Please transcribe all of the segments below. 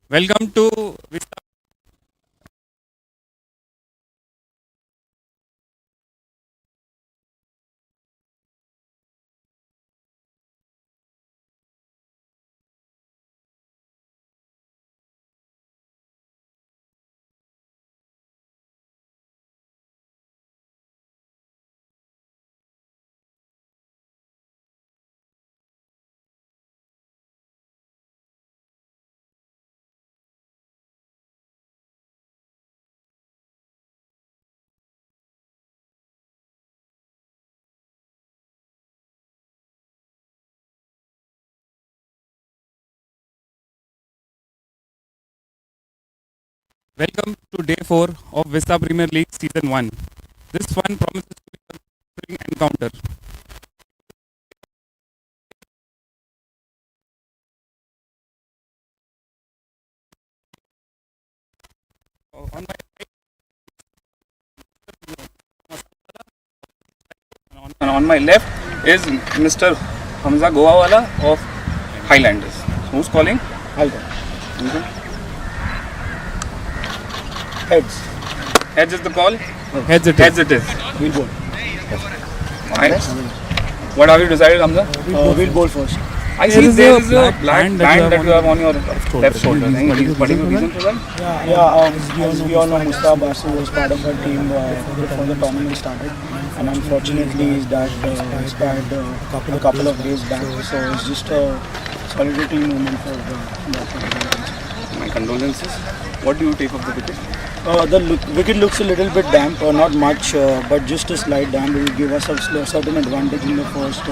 Welcome to Vista. Welcome to day 4 of Vista Premier League Season 1. This one promises to be a thrilling encounter. On my and on my left is Mr. Hamza Goawala of Highlanders. Who's calling? I'll go. Heads. Heads is the call? Heads it Heads it is. We'll bowl. Fine. What have you decided, Hamza? We'll bowl first. I see there is a black band that you have on your left shoulder. Any particular reason for that? As we all know, Mustafa Basu was part of our team before the tournament started, and unfortunately his dad expired a couple of days back. So it's just a solidarity moment for the My condolences. What do you take of the wicket? wicket looks a little bit damp, not much, but just a slight damp will give us a certain advantage in the first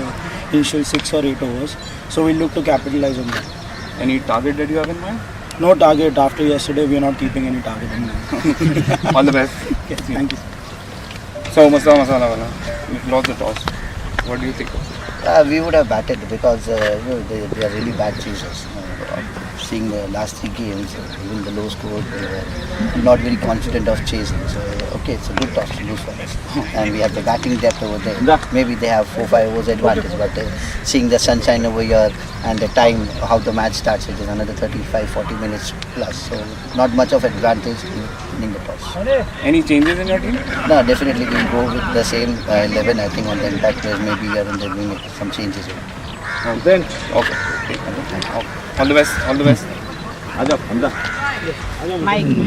initial 6 or 8 overs. So we'll look to capitalize on that. Any target that you have in mind? No target. After yesterday, we are not keeping any target in mind. All the best. Okay, thank you. So, Masala wala, you've lost the toss. What do you think of it? We would have batted because they are really bad chasers. Seeing the last 3 games, even the low score, they were not very confident of chasing. So, okay, it's a good toss to lose for us. And we have the batting depth over there. Maybe they have 4-5 overs advantage, but seeing the sunshine over here and the time, how the match starts, it is another 35-40 minutes plus. So, not much of advantage in winning the toss. Any changes in your team? No, definitely we'll go with the same 11. I think on the impact players, maybe here and there we make some changes. Then, okay. All the best. All the best.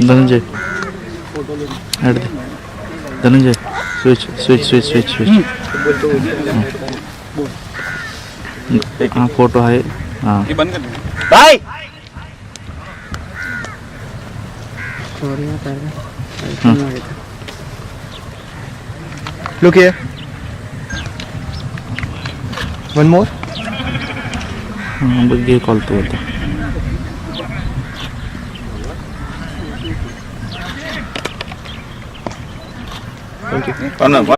Dhananjay add they Dhananjay switch हाँ photo है हाँ ये बंद कर दो. Bye! Look here. One more. हाँ बस ये कॉल तो होता Thank you.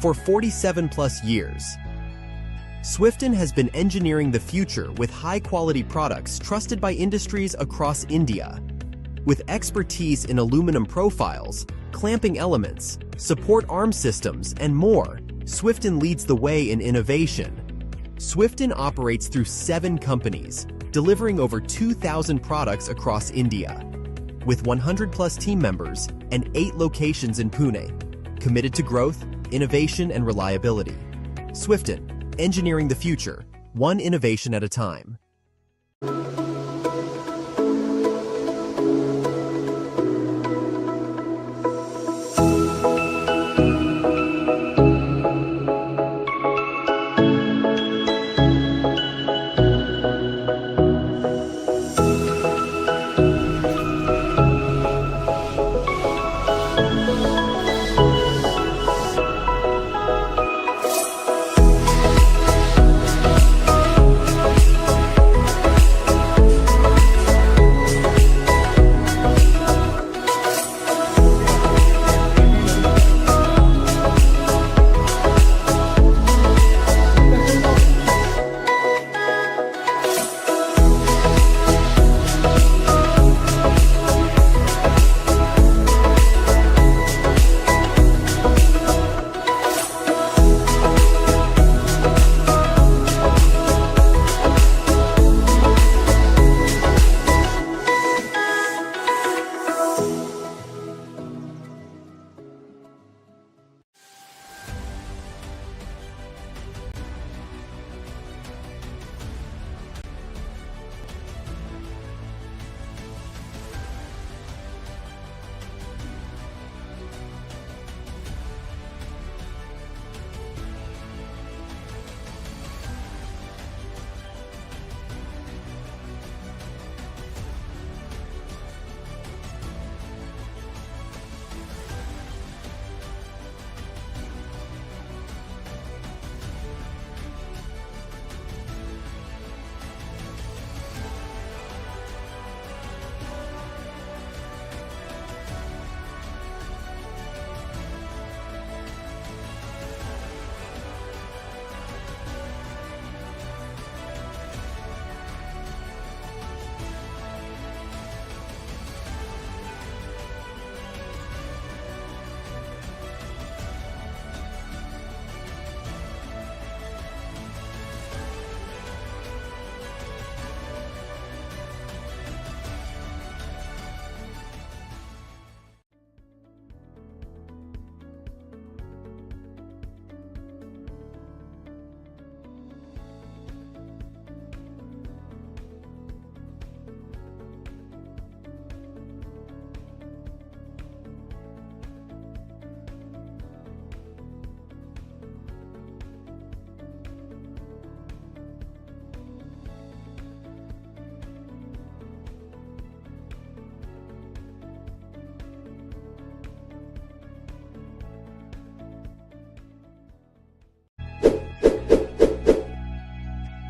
For 47 plus years, Swifton has been engineering the future with high-quality products trusted by industries across India. With expertise in aluminum profiles, clamping elements, support arm systems, and more, Swifton leads the way in innovation. Swifton operates through 7 companies, delivering over 2,000 products across India. With 100-plus team members and 8 locations in Pune, committed to growth, innovation, and reliability. Swifton, engineering the future, one innovation at a time.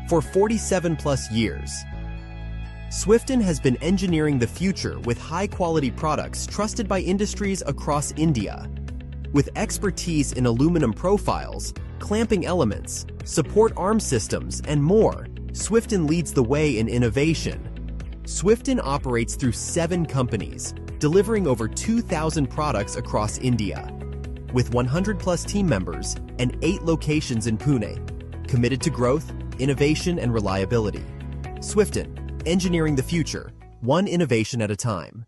For 47 plus years, Swifton has been engineering the future with high-quality products trusted by industries across India. With expertise in aluminum profiles, clamping elements, support arm systems, and more, Swifton leads the way in innovation. Swifton operates through 7 companies, delivering over 2,000 products across India. With 100-plus team members and 8 locations in Pune, committed to growth, innovation, and reliability. Swifton, engineering the future, one innovation at a time.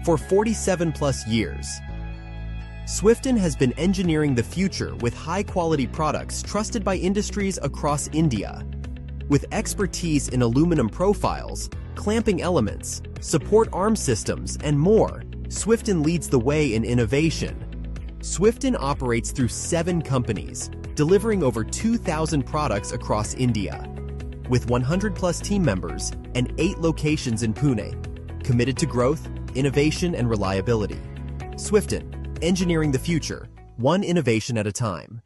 for 47 plus years. Swifton has been engineering the future with high-quality products trusted by industries across India. With expertise in aluminum profiles, clamping elements, support arm systems, and more, Swifton leads the way in innovation. Swifton operates through 7 companies, delivering over 2,000 products across India. With 100-plus team members and 8 locations in Pune, committed to growth, innovation, and reliability. Swifton, engineering the future, one innovation at a time.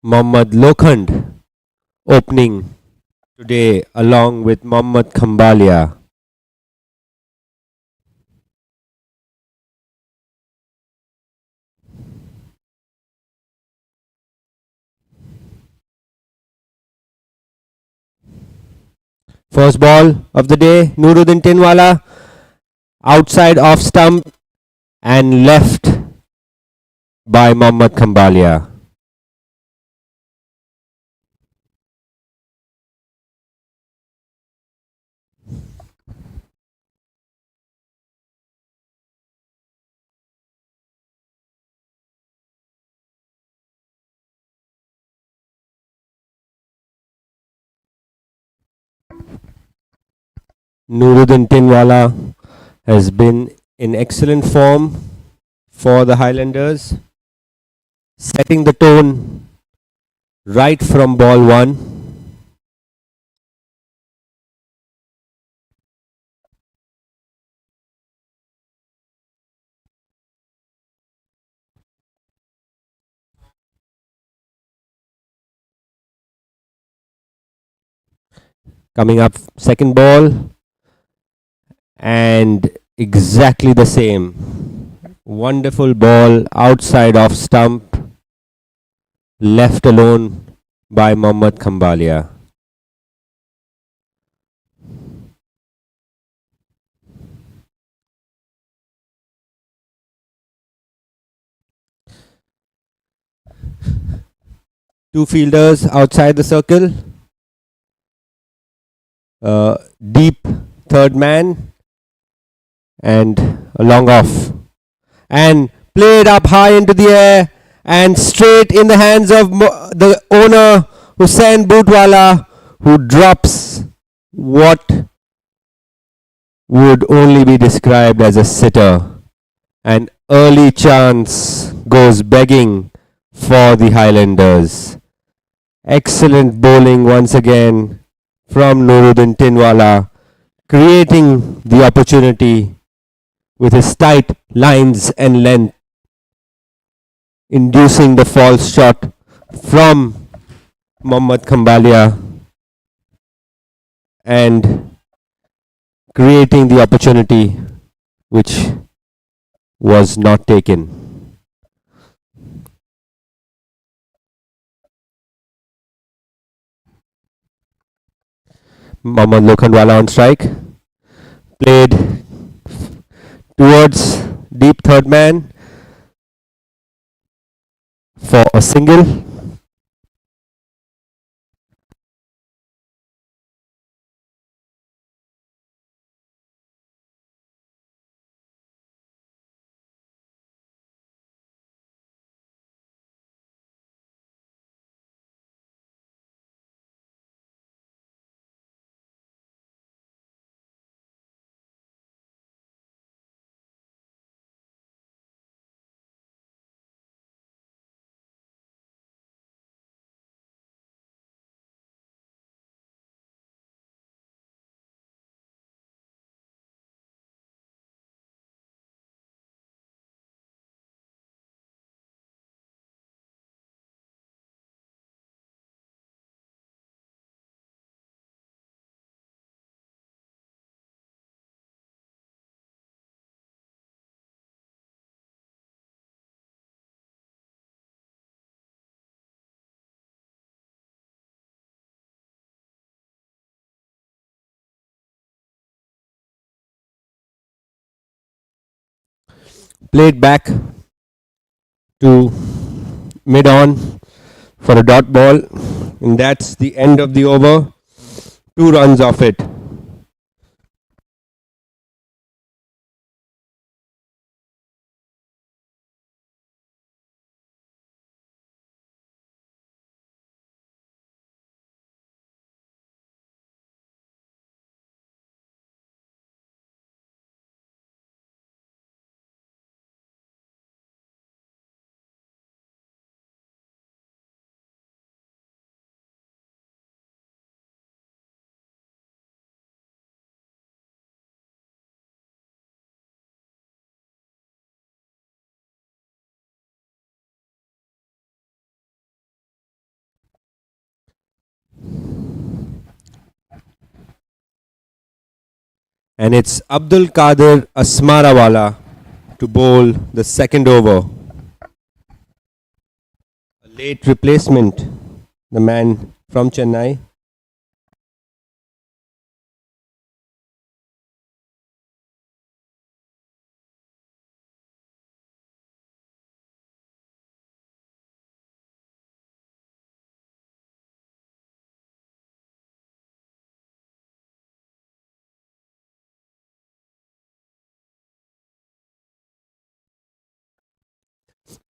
Mohammad Lokhand opening today along with Mohammad Khambalia. First ball of the day, Nuruddin Tinwala outside off stump and left by Mohammad Khambalia. Nuruddin Tinwala has been in excellent form for the Highlanders, setting the tone right from ball one. Coming up, second ball, and exactly the same. Wonderful ball outside off stump, left alone by Mohammad Khambalia. Two fielders outside the circle. Deep third man and a long off. And played up high into the air and straight in the hands of the owner Hussain Bootwala, who drops what would only be described as a sitter. An early chance goes begging for the Highlanders. Excellent bowling once again from Nuruddin Tinwala, creating the opportunity with his tight lines and length, inducing the false shot from Mohammad Khambalia and creating the opportunity which was not taken. Mohammad Lokhandwala on strike. Played towards deep third man for a single. Played back to mid on for a dot ball, and that's the end of the over. 2 runs off it. And it's Abdul Qadir Asmarawala to bowl the second over. A late replacement, the man from Chennai.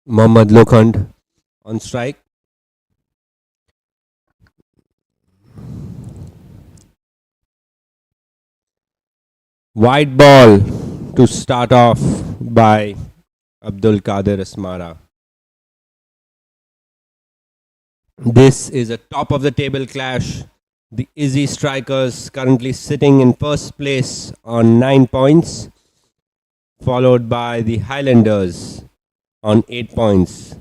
Mohammad Lokhand on strike. Wide ball to start off by Abdul Qadir Asmara. This is a top of the table clash. The Ezzi Strikers currently sitting in first place on 9 points, followed by the Highlanders on 8 points.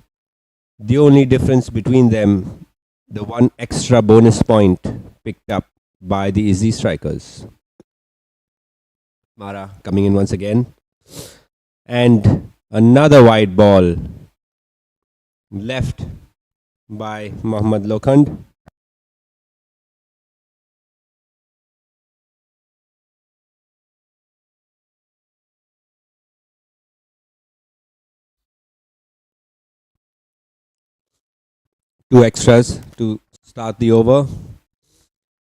The only difference between them, the one extra bonus point picked up by the Ezzi Strikers. Mara coming in once again. And another wide ball left by Mohammad Lokhand. Two extras to start the over.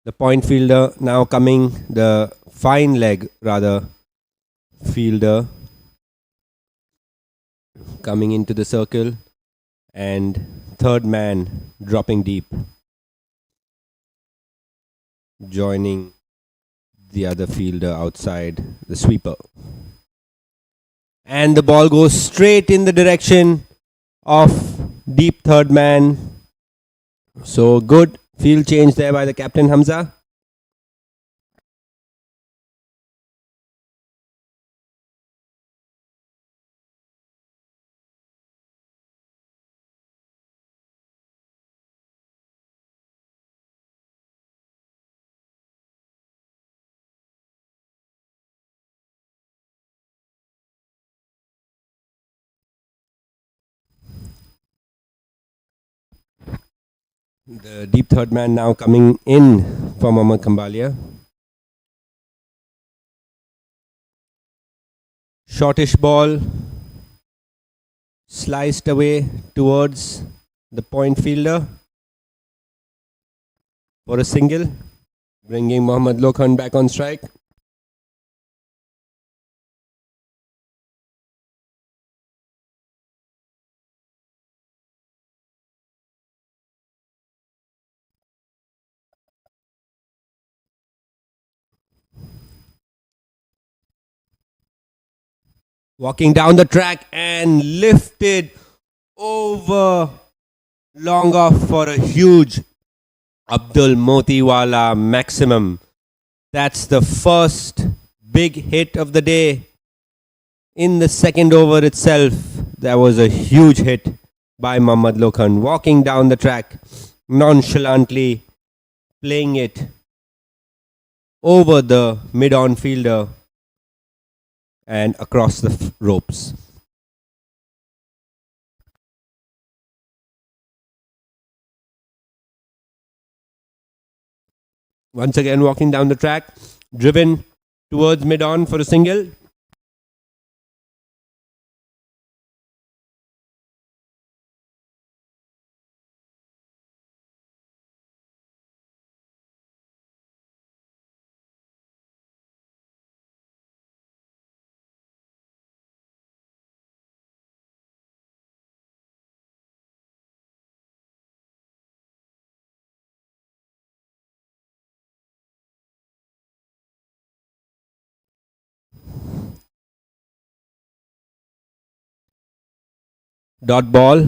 The point fielder now coming, the fine leg rather fielder coming into the circle, and third man dropping deep, joining the other fielder outside, the sweeper. And the ball goes straight in the direction of deep third man. So good field change there by the captain Hamza. The deep third man now coming in for Mohammad Kambalia. Shortish ball sliced away towards the point fielder for a single, bringing Mohammad Lokhand back on strike. Walking down the track and lifted over long off for a huge Abdul Motiwala maximum. That's the first big hit of the day. In the second over itself, there was a huge hit by Mohammad Lokhand, walking down the track, nonchalantly playing it over the mid-on fielder and across the ropes. Once again walking down the track, driven towards mid-on for a single. Dot ball.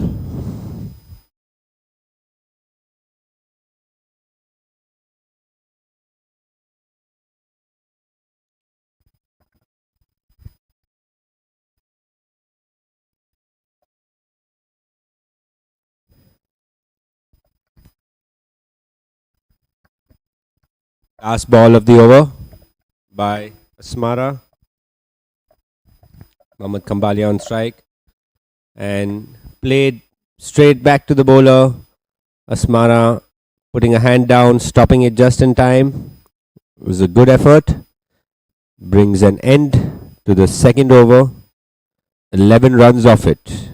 Last ball of the over by Asmara. Mohammad Kambalia on strike. And played straight back to the bowler. Asmara putting a hand down, stopping it just in time. It was a good effort. Brings an end to the second over. 11 runs off it.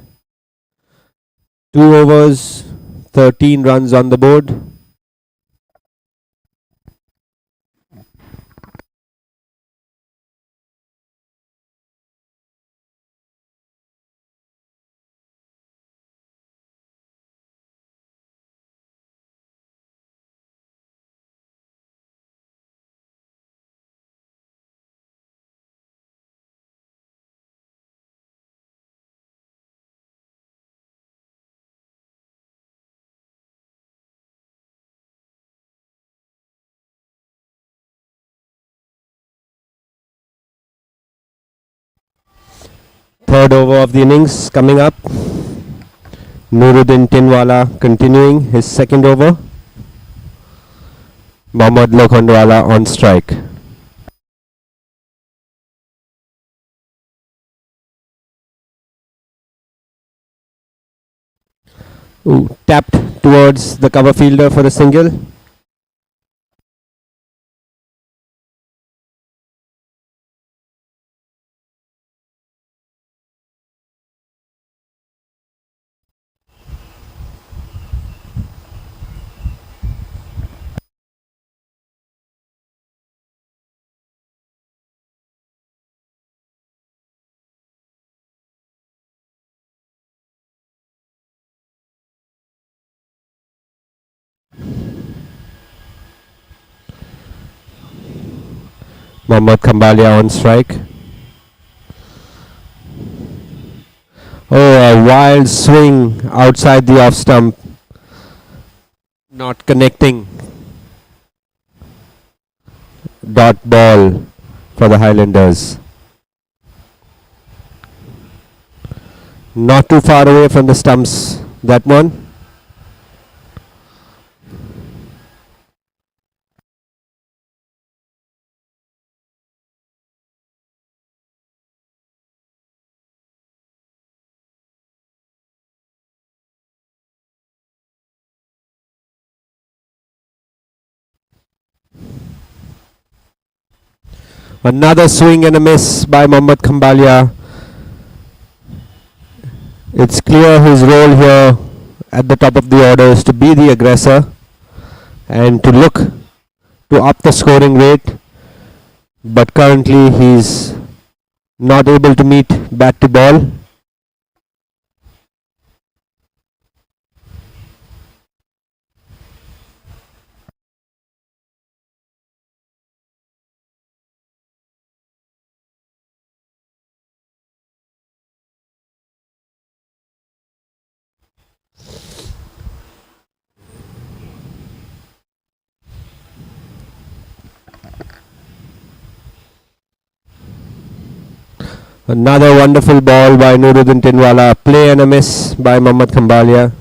2 overs, 13 runs on the board. Third over of the innings coming up. Nuruddin Tinwala continuing his second over. Mohammad Lokhandwala on strike. Ooh, tapped towards the cover fielder for a single. Mohammad Kambalia on strike. Oh, a wild swing outside the off stump. Not connecting. Dot ball for the Highlanders. Not too far away from the stumps, that one. Another swing and a miss by Mohammad Kambalia. It's clear his role here at the top of the order is to be the aggressor and to look to up the scoring rate. But currently he's not able to meet bat to ball. Another wonderful ball by Nuruddin Tinwala. Play and a miss by Mohammad Kambalia.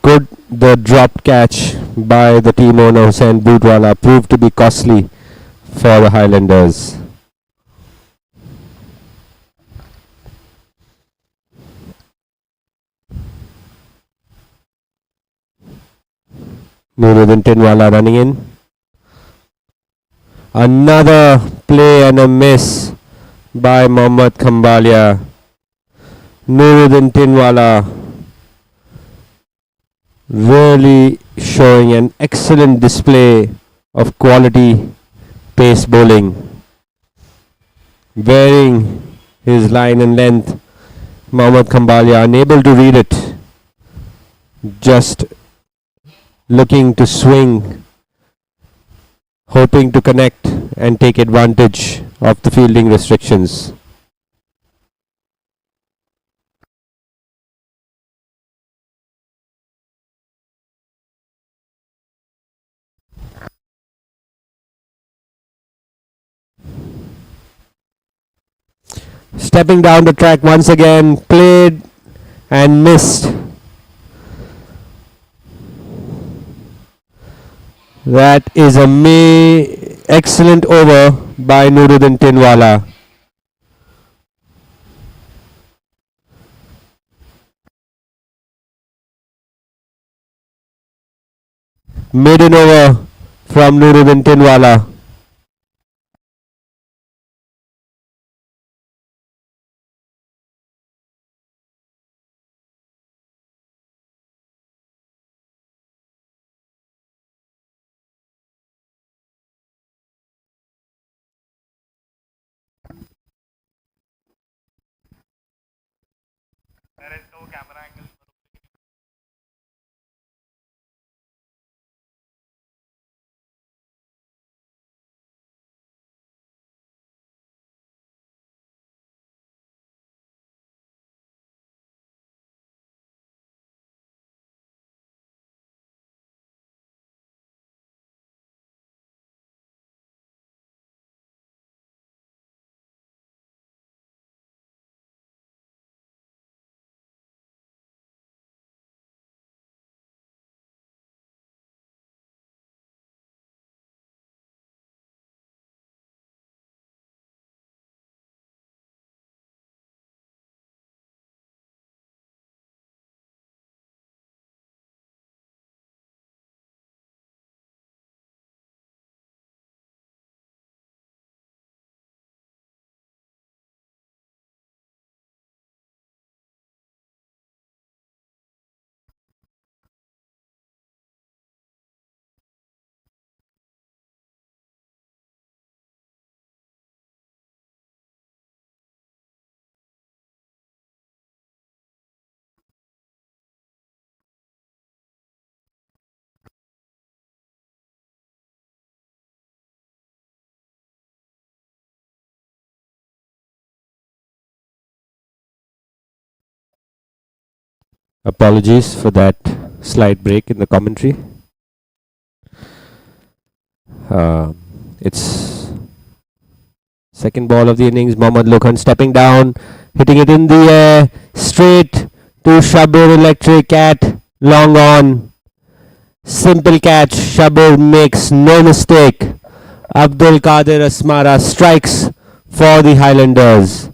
Good, the dropped catch by the team owner Hussain Budwala proved to be costly for the Highlanders. Nuruddin Tinwala running in. Another play and a miss by Mohammad Kambalia. Nuruddin Tinwala really showing an excellent display of quality pace bowling. Varying his line and length. Mohammad Kambalia unable to read it. Just looking to swing, hoping to connect and take advantage of the fielding restrictions. stepping down the track once again, played and missed. That is a excellent over by Nuruddin Tinwala. Maiden over from Nuruddin Tinwala. Apologies for that slight break in the commentary. It's second ball of the innings. Mohammad Lokhan stepping down, hitting it in the air, straight to Shabir Electric at long on. Simple catch. Shabir makes no mistake. Abdul Qadir Asmara strikes for the Highlanders.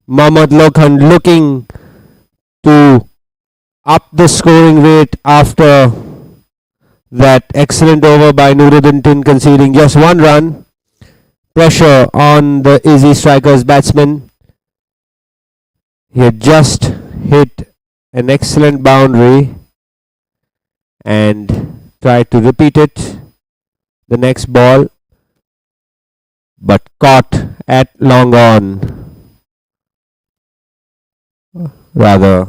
Mohammad Lokhan looking to up the scoring rate after that excellent over by Nuruddin Tin, conceding just one run. Pressure on the Ezzi Strikers batsman. He had just hit an excellent boundary and tried to repeat it the next ball, but caught at long on, rather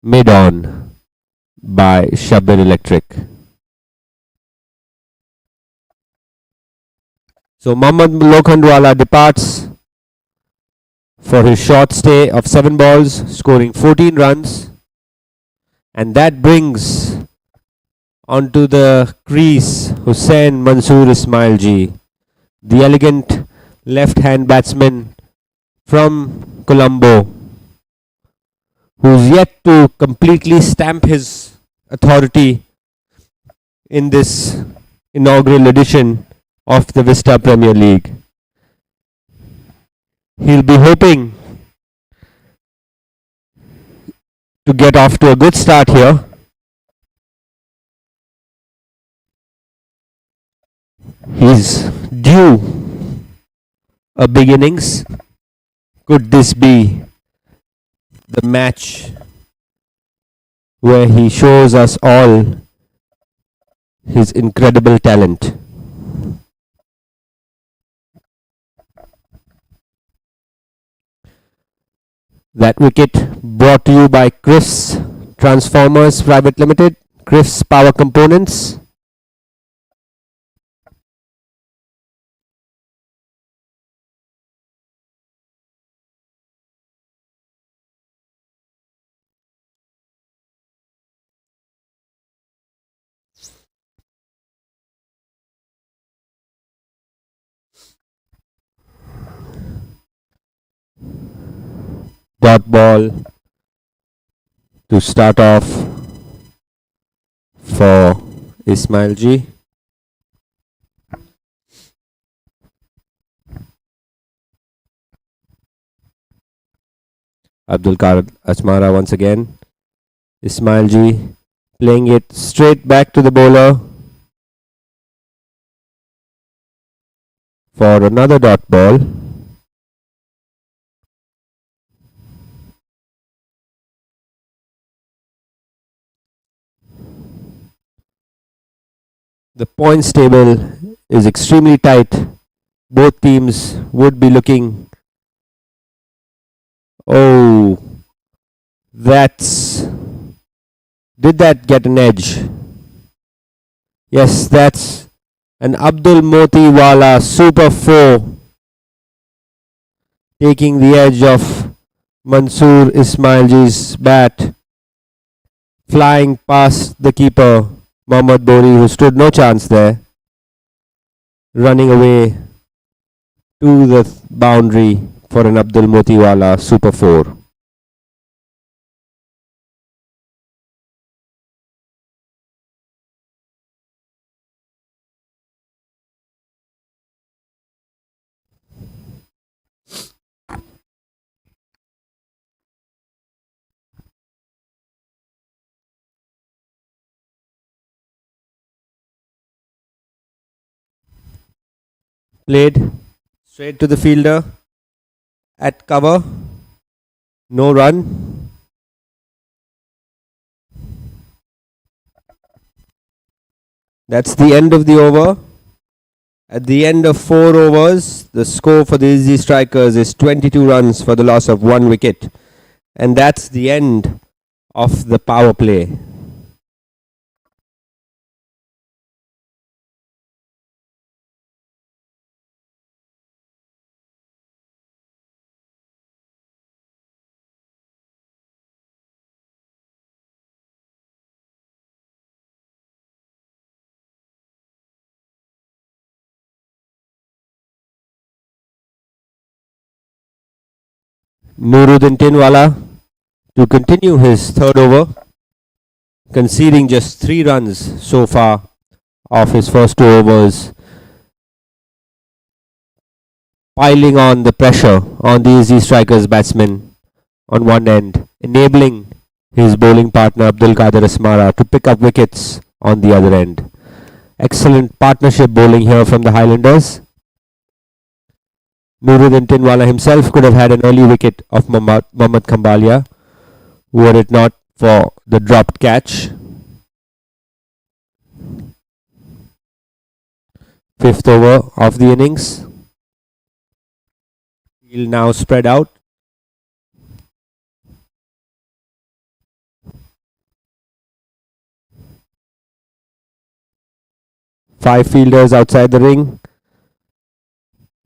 mid on, by Shabir Electric. So Mohammad Lokhandwala departs for his short stay of 7 balls, scoring 14 runs, and that brings onto the crease Hussain Mansoor Ismail Ji, the elegant left-hand batsman from Colombo, who's yet to completely stamp his authority in this inaugural edition of the Vista Premier League. He'll be hoping to get off to a good start here. He's due a big innings. Could this be the match where he shows us all his incredible talent? That wicket brought to you by Chris Transformers Private Limited, Chris Power Components. Dot ball to start off for Ismail Ji. Abdul Kader Asmara once again. Ismail Ji playing it straight back to the bowler for another dot ball. The points table is extremely tight. Both teams would be looking. Oh, that's. Did that get an edge? Yes, that's an Abdul Motiwala Super 4 taking the edge of Mansoor Ismailji's bat, flying past the keeper Mohammad Bori, who stood no chance there, running away to the boundary for an Abdul Motiwala Super 4. Played straight to the fielder at cover. No run. That's the end of the over. At the end of 4 overs, the score for the Ezzi Strikers is 22 runs for the loss of 1 wicket. And that's the end of the power play. Nuruddin Tinwala to continue his third over, conceding just 3 runs so far of his first 2 overs, piling on the pressure on the Ezzi Strikers batsmen on one end, enabling his bowling partner Abdul Kader Asmara to pick up wickets on the other end. Excellent partnership bowling here from the Highlanders. Nuruddin Tinwala himself could have had an early wicket of Mohammad Khambalia were it not for the dropped catch. 5th over of the innings. He'll now spread out. Five fielders outside the ring.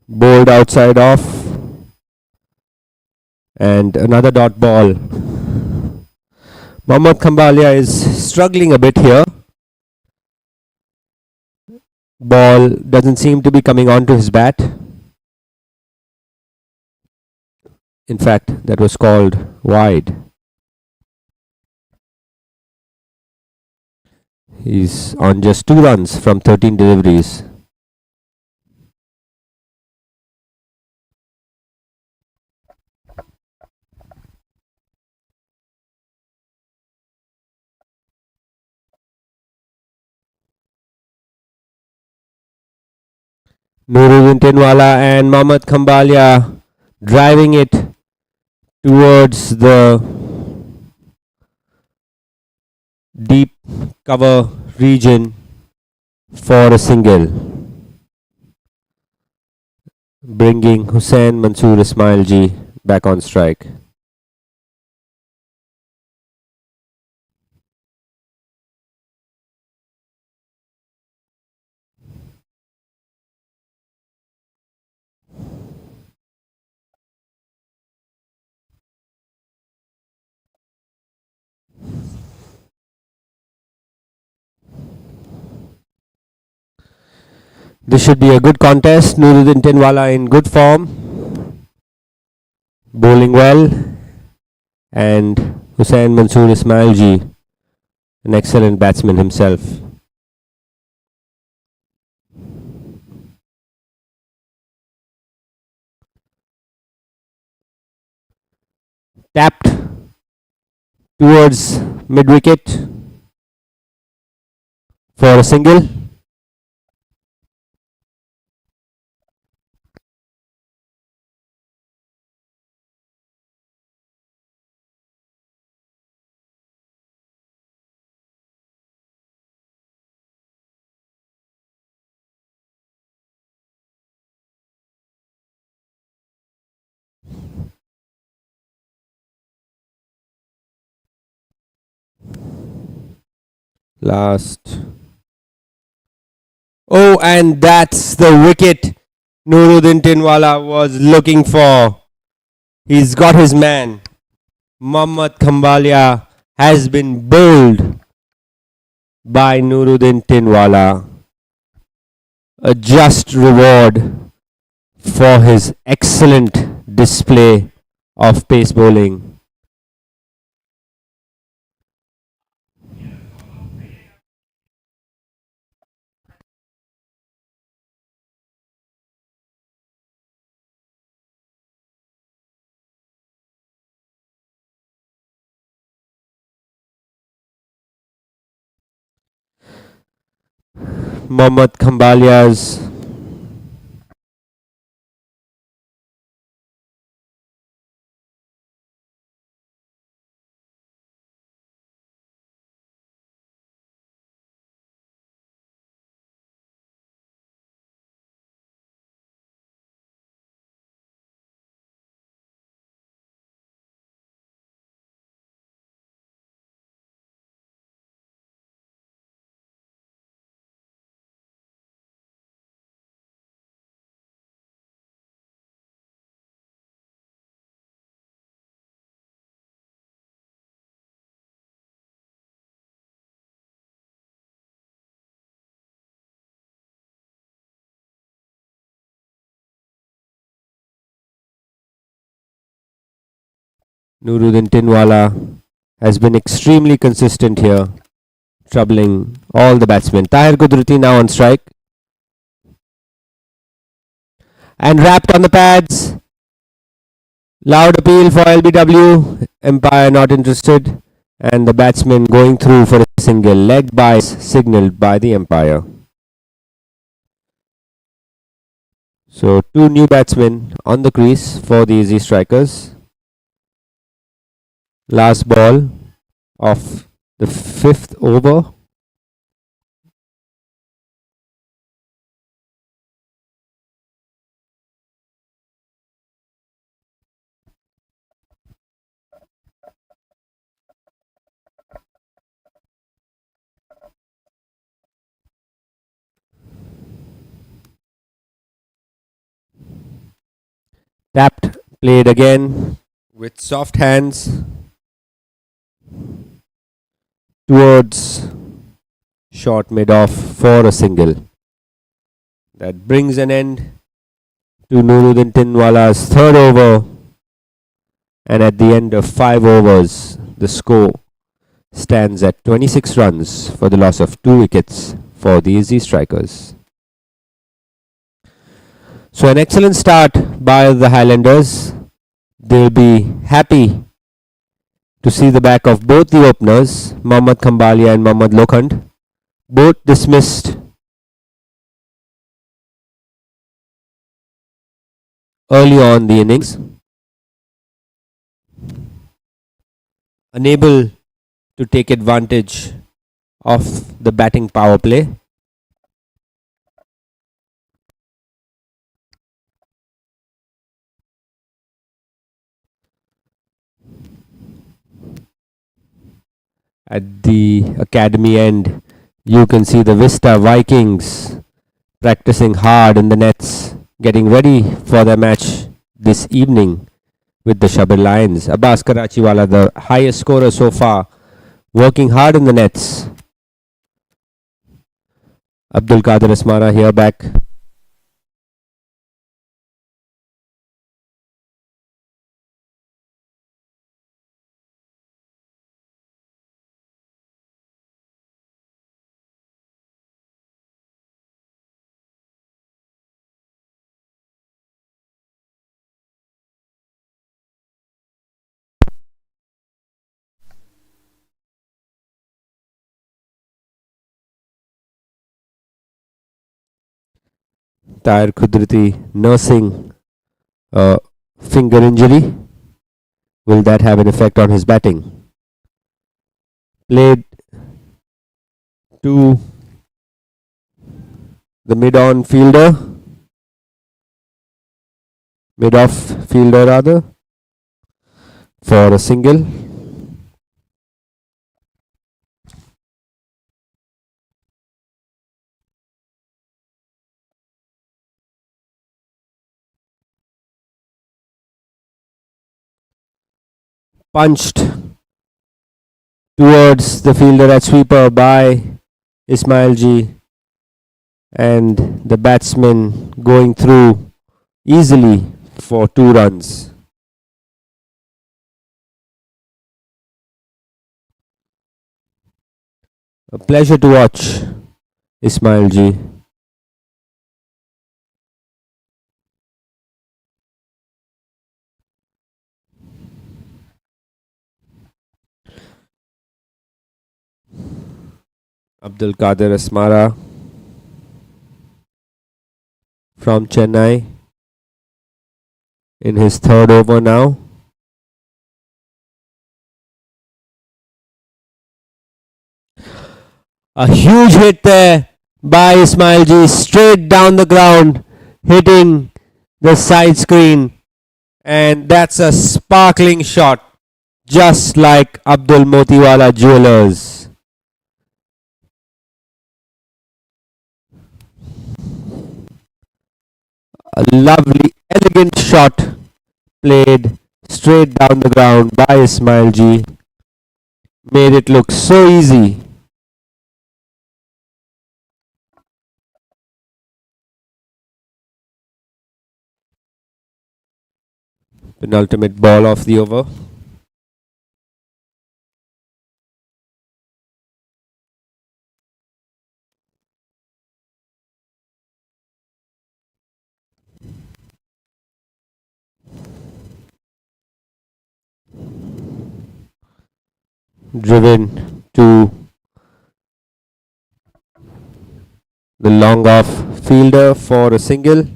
Bowled outside off, and another dot ball. Mohammad Khambalia is struggling a bit here. Ball doesn't seem to be coming onto his bat. In fact, that was called wide. He's on just 2 runs from 13 deliveries. Nuruddin Tinwala and Mohammad Khambalia driving it towards the deep cover region for a single, bringing Hussain Mansoor Ismailji back on strike. This should be a good contest. Nuruddin Tinwala in good form, bowling well, and Hussain Mansoor Ismail ji, an excellent batsman himself. Tapped towards mid wicket for a single. Last. Oh, and that's the wicket Nuruddin Tinwala was looking for. He's got his man. Mohammad Khambalia has been bowled by Nuruddin Tinwala. A just reward for his excellent display of pace bowling. Mohammad Khambalia's Nuruddin Tinwala has been extremely consistent here, troubling all the batsmen. Tahir Kudruti now on strike. And wrapped on the pads. Loud appeal for LBW. Umpire not interested. And the batsman going through for a single. Leg by signalled by the umpire. So 2 new batsmen on the crease for the Ezzi Strikers. Last ball of the 5th over. Tapped, played again with soft hands towards short mid-off for a single. That brings an end to Nuruddin Tinwala's 3rd over, and at the end of 5 overs the score stands at 26 runs for the loss of 2 wickets for the Ezzi Strikers. So an excellent start by the Highlanders. They'll be happy to see the back of both the openers, Mohammad Khambalia and Mohammad Lokhand, both dismissed early on the innings, unable to take advantage of the batting power play. At the academy end, you can see the Vista Vikings practicing hard in the nets, getting ready for their match this evening with the Shabir Lions. Abbas Karachiwala, the highest scorer so far, working hard in the nets. Abdul Qadir Asmara here back. Tahir Kudrati nursing a finger injury. Will that have an effect on his batting? Played to the mid-off fielder rather, for a single. Punched towards the fielder at sweeper by Ismail G, and the batsman going through easily for 2 runs. A pleasure to watch Ismail G. Abdul Qadir Asmara from Chennai in his 3rd over now. A huge hit there by Ismail G, straight down the ground, hitting the side screen, and that's a sparkling shot, just like Abdul Motiwala Jewelers. A lovely, elegant shot played straight down the ground by Ismail G. Made it look so easy. Penultimate ball of the over. Driven to the long off fielder for a single.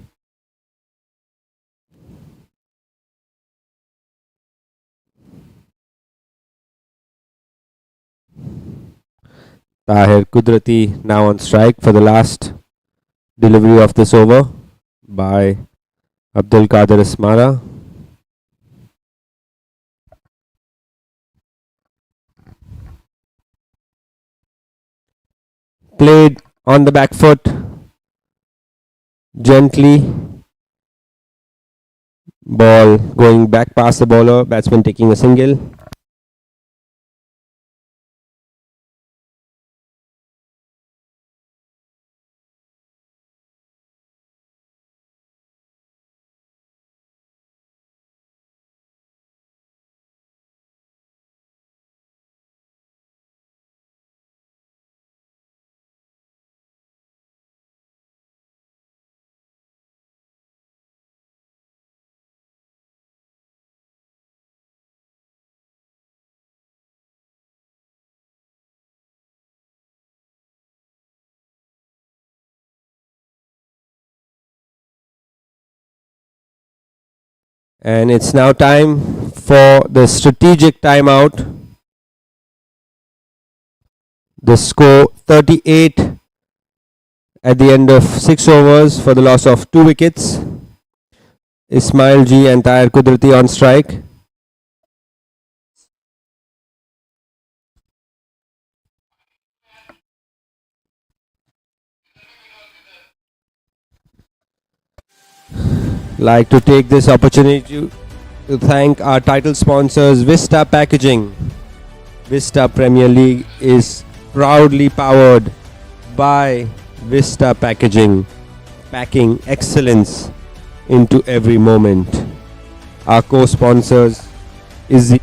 Tahir Kudrati now on strike for the last delivery of this over by Abdul Qadir Asmara. Played on the back foot gently. Ball going back past the bowler, batsman taking a single. And it's now time for the strategic timeout. The score 38 at the end of 6 overs for the loss of 2 wickets. Ismail G and Tahir Kudrati on strike. Like to take this opportunity to thank our title sponsors, Vista Packaging. Vista Premier League is proudly powered by Vista Packaging, packing excellence into every moment. Our co-sponsors, Ezzi.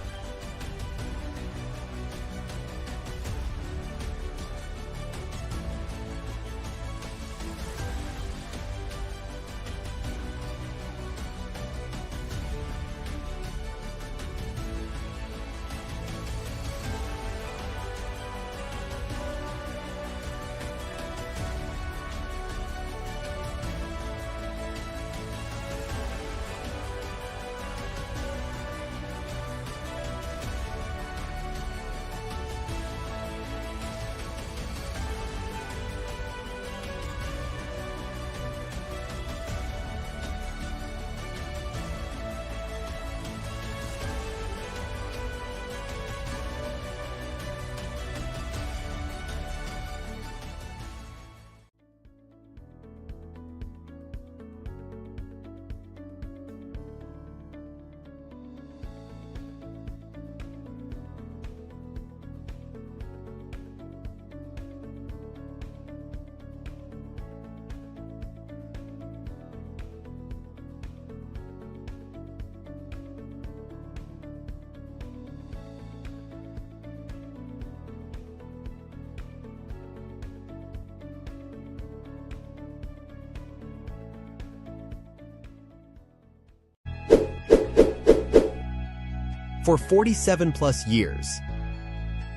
For 47 plus years,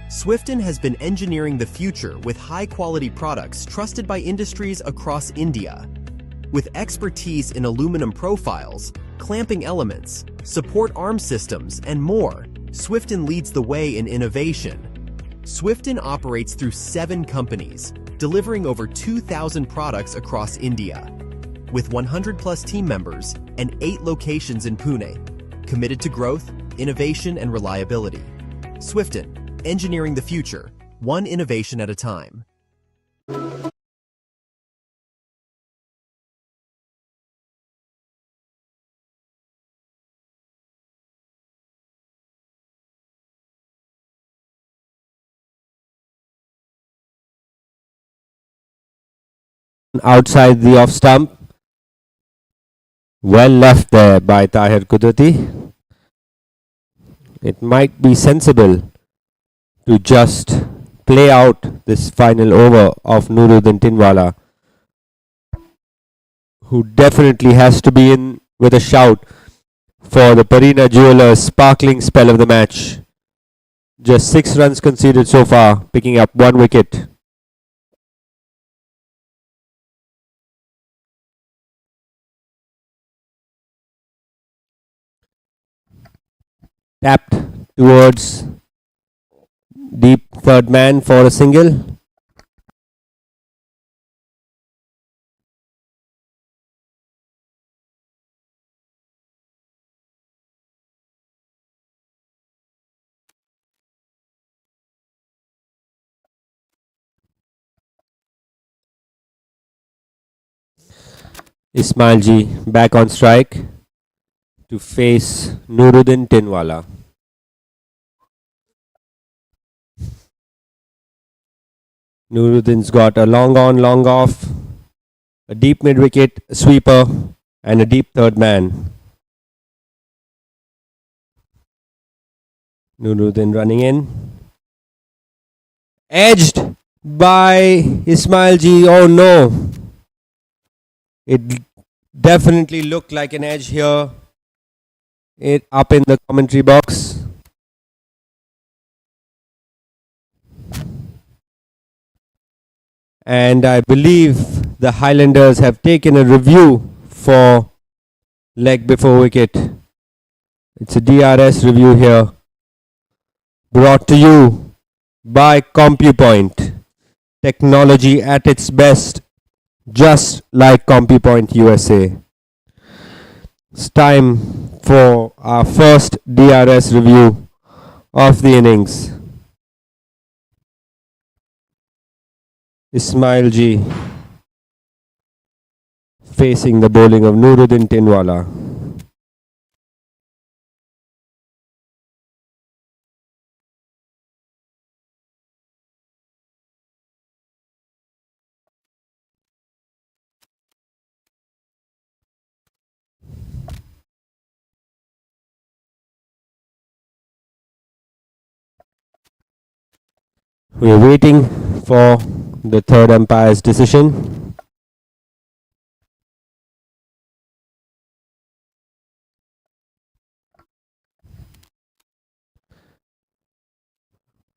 Swifton has been engineering the future with high-quality products trusted by industries across India. With expertise in aluminum profiles, clamping elements, support arm systems, and more, Swifton leads the way in innovation. Swifton operates through 7 companies, delivering over 2,000 products across India. With 100 plus team members and 8 locations in Pune, committed to growth, innovation, and reliability. Swifton, engineering the future, one innovation at a time. Outside the off stump. Well left there by Tahir Kudrati. It might be sensible to just play out this final over of Nuruddin Tinwala, who definitely has to be in with a shout for the Parina Jewelers sparkling spell of the match. Just 6 runs conceded so far, picking up 1 wicket. Tapped towards deep third man for a single. Ismail Ji back on strike to face Nuruddin Tinwala. Nuruddin's got a long on, long off, a deep mid wicket sweeper, and a deep third man. Nuruddin running in. Edged by Ismail Ji. Oh no. It definitely looked like an edge here. It up in the commentary box. And I believe the Highlanders have taken a review for leg before wicket. It's a DRS review here, brought to you by CompuPoint. Technology at its best, just like CompuPoint USA. It's time for our first DRS review of the innings. Ismail Ji facing the bowling of Nuruddin Tinwala. We are waiting for the third umpire's decision.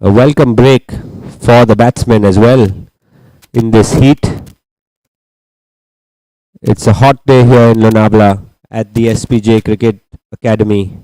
A welcome break for the batsmen as well in this heat. It's a hot day here in Lonavala at the SPJ Cricket Academy.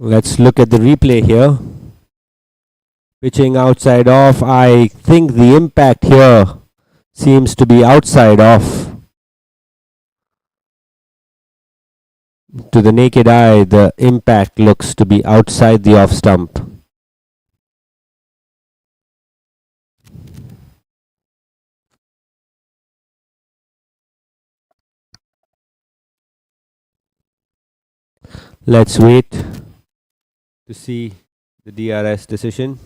Let's look at the replay here. Pitching outside off. I think the impact here seems to be outside off. To the naked eye, the impact looks to be outside the off stump. Let's wait to see the DRS decision.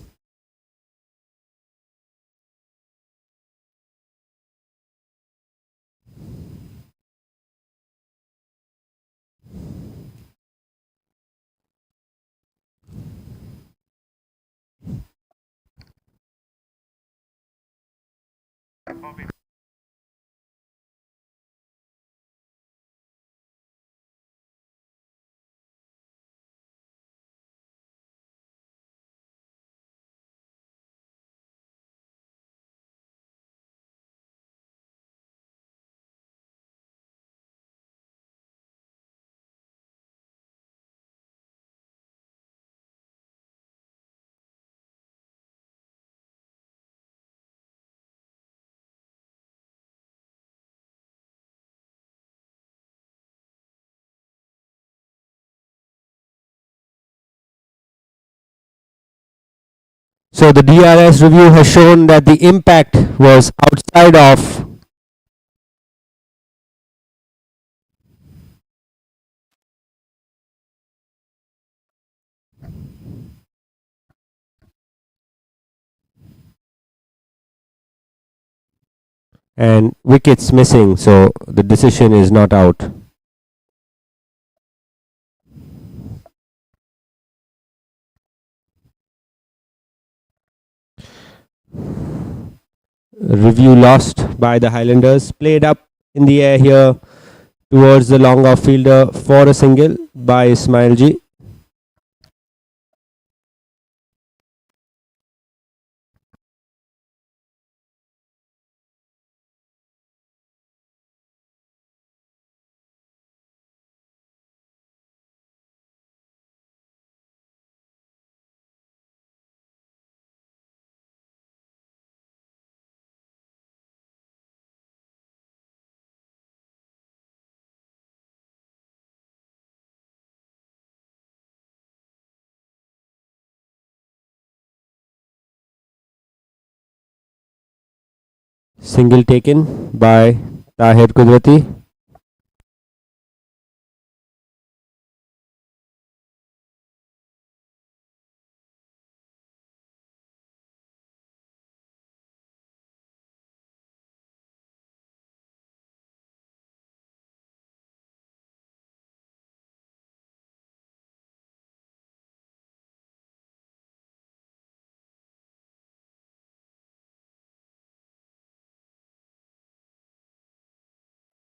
So the DRS review has shown that the impact was outside of and wickets missing, so the decision is not out. Review lost by the Highlanders. Played up in the air here towards the long off fielder for a single by Ismailji. Single taken by Tahir Kudrati.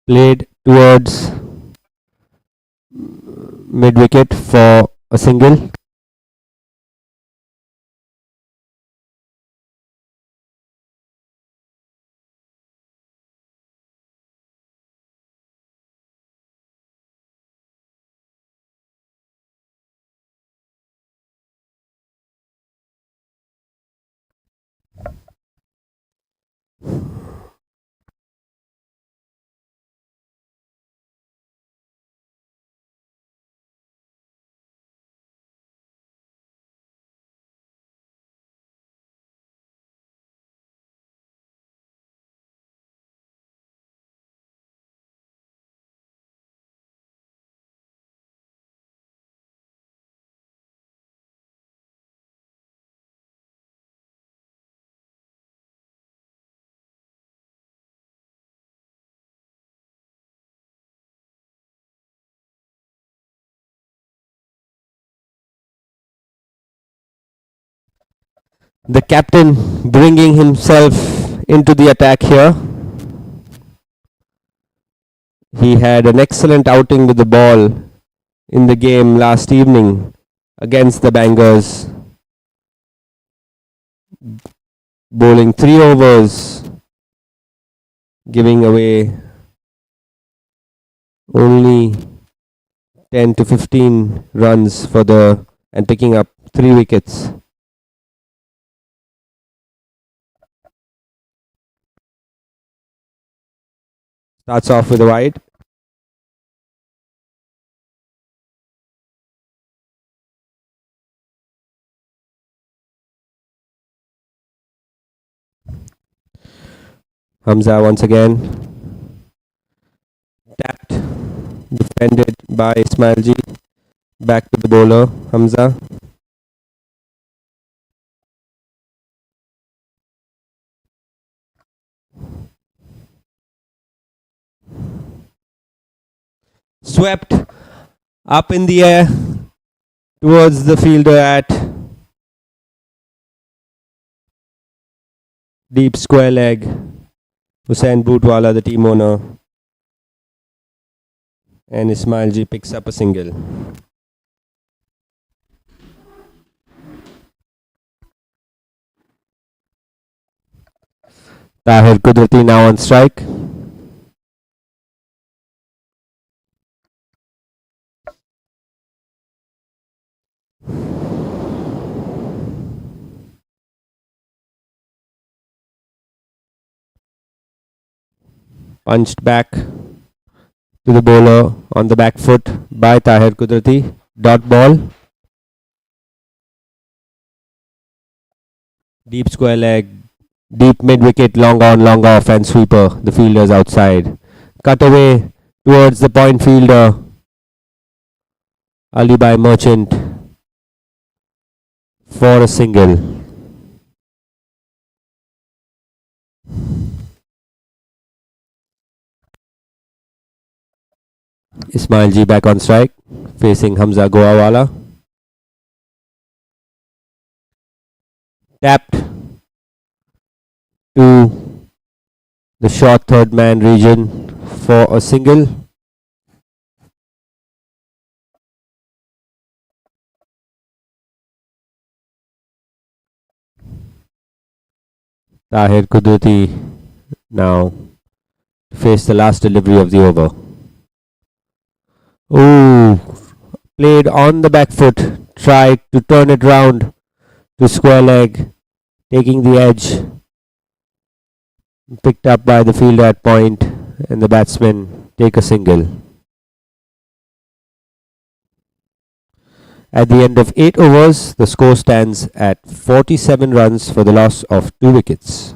Played towards mid wicket for a single. The captain bringing himself into the attack here. He had an excellent outing with the ball in the game last evening against the Bangers, bowling 3 overs, giving away only 10 to 15 runs for the and picking up 3 wickets. Starts off with a wide. Hamza once again tapped, defended by Ismailji. Back to the bowler, Hamza. Swept up in the air towards the fielder at deep square leg. Hussain Bootwala, the team owner, and Ismail Ji picks up a single. Tahir Kudrati now on strike. Punched back to the bowler on the back foot by Tahir Kudrati. Dot ball. Deep square leg. Deep mid wicket, long on, long off, and sweeper. The fielders outside. Cut away towards the point fielder. Alibai Merchant for a single. Ismail Ji back on strike, facing Hamza Goawala. Tapped to the short third man region for a single. Tahir Kudrati now to face the last delivery of the over. Ooh, played on the back foot, tried to turn it round to square leg, taking the edge. Picked up by the fielder at point, and the batsmen take a single. At the end of 8 overs, the score stands at 47 runs for the loss of 2 wickets.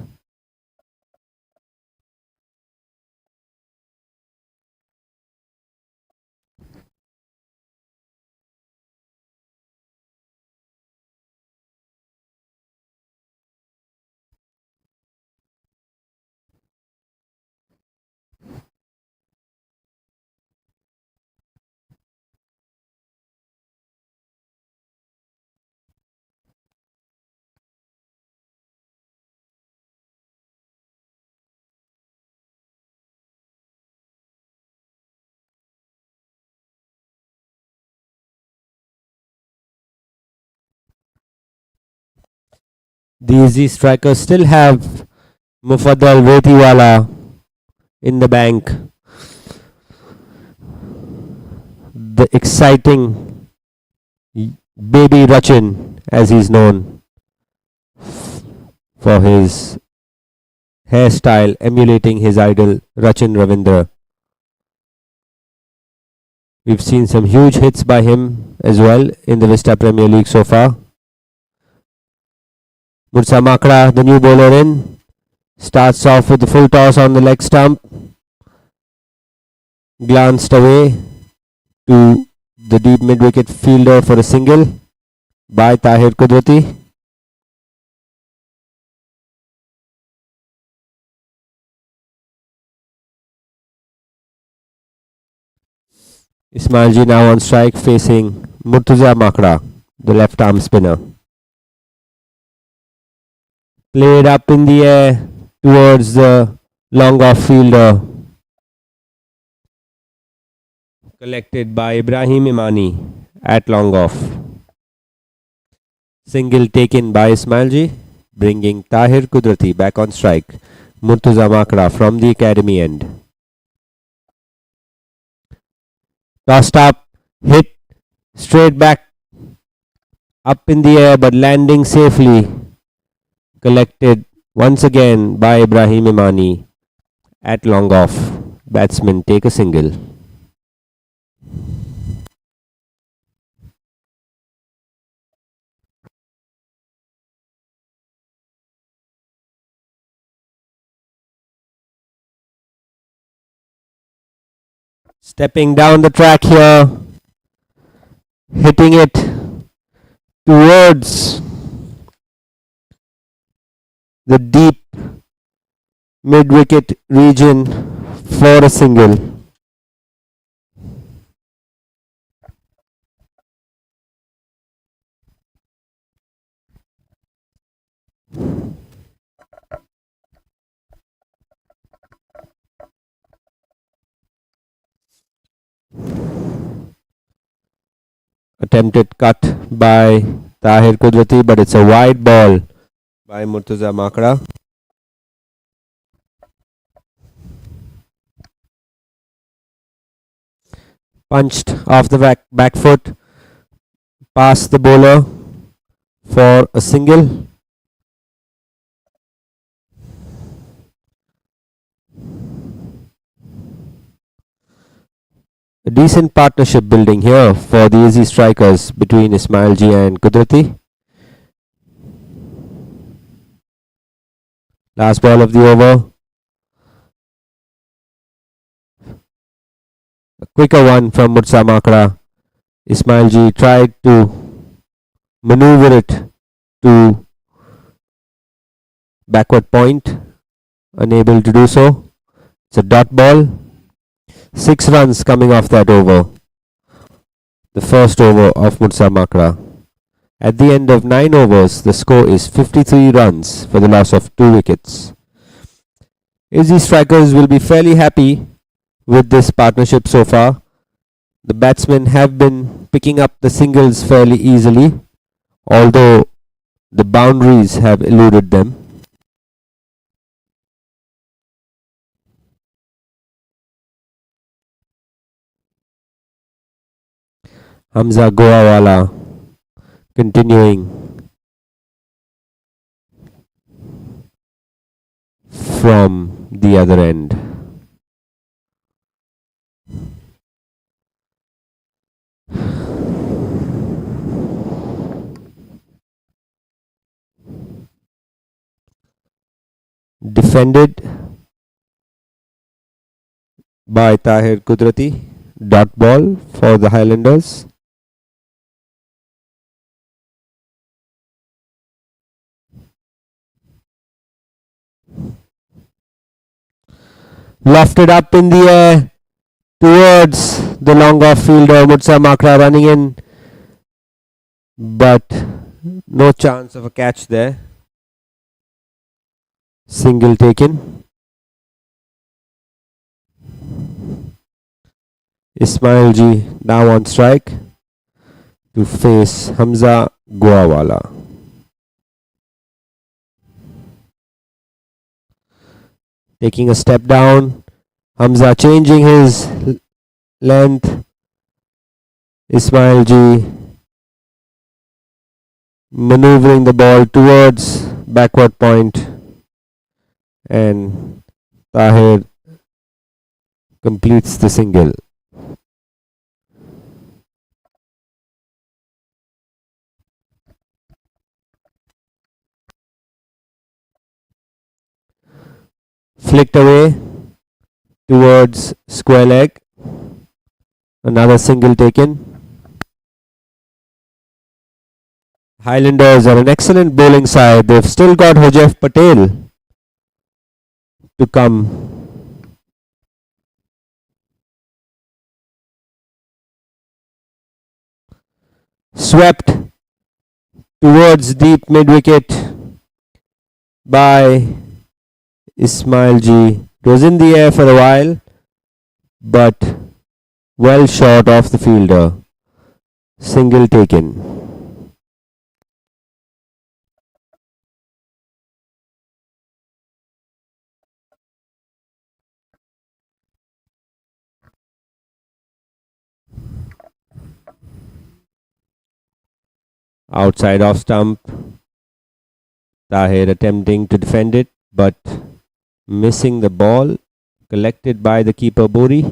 The Ezzi Strikers still have Mufaddal Retiwala in the bank. The exciting baby Rachin, as he's known for his hairstyle emulating his idol Rachin Ravindra. We've seen some huge hits by him as well in the Vista Premier League so far. Mursa Makra, the new bowler in, starts off with the full toss on the leg stump. Glanced away to the deep mid-wicket fielder for a single by Tahir Kudrati. Ismail Ji now on strike, facing Murtuza Makra, the left arm spinner. Played up in the air towards the long off fielder. Collected by Ibrahim Imani at long off. Single taken by Ismail Ji, bringing Tahir Kudrati back on strike. Murtuza Makra from the academy end. Tossed up, hit straight back up in the air, but landing safely. Collected once again by Ibrahim Imani at long off. Batsmen take a single. Stepping down the track here, hitting it towards the deep mid-wicket region for a single. Attempted cut by Tahir Kudrati, but it's a wide ball by Murtaza Makra. Punched off the back foot, past the bowler for a single. A decent partnership building here for the Ezzi Strikers between Ismail Ji and Kudrati. Last ball of the over. A quicker one from Murtaza Makra. Ismail Ji tried to maneuver it to backward point. Unable to do so. It's a dot ball. 6 runs coming off that over. The first over of Murtaza Makra. At the end of 9 overs, the score is 53 runs for the loss of 2 wickets. Ezzi Strikers will be fairly happy with this partnership so far. The batsmen have been picking up the singles fairly easily, although the boundaries have eluded them. Hamza Goawala continuing from the other end. Defended by Tahir Kudrati. Dot ball for the Highlanders. Lofted up in the air towards the long off fielder. Murtaza Makra running in, but no chance of a catch there. Single taken. Ismail Ji now on strike to face Hamza Goawala. Taking a step down, Hamza changing his length. Ismail Ji maneuvering the ball towards backward point, and Tahir completes the single. Flicked away towards square leg. Another single taken. Highlanders are an excellent bowling side. They've still got Hojef Patel to come. Swept towards deep mid wicket by Ismail Ji. It was in the air for a while, but well short of the fielder. Single taken. Outside off stump. Tahir attempting to defend it, but missing the ball. Collected by the keeper Bori.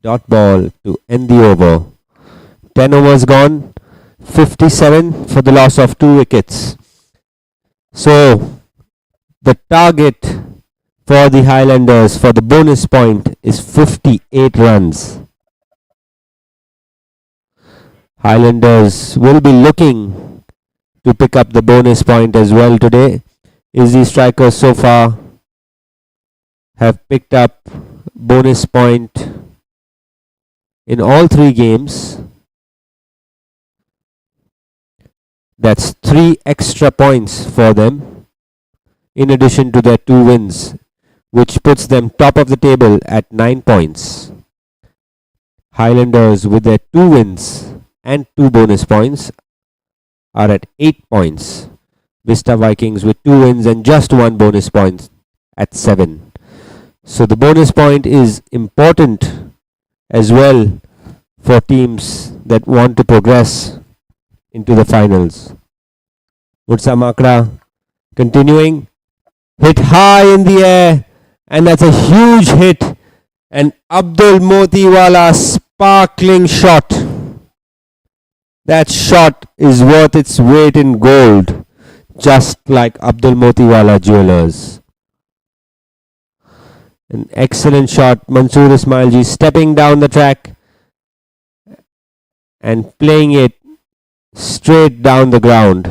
Dot ball to end the over. 10 overs gone. 57 for the loss of 2 wickets. So the target for the Highlanders for the bonus point is 58 runs. Highlanders will be looking to pick up the bonus point as well today. Ezzi Strikers so far have picked up bonus point in all 3 games. That's 3 extra points for them, in addition to their 2 wins, which puts them top of the table at 9 points. Highlanders, with their 2 wins and 2 bonus points, are at 8 points. Vista Vikings with 2 wins and just 1 bonus point at 7. So the bonus point is important as well for teams that want to progress into the finals. Mursa Makra continuing, hit high in the air, and that's a huge hit. And Abdul Motiwala sparkling shot. That shot is worth its weight in gold, just like Abdul Motiwala Jewelers. An excellent shot. Mansoor Ismailji stepping down the track and playing it straight down the ground.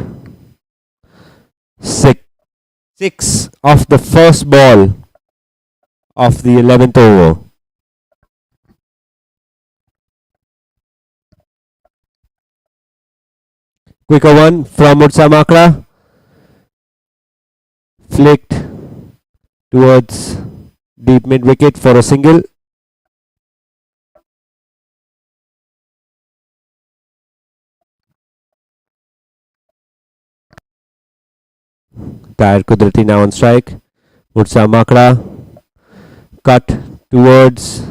Six of the first ball of the 11th over. Quicker one from Mursa Makra. Flicked towards deep mid wicket for a single. Tahir Kudrati now on strike. Mursa Makra cut towards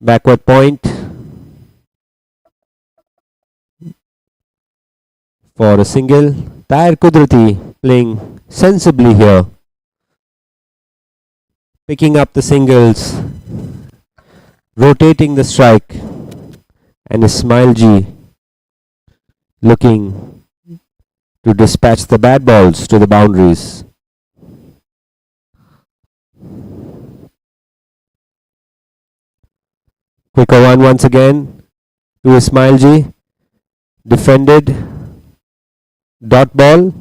backward point for a single. Tahir Kudrati playing sensibly here, picking up the singles, rotating the strike, and Ismailji looking to dispatch the bad balls to the boundaries. Quicker one once again to Ismailji. Defended. Dot ball.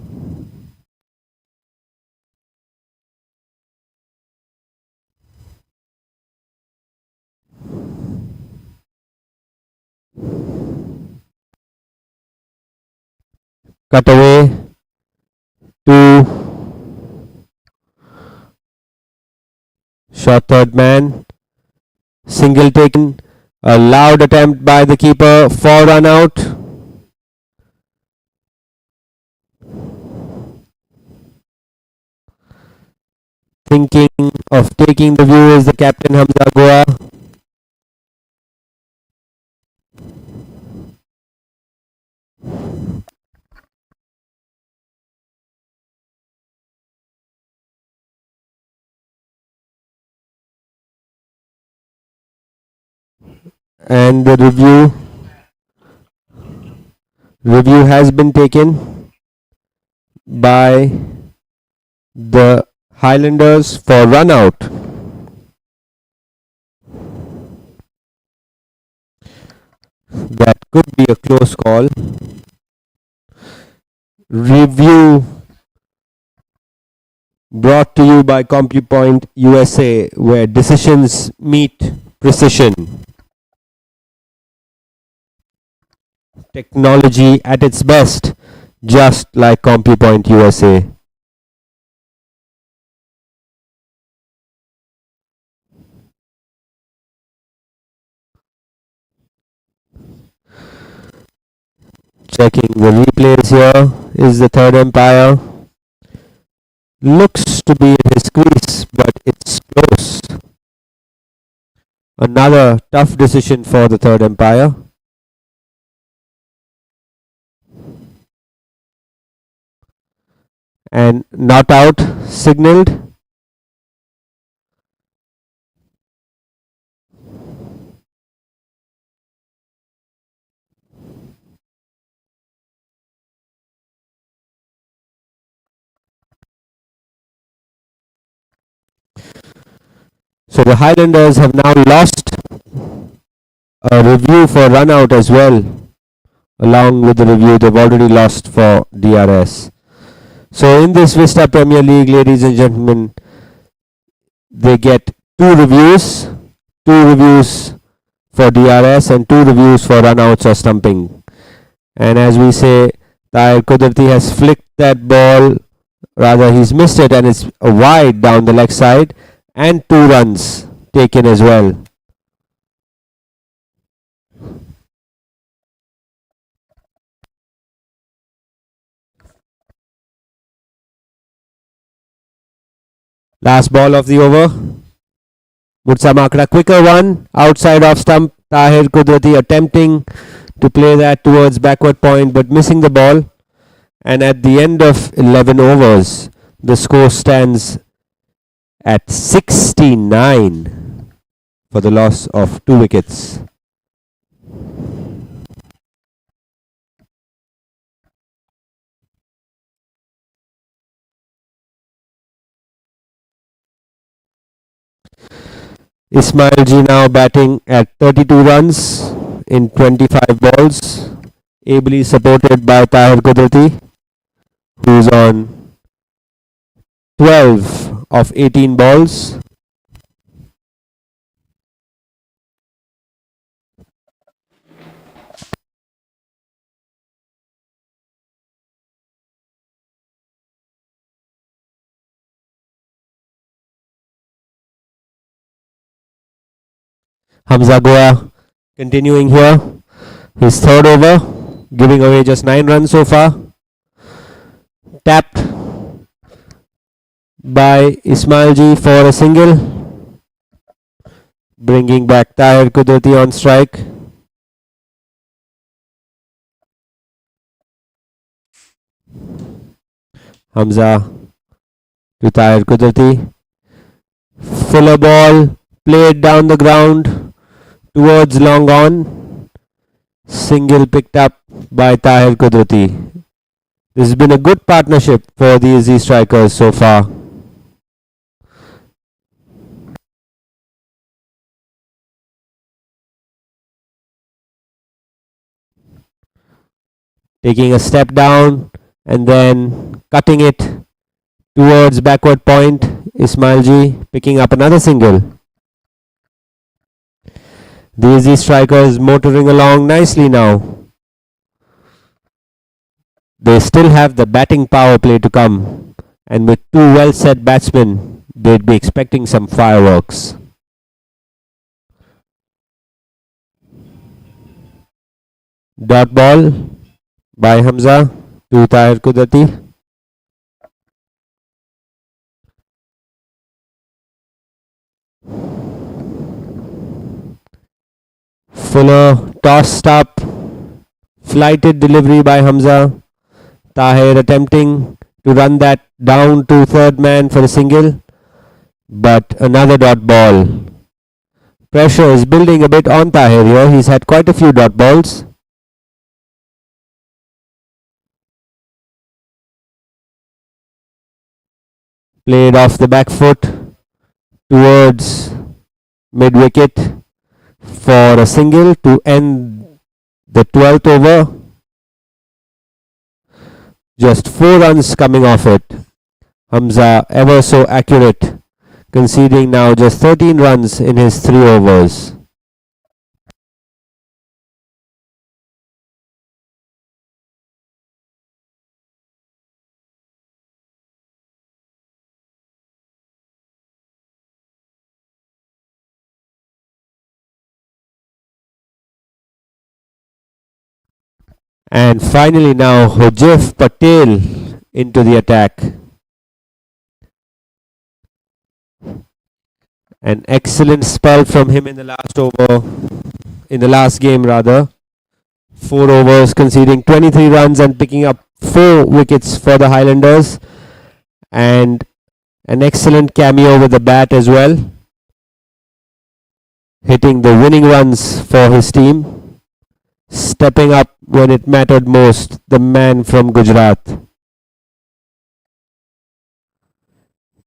Cut away to shot third man. Single taken. A loud attempt by the keeper for run out. Thinking of taking the view is the captain Hamza Goa. And the review has been taken by the Highlanders for run out. That could be a close call. Review brought to you by CompuPoint USA, where decisions meet precision. Technology at its best, just like CompuPoint USA. Checking the replays here is the third umpire. Looks to be in his crease, but it's close. Another tough decision for the third umpire. And not out signaled. So the Highlanders have now lost a review for run out as well. Along with the review, they've already lost for DRS. So in this Vista Premier League, ladies and gentlemen, they get 2 reviews for DRS and 2 reviews for runouts or stumping. And as we say, Tahir Kudrati has flicked that ball Rather, he's missed it and it's a wide down the leg side, and 2 runs taken as well. Last ball of the over. Mutsa Makra, quicker one outside off stump. Tahir Kudrati attempting to play that towards backward point but missing the ball. And at the end of 11 overs, the score stands at 69 for the loss of 2 wickets. Ismail Ji now batting at 32 runs in 25 balls, ably supported by Tahir Kudrati, who's on 12 of 18 balls. Hamza Goa continuing here. His third over, giving away just 9 runs so far. Tapped by Ismail Ji for a single, bringing back Tahir Kudrati on strike. Hamza to Tahir Kudrati. Fuller ball played down the ground towards long on. Single picked up by Tahir Kudrati. This has been a good partnership for the Ezzi Strikers so far. Taking a step down and then cutting it towards backward point. Ismail Ji picking up another single. The Ezzi Strikers motoring along nicely now. They still have the batting power play to come, and with 2 well set batsmen, they'd be expecting some fireworks. Dot ball by Hamza to Tahir Kudrati. Fuller tossed up, flighted delivery by Hamza. Tahir attempting to run that down to third man for a single, but another dot ball. Pressure is building a bit on Tahir here. He's had quite a few dot balls. Played off the back foot towards mid wicket for a single to end the 12th over. Just 4 runs coming off it. Hamza ever so accurate, conceding now just 13 runs in his 3 overs. And finally now Hojif Patel into the attack. An excellent spell from him in the last game rather. 4 overs, conceding 23 runs and picking up 4 wickets for the Highlanders. And an excellent cameo with the bat as well, hitting the winning runs for his team. Stepping up when it mattered most, the man from Gujarat.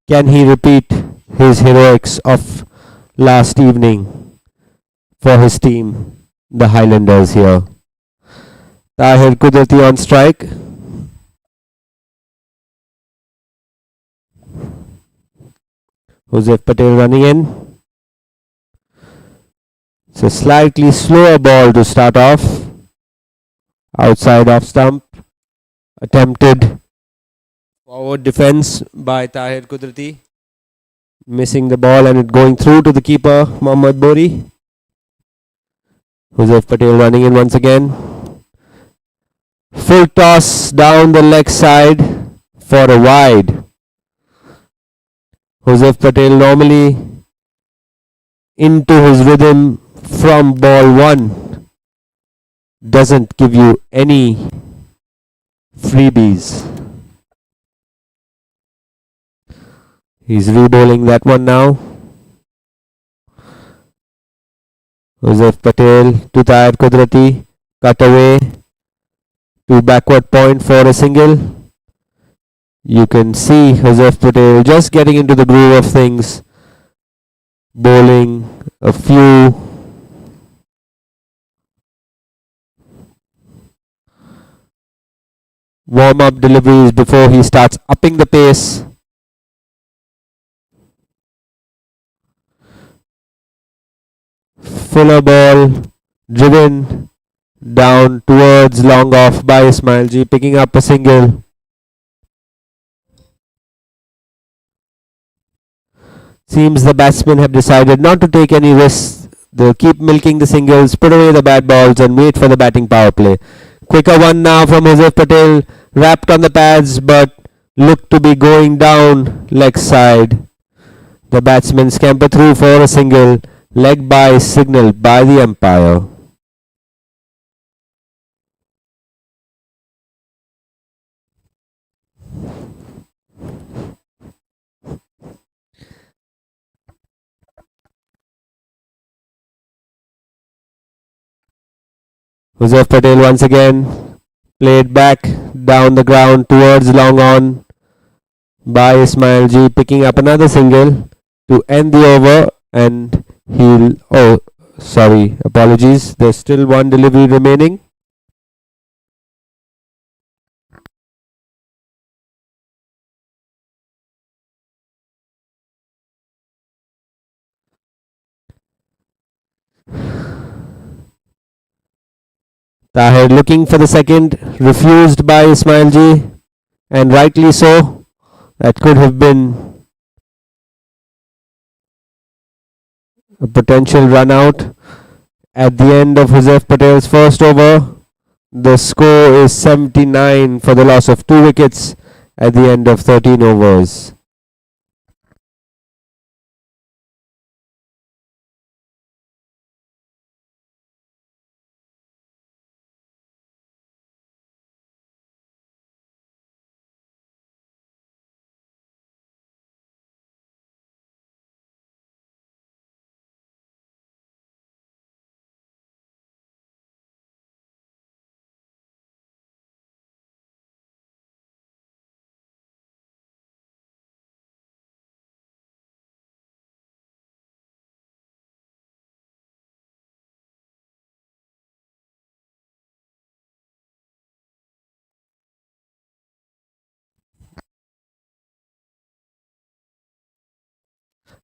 Can he repeat his heroics of last evening for his team, the Highlanders here? Tahir Kudrati on strike. Joseph Patel running in. It's a slightly slower ball to start off. Outside off stump. Attempted Forward defense by Tahir Kudrati. Missing the ball and it going through to the keeper, Mohammad Bori. Joseph Patel running in once again. Full toss down the leg side for a wide. Joseph Patel normally into his rhythm from ball one. Doesn't give you any freebies. He's re-bowling that one now. Joseph Patel to Tahir Kudrati. Cut away to backward point for a single. You can see Joseph Patel just getting into the groove of things. Bowling a few warm-up deliveries before he starts upping the pace. Fuller ball driven down towards long off by Ismail G, picking up a single. Seems the batsmen have decided not to take any risks. They'll keep milking the singles, put away the bad balls and wait for the batting power play. Quicker one now from Joseph Patel, wrapped on the pads but looked to be going down leg side. The batsmen scamper through for a single. Leg by signaled by the umpire. Joseph Patel once again played back down the ground towards long on by Ismail G, picking up another single to end the over, and apologies, there's still one delivery remaining. Tahir looking for the second, refused by Ismail G, and rightly so. That could have been a potential run out. At the end of Joseph Patel's first over, the score is 79 for the loss of 2 wickets at the end of 13 overs.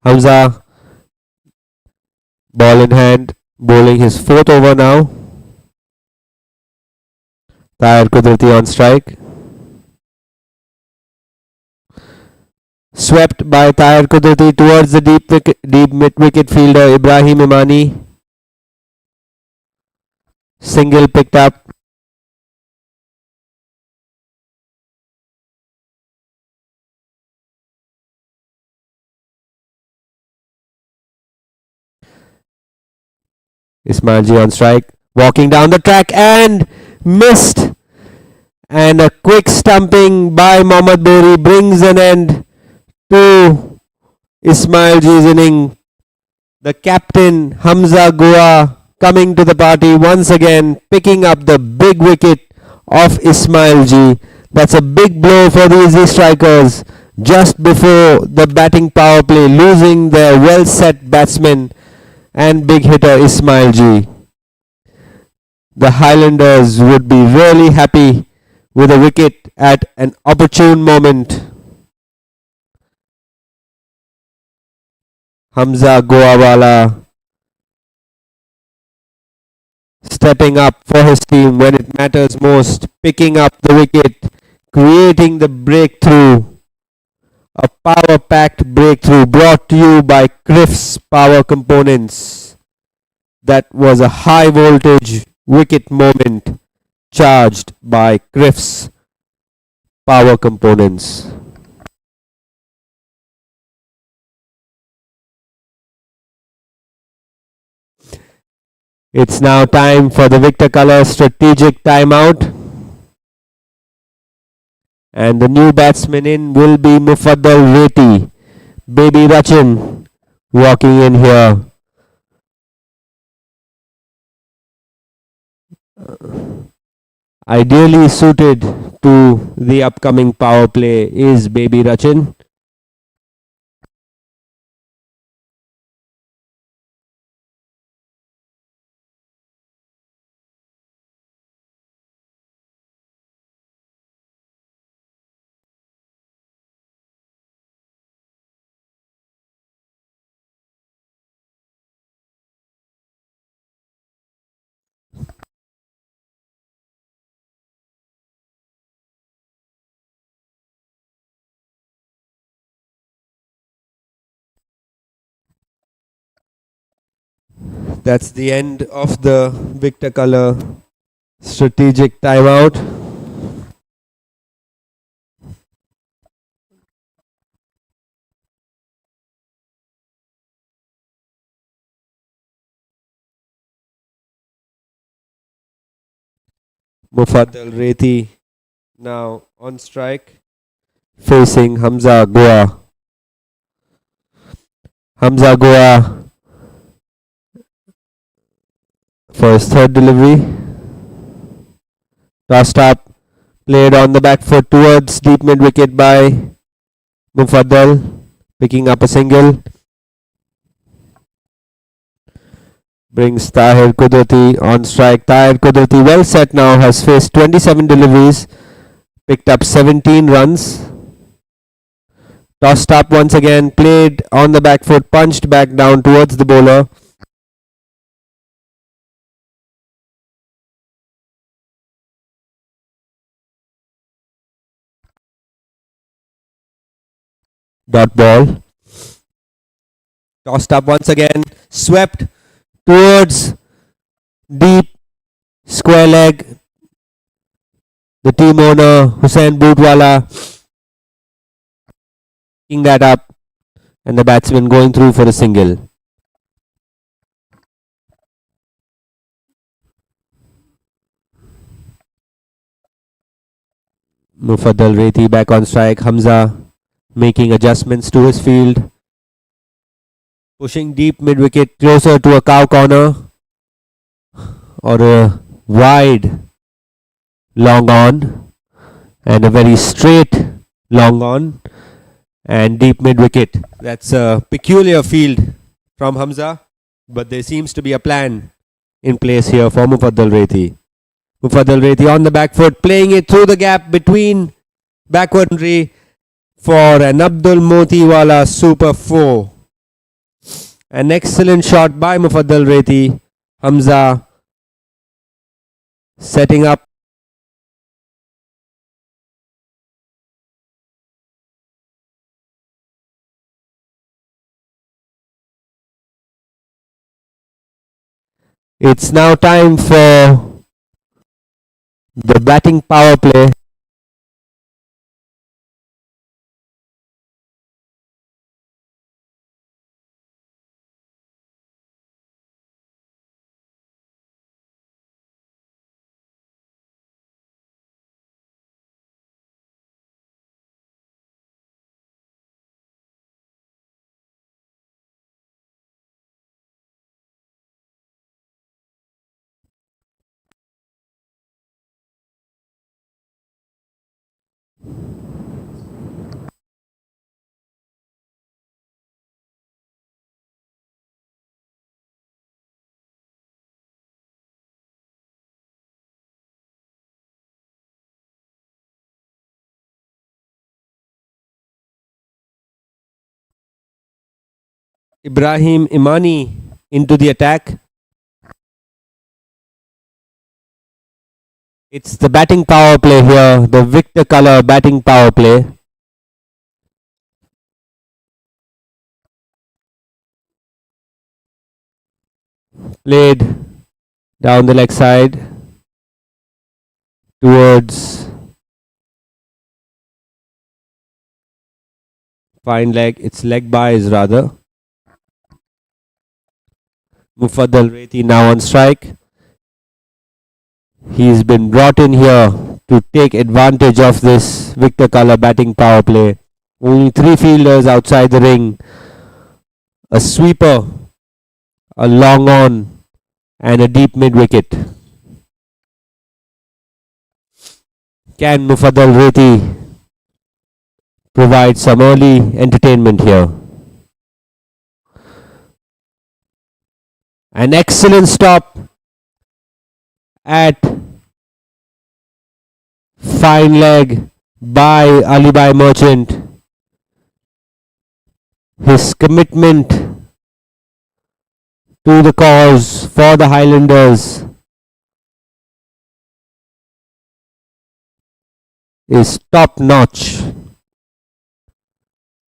Hamza, ball in hand, bowling his 4th over now. Tahir Kudrati on strike. Swept by Tahir Kudrati towards the deep mid-wicket fielder Ibrahim Imani. Single picked up. Ismail G on strike, walking down the track and missed. And a quick stumping by Mohammad Bori brings an end to Ismail G's inning. The captain Hamza Goa coming to the party once again, picking up the big wicket of Ismail G. That's a big blow for the Ezzi Strikers just before the batting power play, losing their well set batsman and big hitter Ismail G. The Highlanders would be really happy with a wicket at an opportune moment. Hamza Goawala stepping up for his team when it matters most, picking up the wicket, creating the breakthrough. A power-packed breakthrough brought to you by Criff's Power Components. That was a high voltage wicket moment charged by Criff's Power Components. It's now time for the Victor Colour strategic timeout. And the new batsman in will be Mufaddal Reti. Baby Rachin walking in here. Ideally suited to the upcoming power play is Baby Rachin. That's the end of the Victor Colour strategic timeout. Mufaddal Reti now on strike, facing Hamza Goa. Hamza Goa for his third delivery. Tossed up, played on the back foot towards deep mid wicket by Mufaddal, picking up a single. Brings Tahir Kudrati on strike. Tahir Kudrati well set now, has faced 27 deliveries, picked up 17 runs. Tossed up once again, played on the back foot, punched back down towards the bowler. Dot ball. Tossed up once again, swept towards deep square leg. The team owner Hussain Bootwala picking that up, and the batsman going through for a single. Mufaddal Reti back on strike. Hamza making adjustments to his field, pushing deep mid wicket closer to a cow corner or a wide long on, and a very straight long on and deep mid wicket. That's a peculiar field from Hamza, but there seems to be a plan in place here for Mufaddal Reti. Mufaddal Reti on the back foot, playing it through the gap between backward boundary for an Abdul Motiwala super 4. An excellent shot by Mufaddal Reti. Hamza setting up. It's now time for the batting power play. Ibrahim Imani into the attack. It's the batting power play here, the Victor Colour batting power play. Played down the leg side towards fine leg. It's leg byes rather. Mufaddal Reti now on strike. He's been brought in here to take advantage of this Victor Colour batting power play. Only 3 fielders outside the ring. A sweeper, a long on, and a deep mid wicket. Can Mufaddal Reti provide some early entertainment here? An excellent stop at fine leg by Alibai Merchant. His commitment to the cause for the Highlanders is top notch.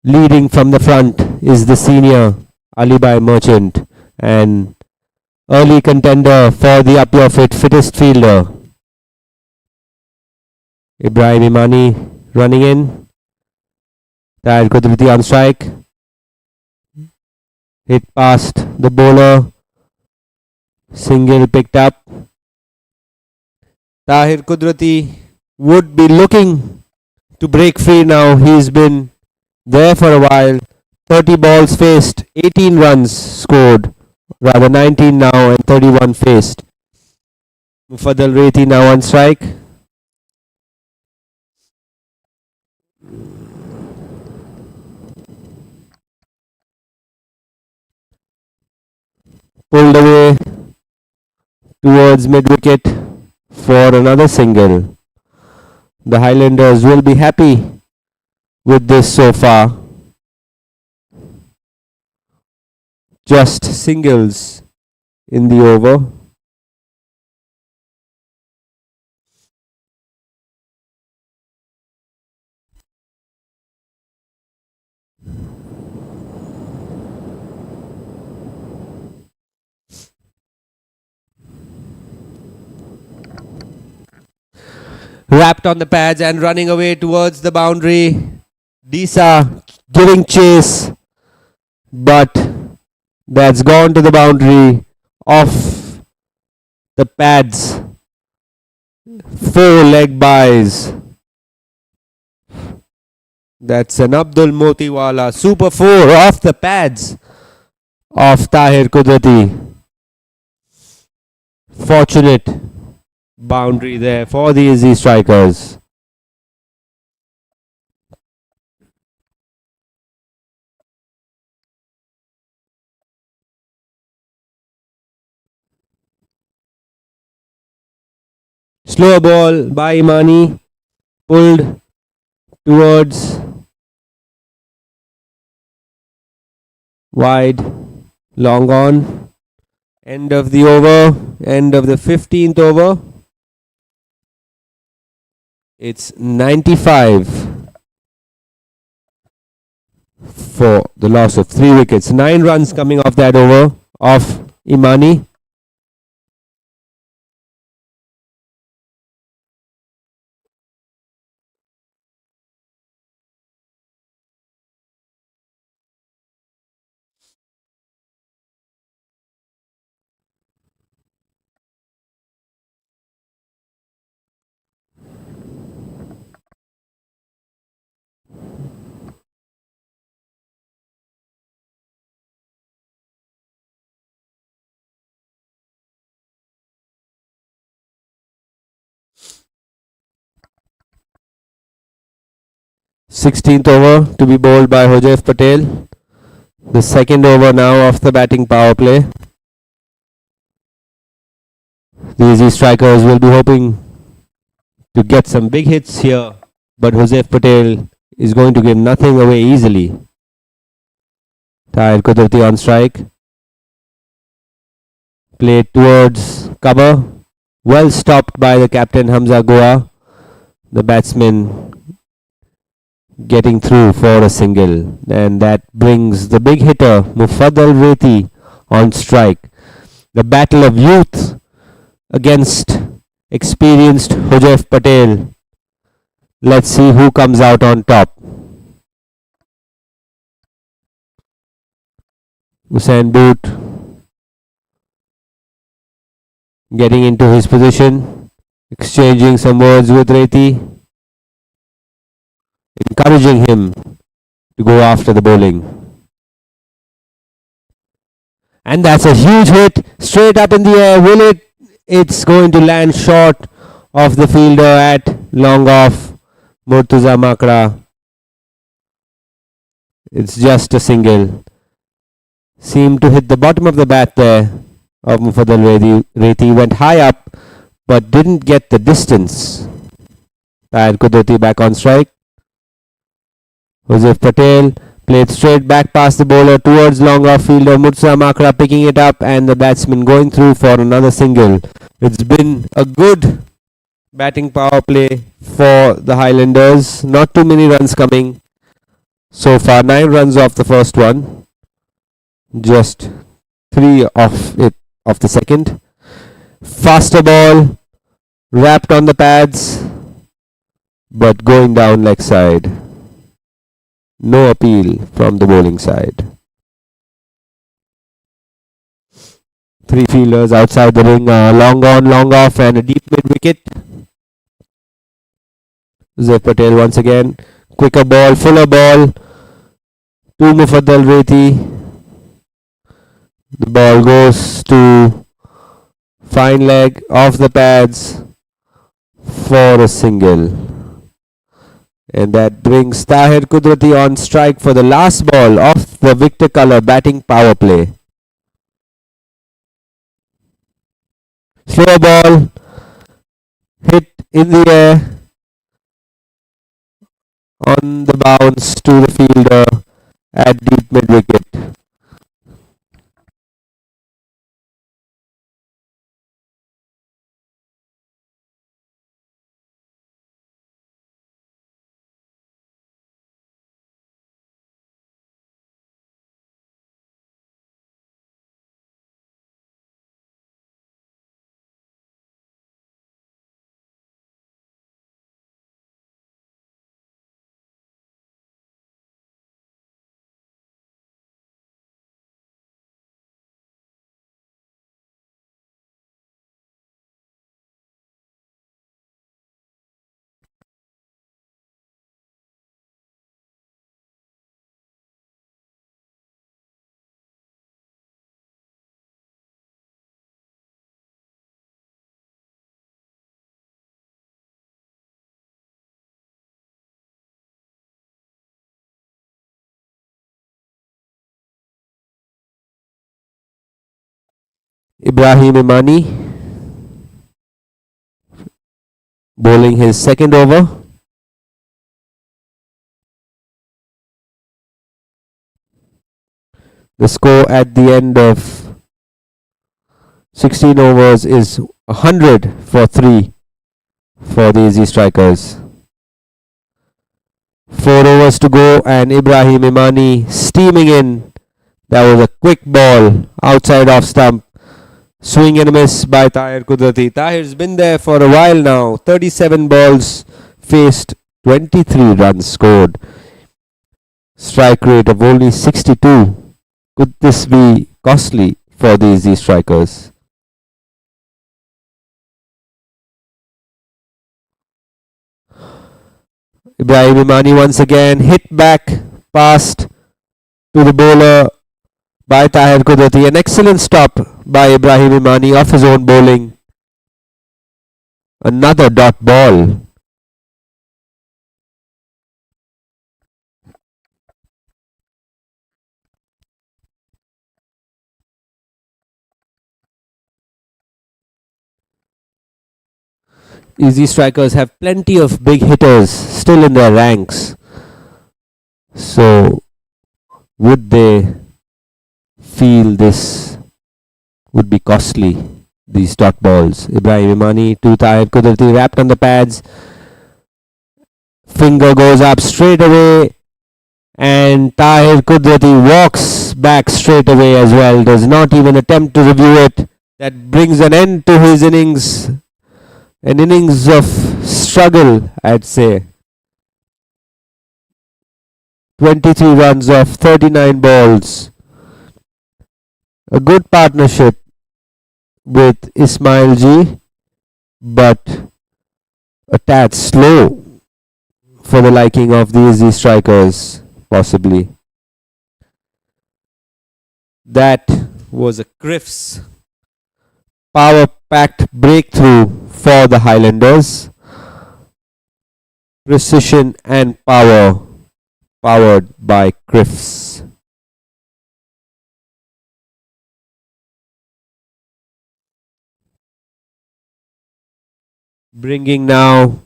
Leading from the front is the senior Alibai Merchant and early contender for the up your fittest fielder. Ibrahim Imani running in. Tahir Qudrati on strike. Hit past the bowler. Single picked up. Tahir Qudrati would be looking to break free now. He's been there for a while. 30 balls faced, 18 runs scored. Rather 19 now and 31 faced. Mufaddal Reti now on strike. Pulled away towards mid wicket for another single. The Highlanders will be happy with this so far. Just singles in the over. Wrapped on the pads and running away towards the boundary. Disa giving chase, but that's gone to the boundary off the pads. 4 leg byes. That's an Abdul Motiwala super 4 off the pads of Tahir Qudrati. Fortunate boundary there for the Ezzi Strikers. Slow ball by Imani, pulled towards wide, long on. End of the over, end of the 15th over. It's 95 for the loss of 3 wickets. 9 runs coming off that over of Imani. Sixteenth over to be bowled by Hojaif Patel. The second over now of the batting power play. The Ezzi Strikers will be hoping to get some big hits here, but Hojaif Patel is going to give nothing away easily. Tahir Qudrati on strike. Played towards cover. Well stopped by the captain Hamza Goa. The batsman getting through for a single, and that brings the big hitter Mufaddal Reti on strike. The battle of youth against experienced Hujef Patel. Let's see who comes out on top. Usain Boot getting into his position, exchanging some words with Reti, encouraging him to go after the bowling. And that's a huge hit, straight up in the air. Will it? It's going to land short of the fielder at long off, Murtuza Makra. It's just a single. Seemed to hit the bottom of the bat there of Mufaddal Reti. Went high up but didn't get the distance. Tahir Kudrati back on strike. Huzif Patel played straight back past the bowler towards long off fielder Murtuza Makra, picking it up, and the batsman going through for another single. It's been a good batting power play for the Highlanders. Not too many runs coming so far. 9 runs off the first one. Just 3 off the second. Faster ball, wrapped on the pads, but going down leg side. No appeal from the bowling side. 3 fielders outside the ring, long on, long off, and a deep mid wicket. Zef Patel once again, quicker ball, fuller ball to Mufaddal Reti. The ball goes to fine leg off the pads for a single. And that brings Tahir Kudrati on strike for the last ball of the Victor Colour batting power play. Slow ball, hit in the air, on the bounce to the fielder at deep mid wicket. Ibrahim Imani bowling his second over. The score at the end of 16 overs is 100 for 3 for the Ezzi Strikers. 4 overs to go and Ibrahim Imani steaming in. That was a quick ball outside off stump. Swing and a miss by Tahir Kudrati. Tahir's been there for a while now. 37 balls faced, 23 runs scored. Strike rate of only 62. Could this be costly for the Ezzi Strikers? Ibrahim Imani once again hit back past to the bowler by Tahir Kudrati. An excellent stop by Ibrahim Imani off his own bowling. Another dot ball. Ezzi Strikers have plenty of big hitters still in their ranks. So, would they feel this would be costly these dot balls. Ibrahim Imani to Tahir Kudrati, wrapped on the pads. Finger goes up straight away, and Tahir Kudrati walks back straight away as well. Does not even attempt to review it. That brings an end to his innings. An innings of struggle, I'd say. 23 runs off 39 balls. A good partnership with Ismail G, but a tad slow for the liking of the Ezzi Strikers, possibly. That was a Criff's power-packed breakthrough for the Highlanders. Precision and power, powered by Criff's. Bringing now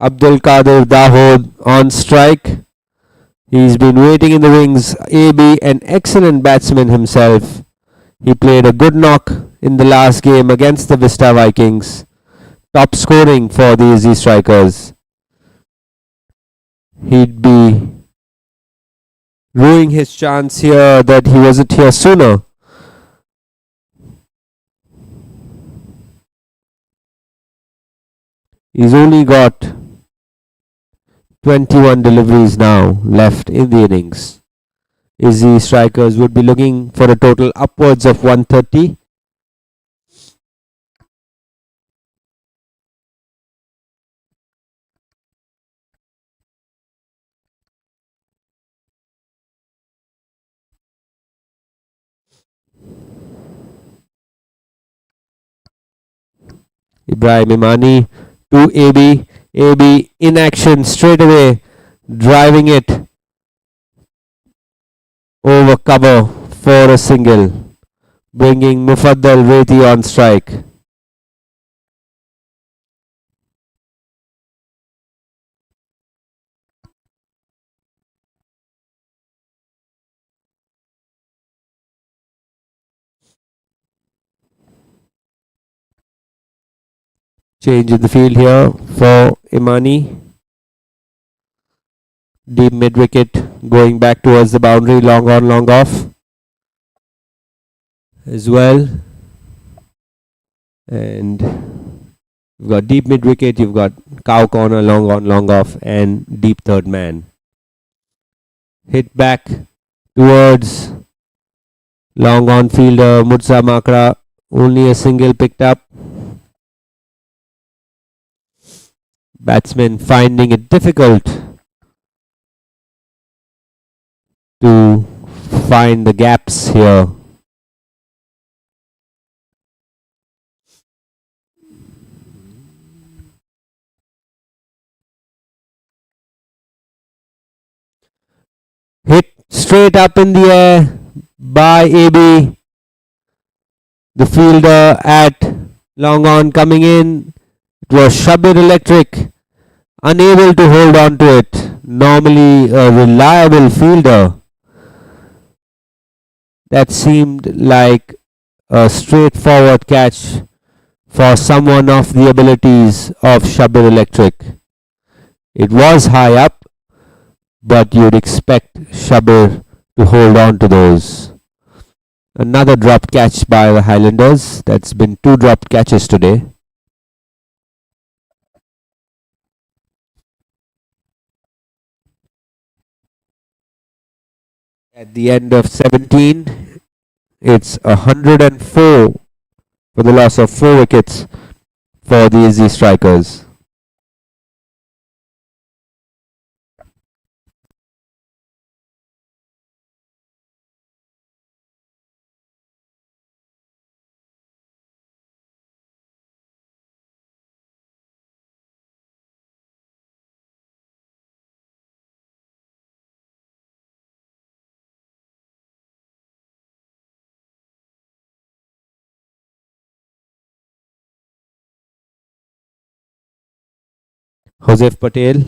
Abdul Qadir Dahod on strike. He's been waiting in the wings. AB, an excellent batsman himself. He played a good knock in the last game against the Vista Vikings. Top scoring for the Ezzi Strikers. He'd be ruining his chance here that he wasn't here sooner. He's only got 21 deliveries now left in the innings. Ezzi Strikers would be looking for a total upwards of 130. Ibrahim Imani to AB. AB in action straight away, driving it over cover for a single, bringing Mufaddal Reti on strike. Change in the field here for Imani. Deep mid wicket, going back towards the boundary, long on, long off as well. And you've got deep mid wicket, you've got cow corner, long on, long off, and deep third man. Hit back towards long on fielder Murza Makra, only a single picked up. Batsmen finding it difficult to find the gaps here. Hit straight up in the air by AB. The fielder at long on coming in. It was Shabir Electric, unable to hold on to it. Normally a reliable fielder. That seemed like a straightforward catch for someone of the abilities of Shabir Electric. It was high up, but you'd expect Shabir to hold on to those. Another dropped catch by the Highlanders. That's been 2 dropped catches today. At the end of 17, it's 104 for the loss of 4 wickets for the Ezzi Strikers. Joseph Patel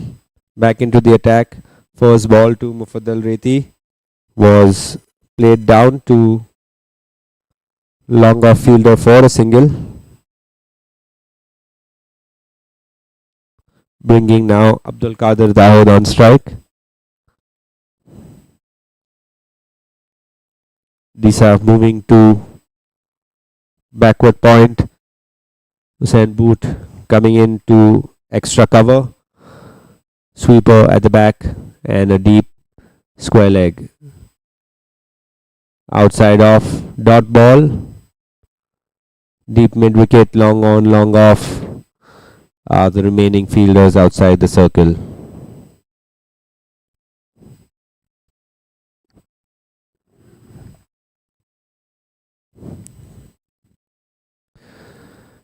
back into the attack. First ball to Mufaddal Reti was played down to long off fielder for a single. bringing now Abdul Qadir Dawood on strike. Disa moving to backward point. Hussain Boot coming into extra cover. Sweeper at the back and a deep square leg. Outside off, dot ball. Deep mid wicket, long on, long off. Are the remaining fielders outside the circle.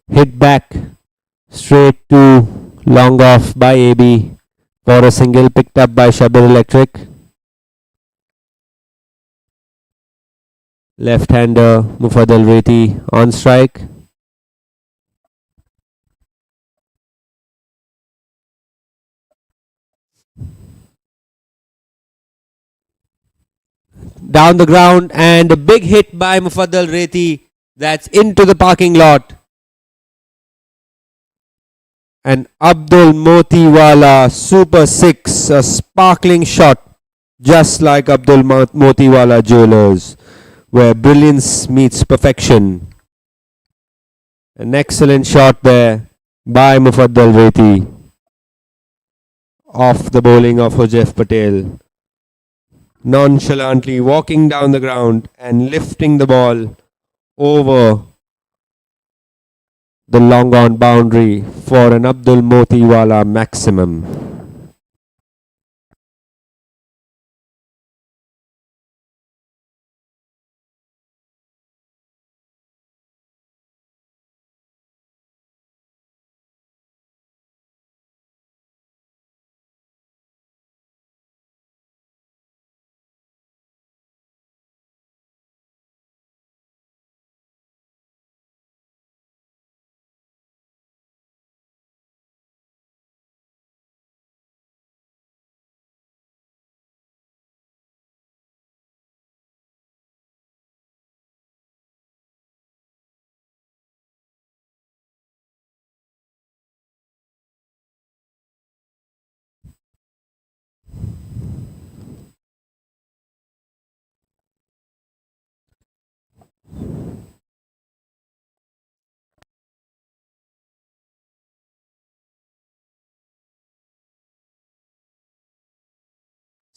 Hit back straight to long off by AB for a single picked up by Shabir Electric. Left-hander Mufaddal Reti on strike. Down the ground and a big hit by Mufaddal Reti. That's into the parking lot. And Abdul Motiwala super six, a sparkling shot, just like Abdul Motiwala Jewelers, where brilliance meets perfection. An excellent shot there by Mufaddal Reti off the bowling of Hujef Patel. Nonchalantly walking down the ground and lifting the ball over the long on boundary for an Abdul Motiwala maximum.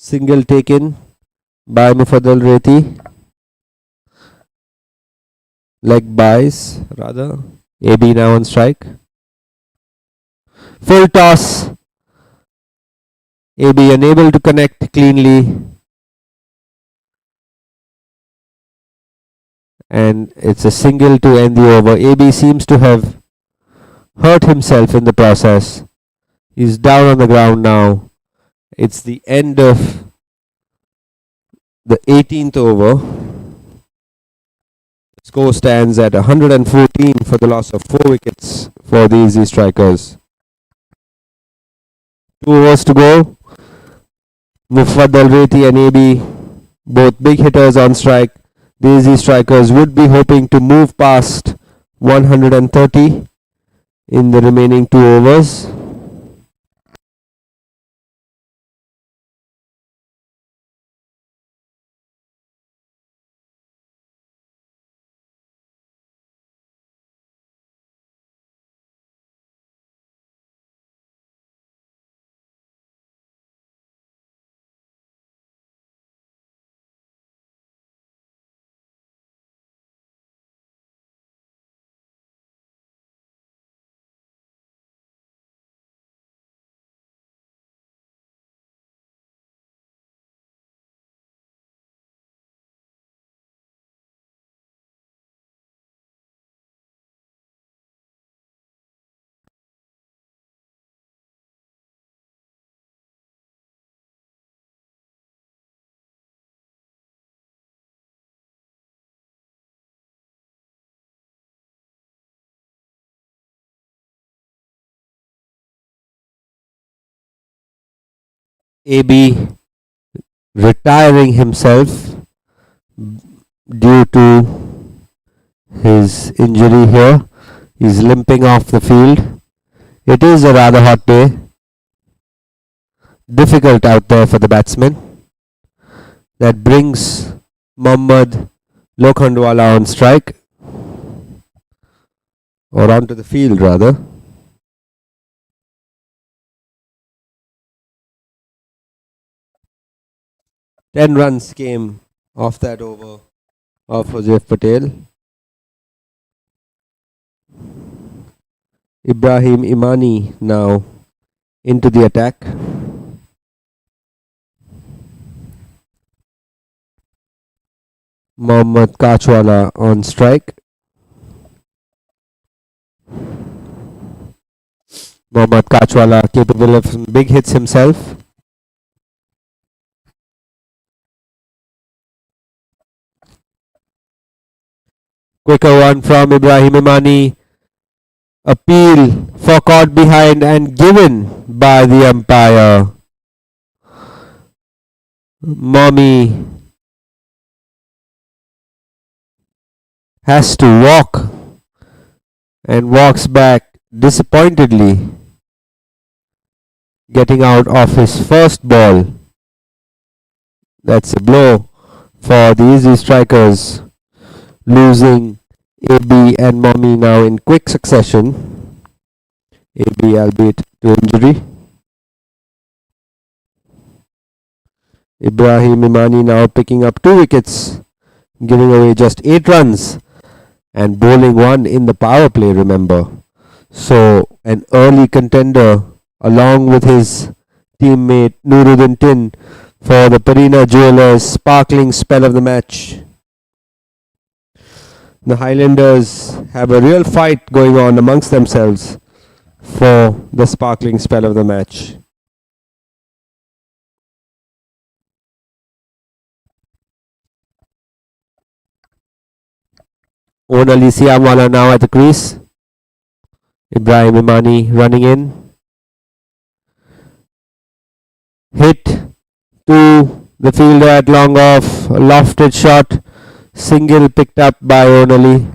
Single taken by Mufaddal Reti. Leg buys rather. AB now on strike. Full toss. AB unable to connect cleanly. And it's a single to end the over. AB seems to have hurt himself in the process. He's down on the ground now. It's the end of the 18th over. The score stands at 114 for the loss of 4 wickets for the Ezzi Strikers. 2 overs to go. Mufaddal Reti and AB, both big hitters on strike. The Ezzi Strikers would be hoping to move past 130 in the remaining 2 overs. AB retiring himself due to his injury here. He's limping off the field. It is a rather hot day. difficult out there for the batsman. That brings Mohammad Lokhandwala on strike, or onto the field rather. Ten runs came off that over of Joseph Patel. Ibrahim Imani now into the attack. Mohammad Kachwala on strike. Mohammad Kachwala capable of some big hits himself. Quicker one from Ibrahim Imani. Appeal for caught behind and given by the umpire. Mommy has to walk and walks back disappointedly, getting out of his first ball. That's a blow for the Ezzi Strikers, losing AB and Mommy now in quick succession. AB albeit to injury. Ibrahim Imani now picking up 2 wickets, giving away just 8 runs and bowling 1 in the power play, remember. So an early contender along with his teammate Nuruddin Tin for the Parina Jewelers sparkling spell of the match. The Highlanders have a real fight going on amongst themselves for the sparkling spell of the match. Onali Siamwala now at the crease. Ibrahim Imani running in. Hit to the fielder at long off. A lofted shot. Single picked up by Onali.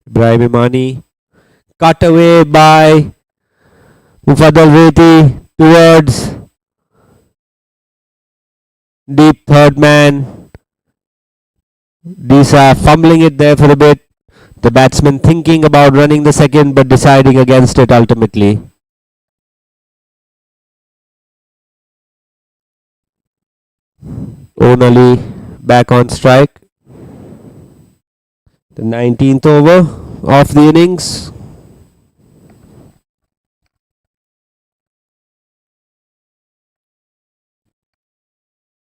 Ibrahim Imani cut away by Mufaddal Reti towards deep third man. Disa fumbling it there for a bit. The batsman thinking about running the second but deciding against it ultimately. Onali back on strike. The 19th over of the innings.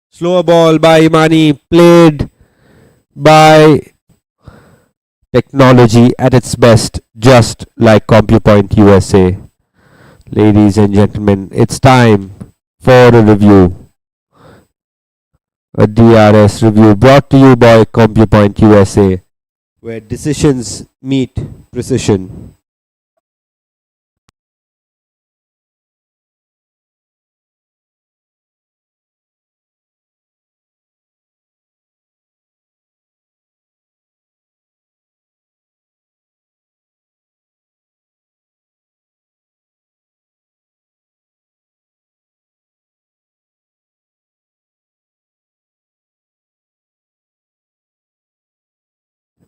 Slower ball by Imani, played by technology at its best, just like CompuPoint USA. Ladies and gentlemen, it's time for a review. A DRS review brought to you by CompuPoint USA, where decisions meet precision.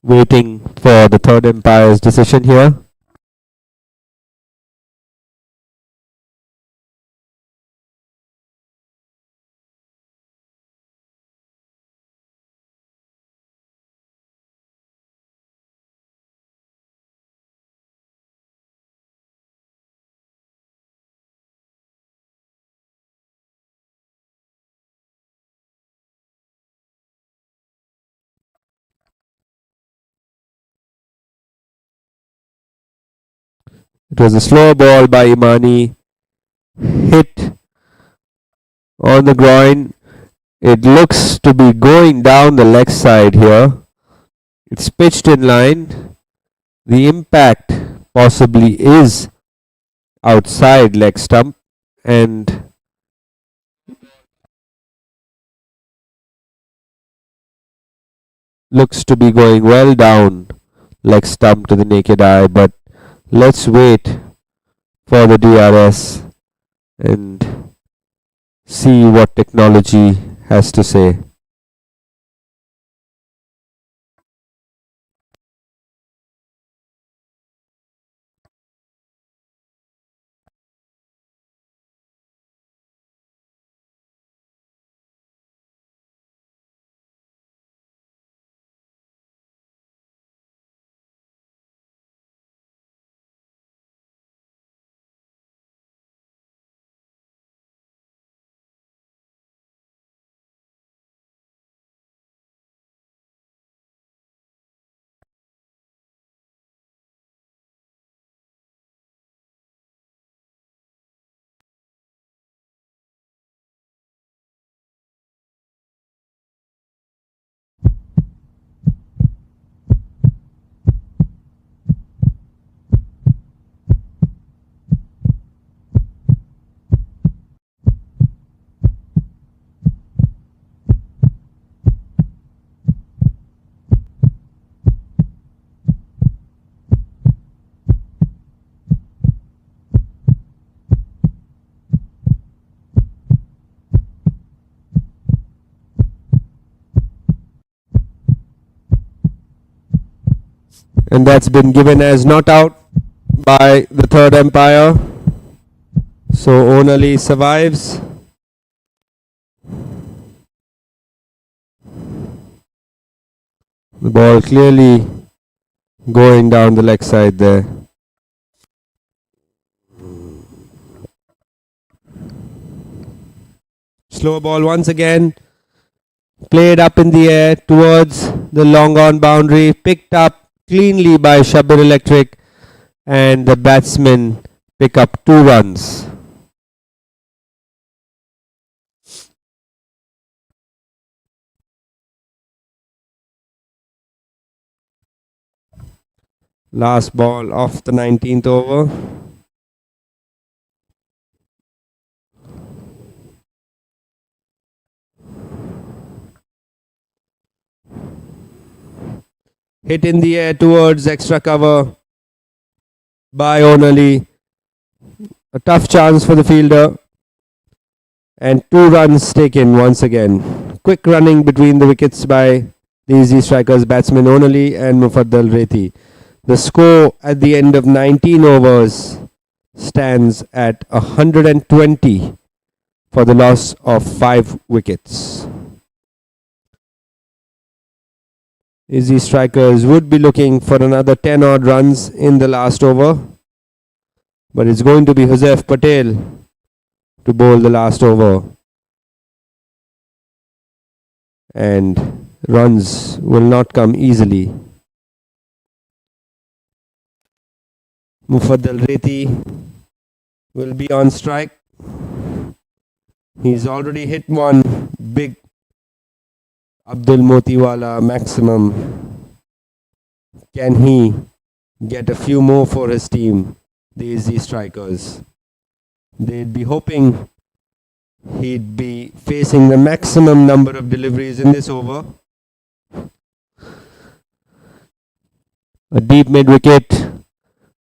Waiting for the third umpire's decision here. It was a slow ball by Imani. Hit on the groin. It looks to be going down the leg side here. It's pitched in line. The impact possibly is outside leg stump and looks to be going well down leg stump to the naked eye, but let's wait for the DRS and see what technology has to say. And that's been given as not out by the third umpire. So Onali survives. The ball clearly going down the leg side there. Slow ball once again. Played up in the air towards the long on boundary. Picked up cleanly by Shabir Electric, and the batsmen pick up 2 runs. Last ball of the 19th over. Hit in the air towards extra cover by Onali. A tough chance for the fielder. And 2 runs taken once again. Quick running between the wickets by the Ezzi Strikers batsmen Onali and Mufaddal Rethi. The score at the end of 19 overs stands at 120 for the loss of 5 wickets. Ezzi Strikers would be looking for another 10 odd runs in the last over, but it's going to be Joseph Patel to bowl the last over, and runs will not come easily. Mufaddal Rethi will be on strike. He's already hit one big Abdul Motiwala maximum. Can he get a few more for his team, the Ezzi Strikers? They'd be hoping he'd be facing the maximum number of deliveries in this over. A deep mid wicket,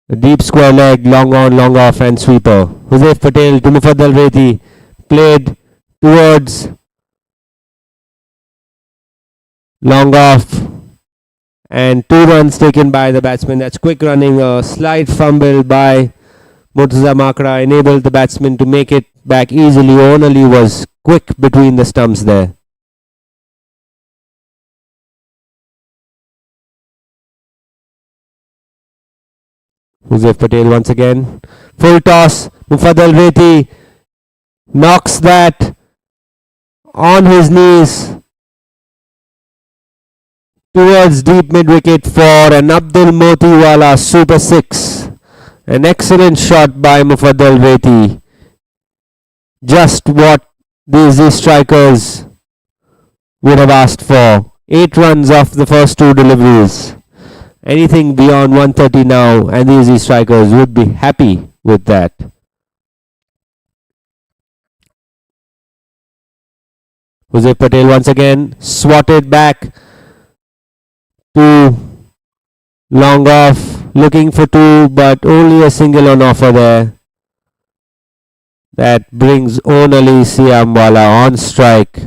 a deep square leg, long on, long off, and sweeper. Joseph Patel to Mufaddal Rethi, played towards long off, and 2 runs taken by the batsman. That's quick running. A slight fumble by Murtaza Makra enabled the batsman to make it back easily. Onali was quick between the stumps there. Joseph Patel once again. Full toss. Mufaddal Rethi knocks that on his knees towards deep mid wicket for an Abdul Motiwala super 6. An excellent shot by Mufaddal Reti. Just what the Ezzi Strikers would have asked for. 8 runs off the first 2 deliveries. Anything beyond 130 now and the Ezzi Strikers would be happy with that. Jose Patel once again swatted back to long off, looking for 2 but only a single on offer there. That brings Onali Siamwala on strike.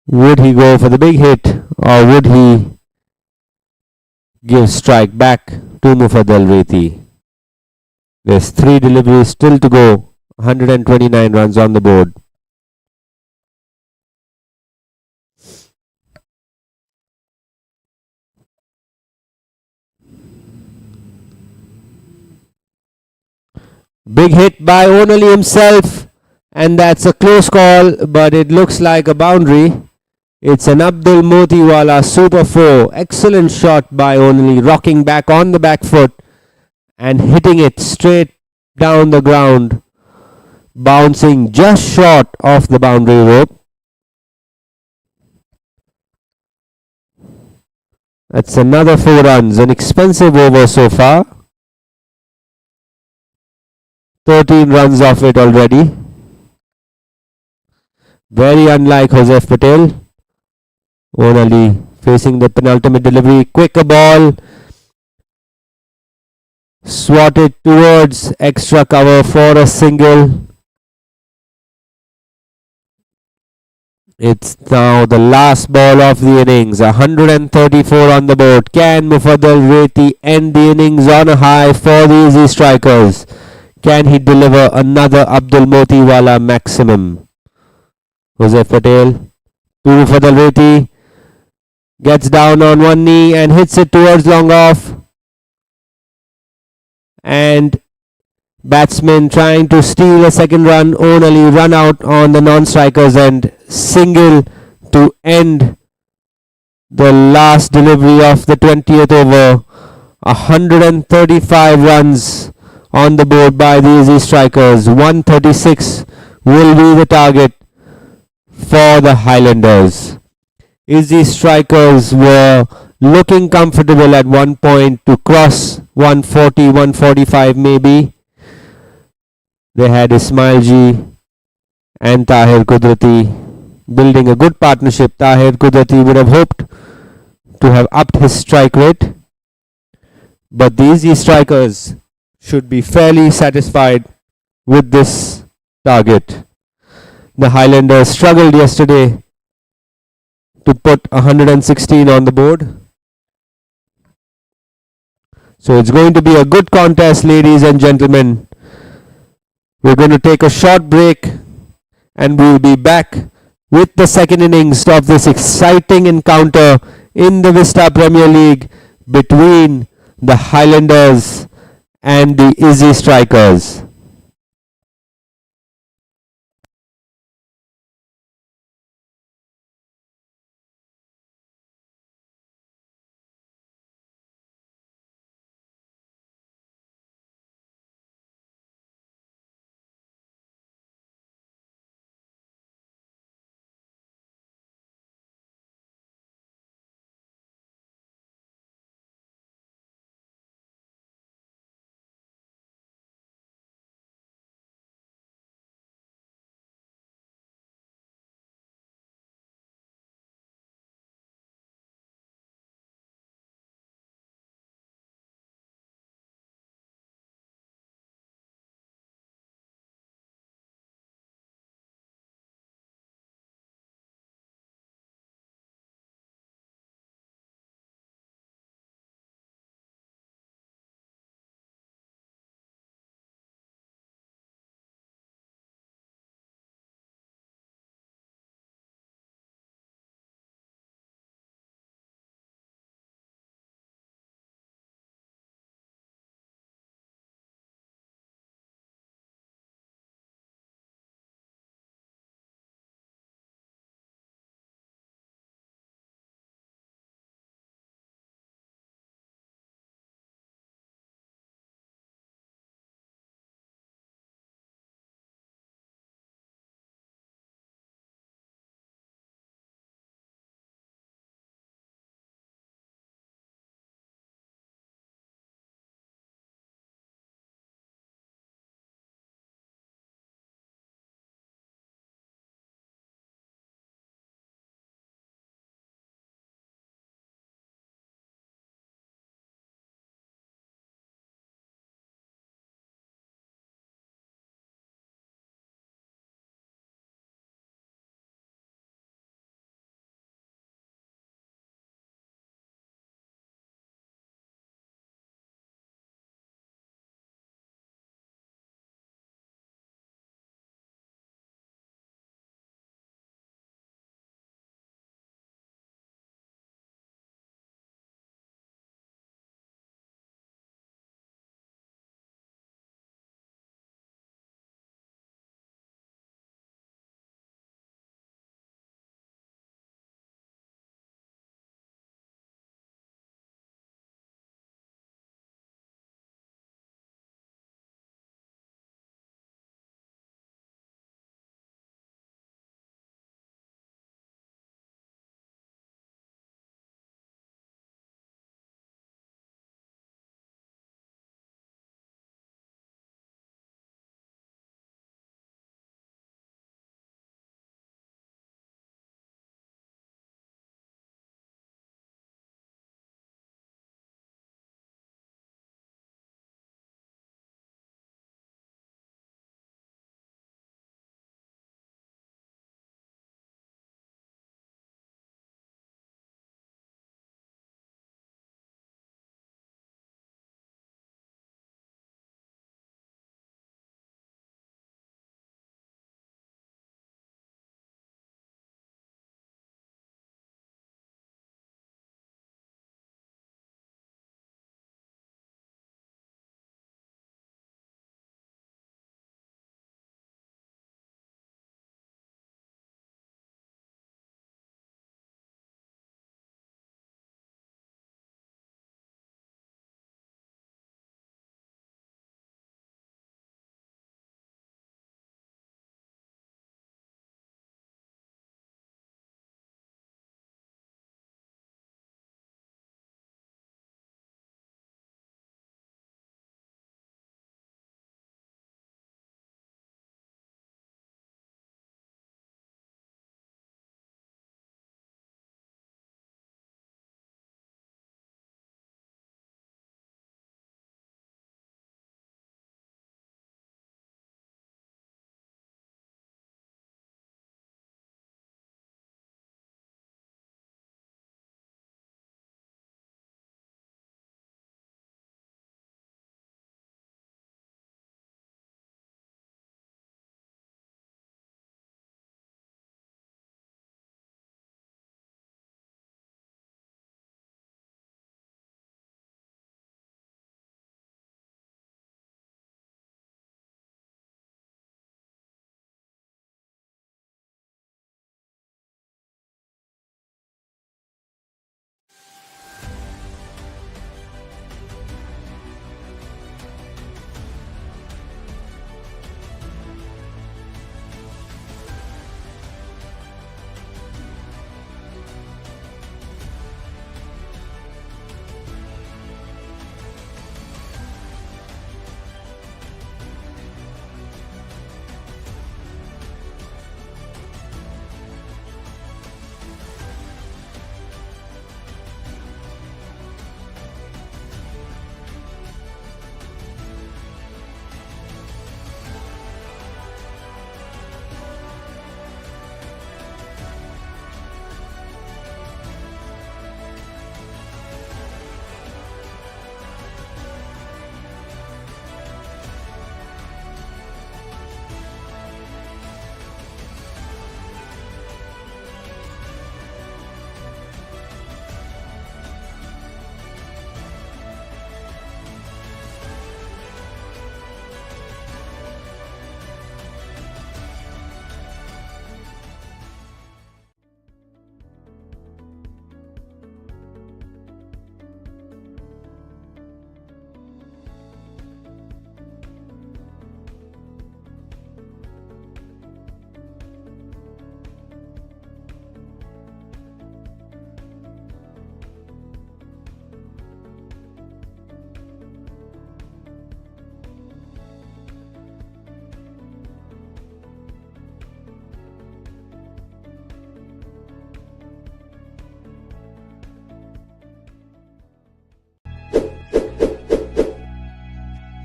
Would he go for the big hit or would he give strike back to Mufaddal Reti? There's 3 deliveries still to go. 129 runs on the board. Big hit by Onali himself, and that's a close call, but it looks like a boundary. It's an Abdul Motiwala super 4. Excellent shot by Onali, rocking back on the back foot and hitting it straight down the ground, bouncing just short of the boundary rope. That's another 4 runs, an expensive over so far. 13 runs off it already. Very unlike Joseph Patel. Onali facing the penultimate delivery. Quicker ball. Swatted towards extra cover for a single. It's now the last ball of the innings. 134 on the board. Can Mufaddal Reti end the innings on a high for the Ezzi Strikers? Can he deliver another Abdul Motiwala maximum? Jose Patel to Mufaddal Reti. Gets down on one knee and hits it towards long off. And batsman trying to steal a second run. Onali run out on the non-strikers and single to end the last delivery of the 20th over. 135 runs on the board by the Ezzi Strikers. 136 will be the target for the Highlanders. Ezzi Strikers were looking comfortable at one point to cross 140, 145 maybe. They had Ismail Ji and Tahir Kudrati building a good partnership. Tahir Kudrati would have hoped to have upped his strike rate, but the Ezzi Strikers should be fairly satisfied with this target. The Highlanders struggled yesterday to put 116 on the board. So it's going to be a good contest, ladies and gentlemen. We're going to take a short break and we'll be back with the second innings of this exciting encounter in the Vista Premier League between the Highlanders and the Ezzi Strikers.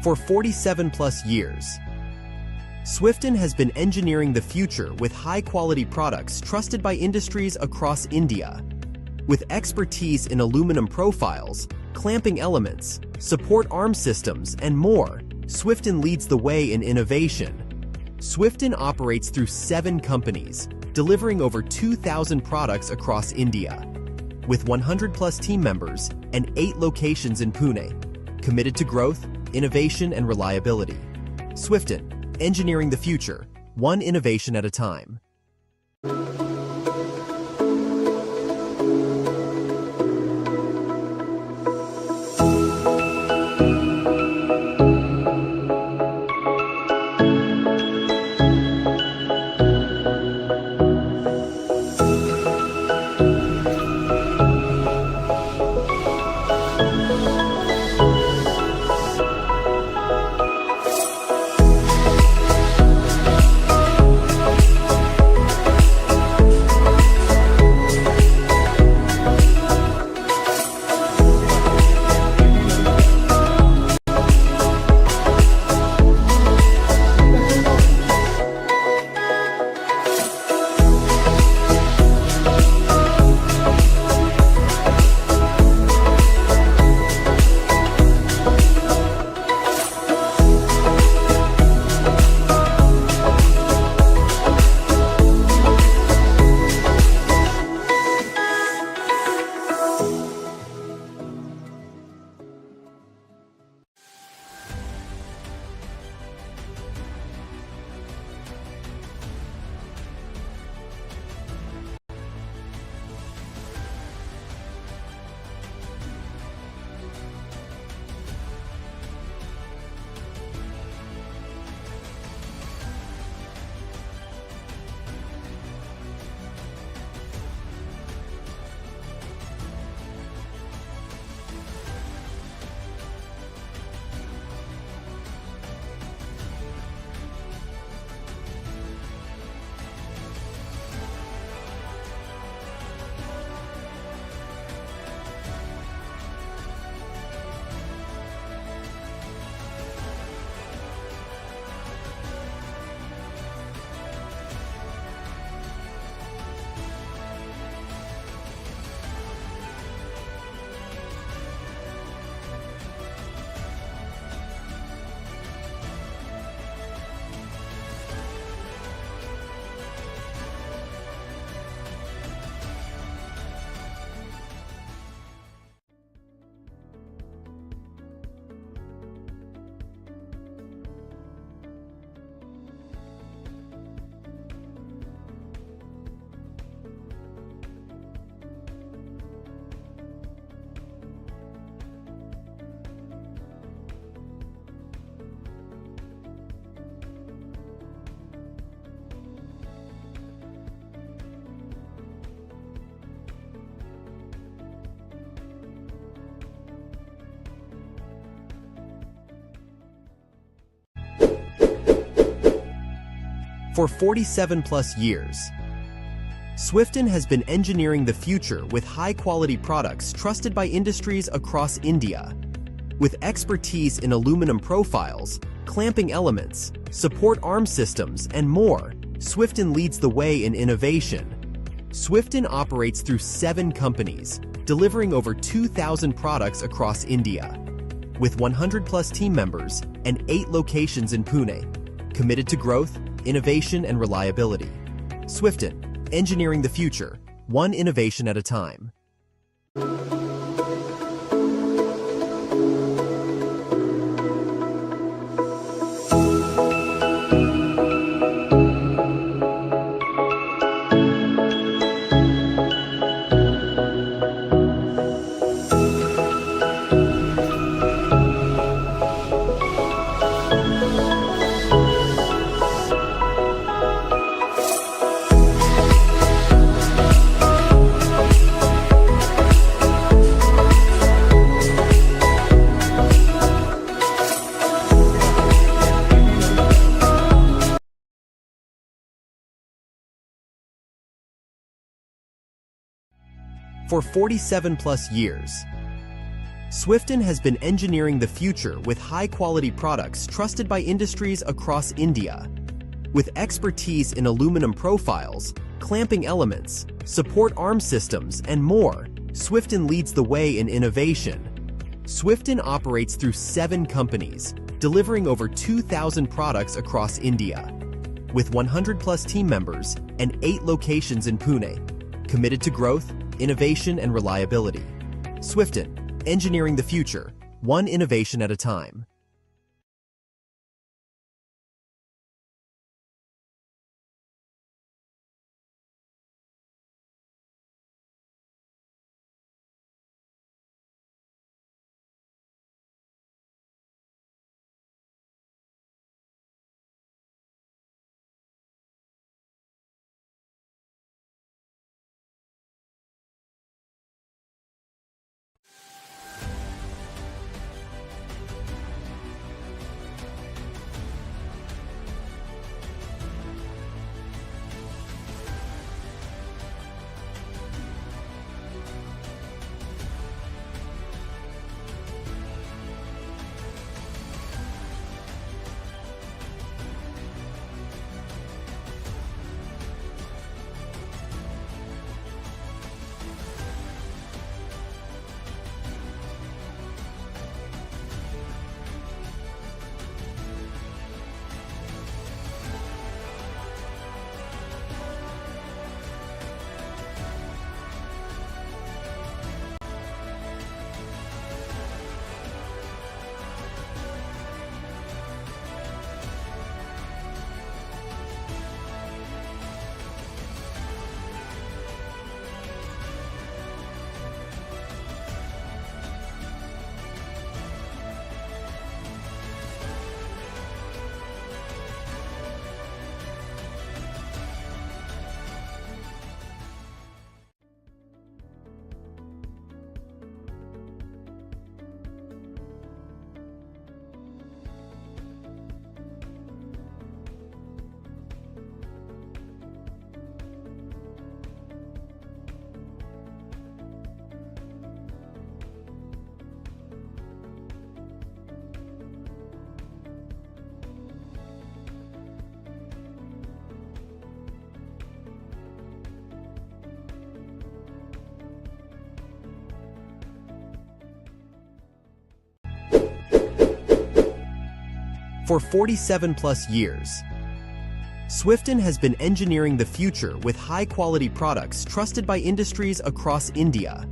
For 47 plus years, Swifton has been engineering the future with high-quality products trusted by industries across India. With expertise in aluminum profiles, clamping elements, support arm systems, and more, Swifton leads the way in innovation. Swifton operates through 7 companies, delivering over 2,000 products across India. With 100-plus team members and 8 locations in Pune, committed to growth, innovation, and reliability. Swifton, engineering the future, one innovation at a time. For 47 plus years, Swifton has been engineering the future with high-quality products trusted by industries across India. With expertise in aluminum profiles, clamping elements, support arm systems, and more, Swifton leads the way in innovation. Swifton operates through 7 companies, delivering over 2,000 products across India. With 100-plus team members and 8 locations in Pune, committed to growth, innovation, and reliability. Swifton, engineering the future, one innovation at a time. For 47 plus years, Swifton has been engineering the future with high-quality products trusted by industries across India. With expertise in aluminum profiles, clamping elements, support arm systems, and more, Swifton leads the way in innovation. Swifton operates through 7 companies, delivering over 2,000 products across India. With 100-plus team members and 8 locations in Pune, committed to growth, innovation, and reliability. Swifton, engineering the future, one innovation at a time. For 47-plus years, Swifton has been engineering the future with high-quality products trusted by industries across India.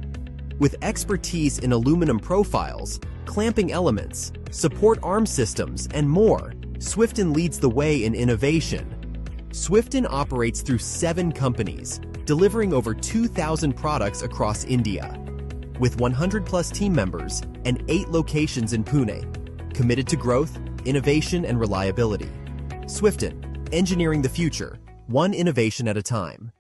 With expertise in aluminum profiles, clamping elements, support arm systems, and more, Swifton leads the way in innovation. Swifton operates through 7 companies, delivering over 2,000 products across India. With 100-plus team members and 8 locations in Pune, committed to growth, innovation, and reliability. Swifton, engineering the future, one innovation at a time.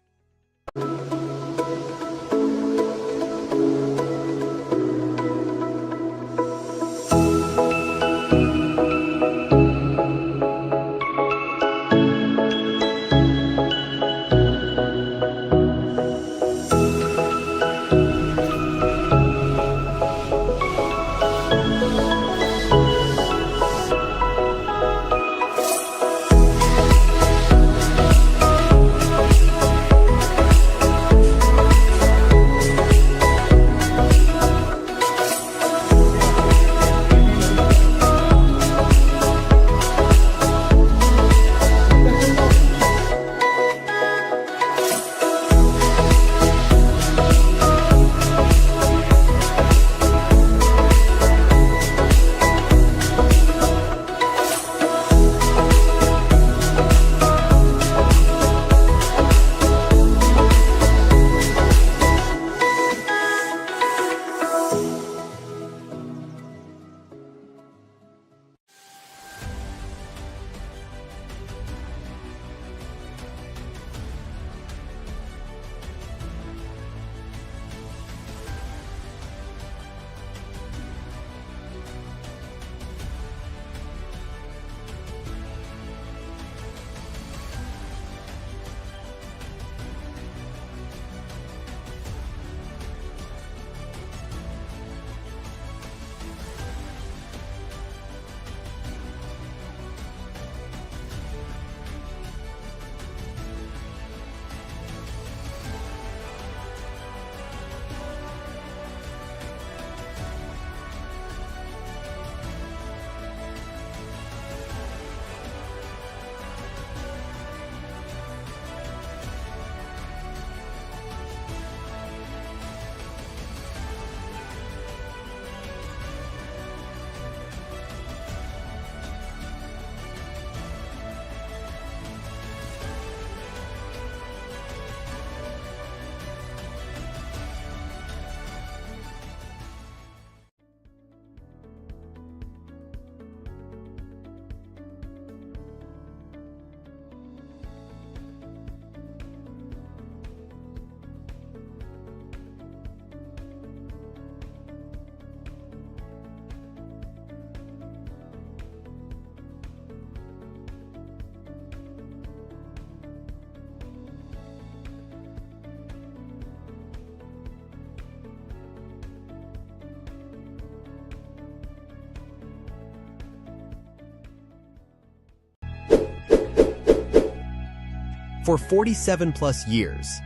For 47 plus years,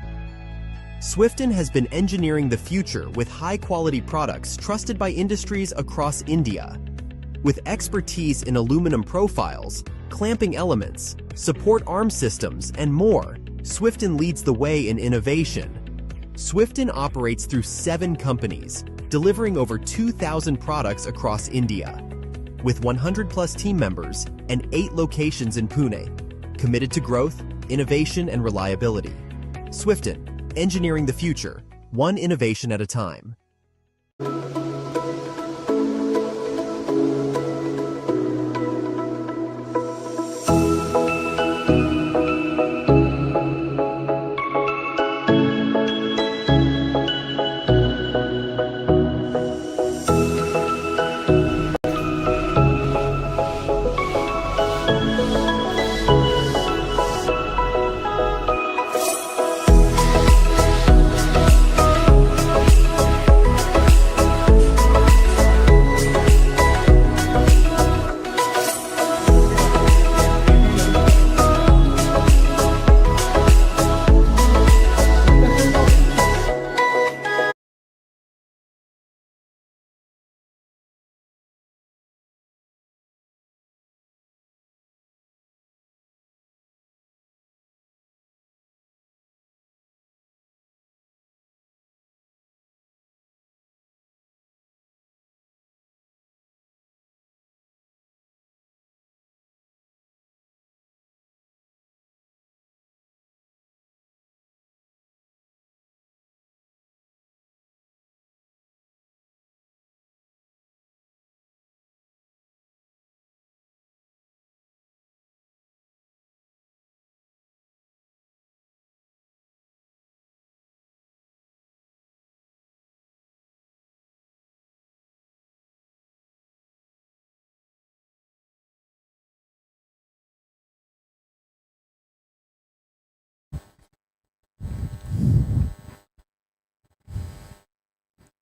Swifton has been engineering the future with high-quality products trusted by industries across India. With expertise in aluminum profiles, clamping elements, support arm systems, and more, Swifton leads the way in innovation. Swifton operates through 7 companies, delivering over 2,000 products across India. With 100 plus team members and 8 locations in Pune, committed to growth, innovation, and reliability. Swifton, engineering the future, one innovation at a time.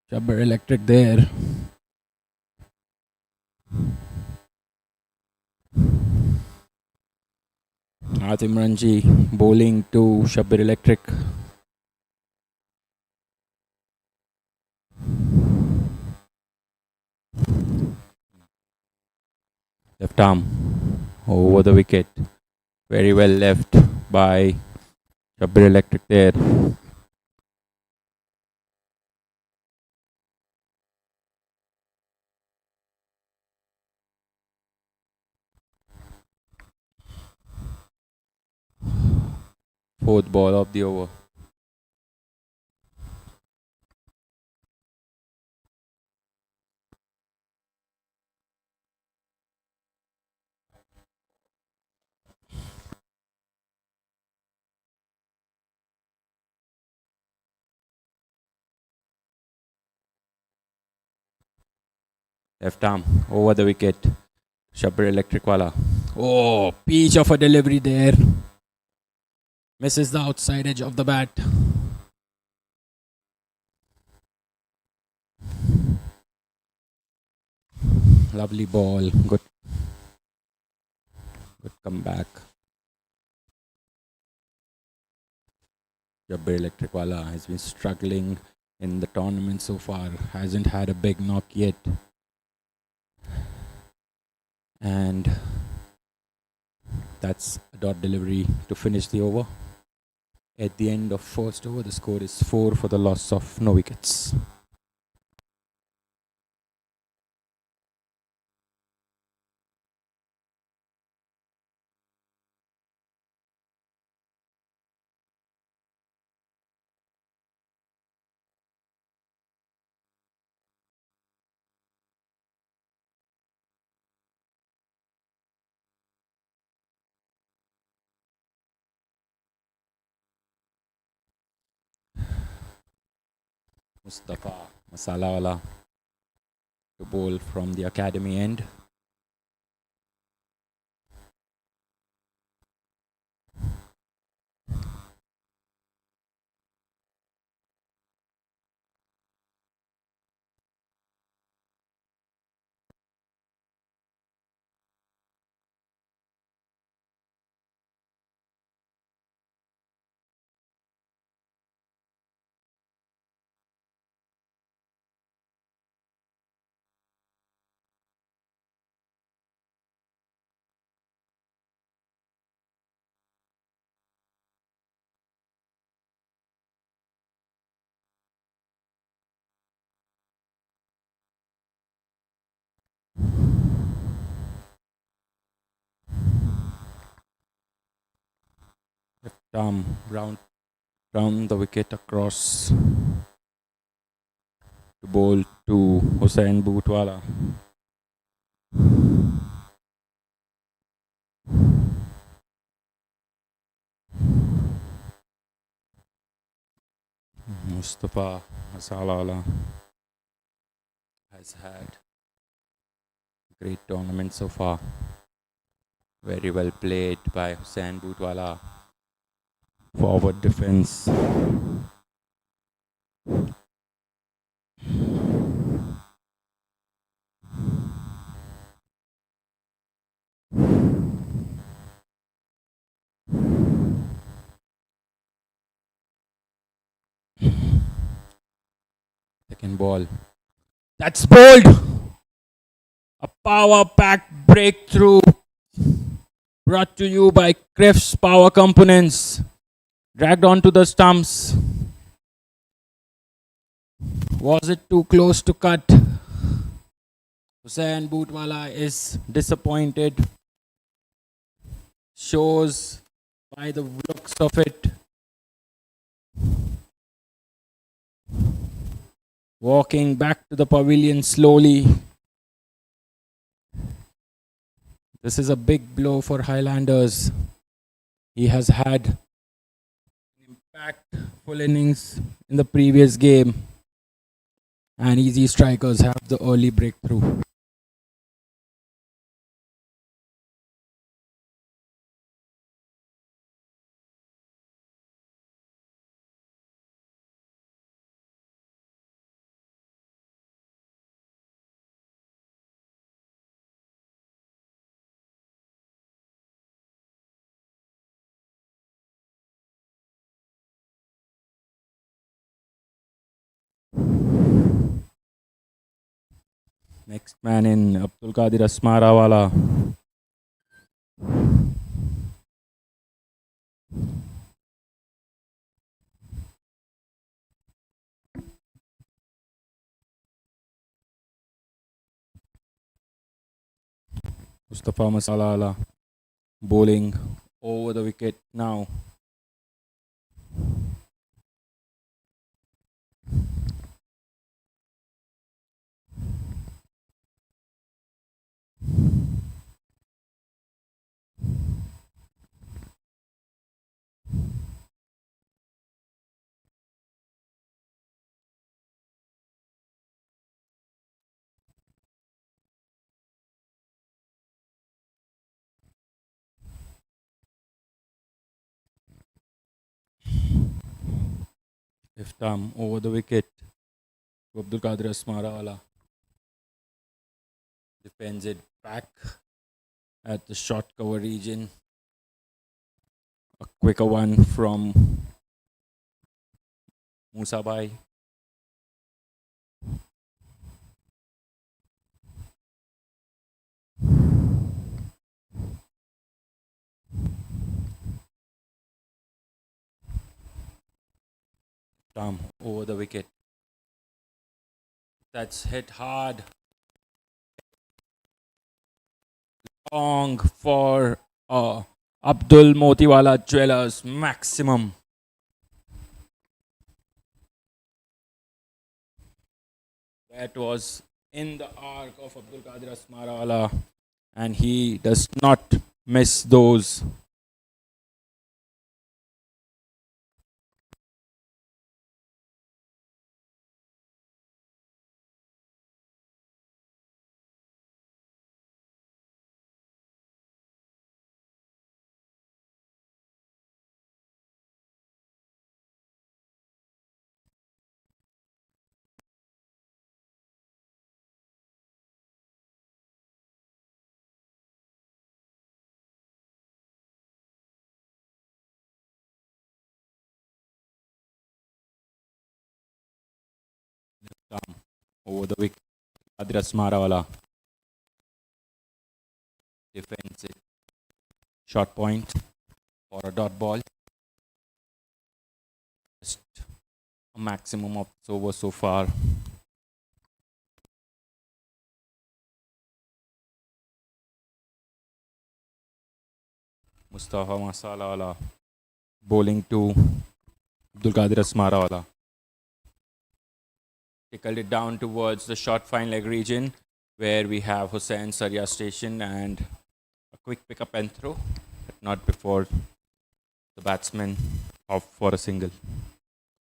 Jabber Electric there. Atim Ranji bowling to Shabir Electric. Left arm over the wicket. Very well left by Shabir Electric there. Fourth ball of the over. Left arm over the wicket. Shabir Electric wala. Oh, peach of a delivery there. Misses the outside edge of the bat. Lovely ball. Good comeback. Jabbar Electric wala has been struggling in the tournament so far. Hasn't had a big knock yet. And that's a dot delivery to finish the over. At the end of first over, the score is 4 for the loss of no wickets. Mustafa Masalawala to bowl from the academy end. round the wicket across to bowl to Hussain Bootwala. Mustafa Masalala has had a great tournament so far. Very well played by Hussain Bootwala. Forward defense. Second ball. That's bold! A power packed breakthrough brought to you by Crifts Power Components. Dragged onto the stumps. Was it too close to cut? Hussain Bootwala is disappointed. Shows by the looks of it. Walking back to the pavilion slowly. This is a big blow for Highlanders. He has had impactful innings in the previous game. And Ezzi Strikers have the early breakthrough. Next man in, Abdul Qadir Asmarawala. Mustafa Masalala bowling over the wicket now. Left arm over the wicket. Abdul Qadir Asmarawala defends it back at the short cover region. A quicker one from Musabai. Tom over the wicket. That's hit hard. Long for Abdul Motiwala Jewelers maximum. That was in the arc of Abdul Qadir Asmarawala, and he does not miss those. Over the wicket, Qadir Asmarawala defends it. Short point for a dot ball. Just a maximum of this over so far. Mustafa Masalala bowling to Abdul Qadir Asmarawala. Tickled it down towards the short fine leg region where we have Hussain Sarya station and a quick pick up and throw, but not before the batsman off for a single.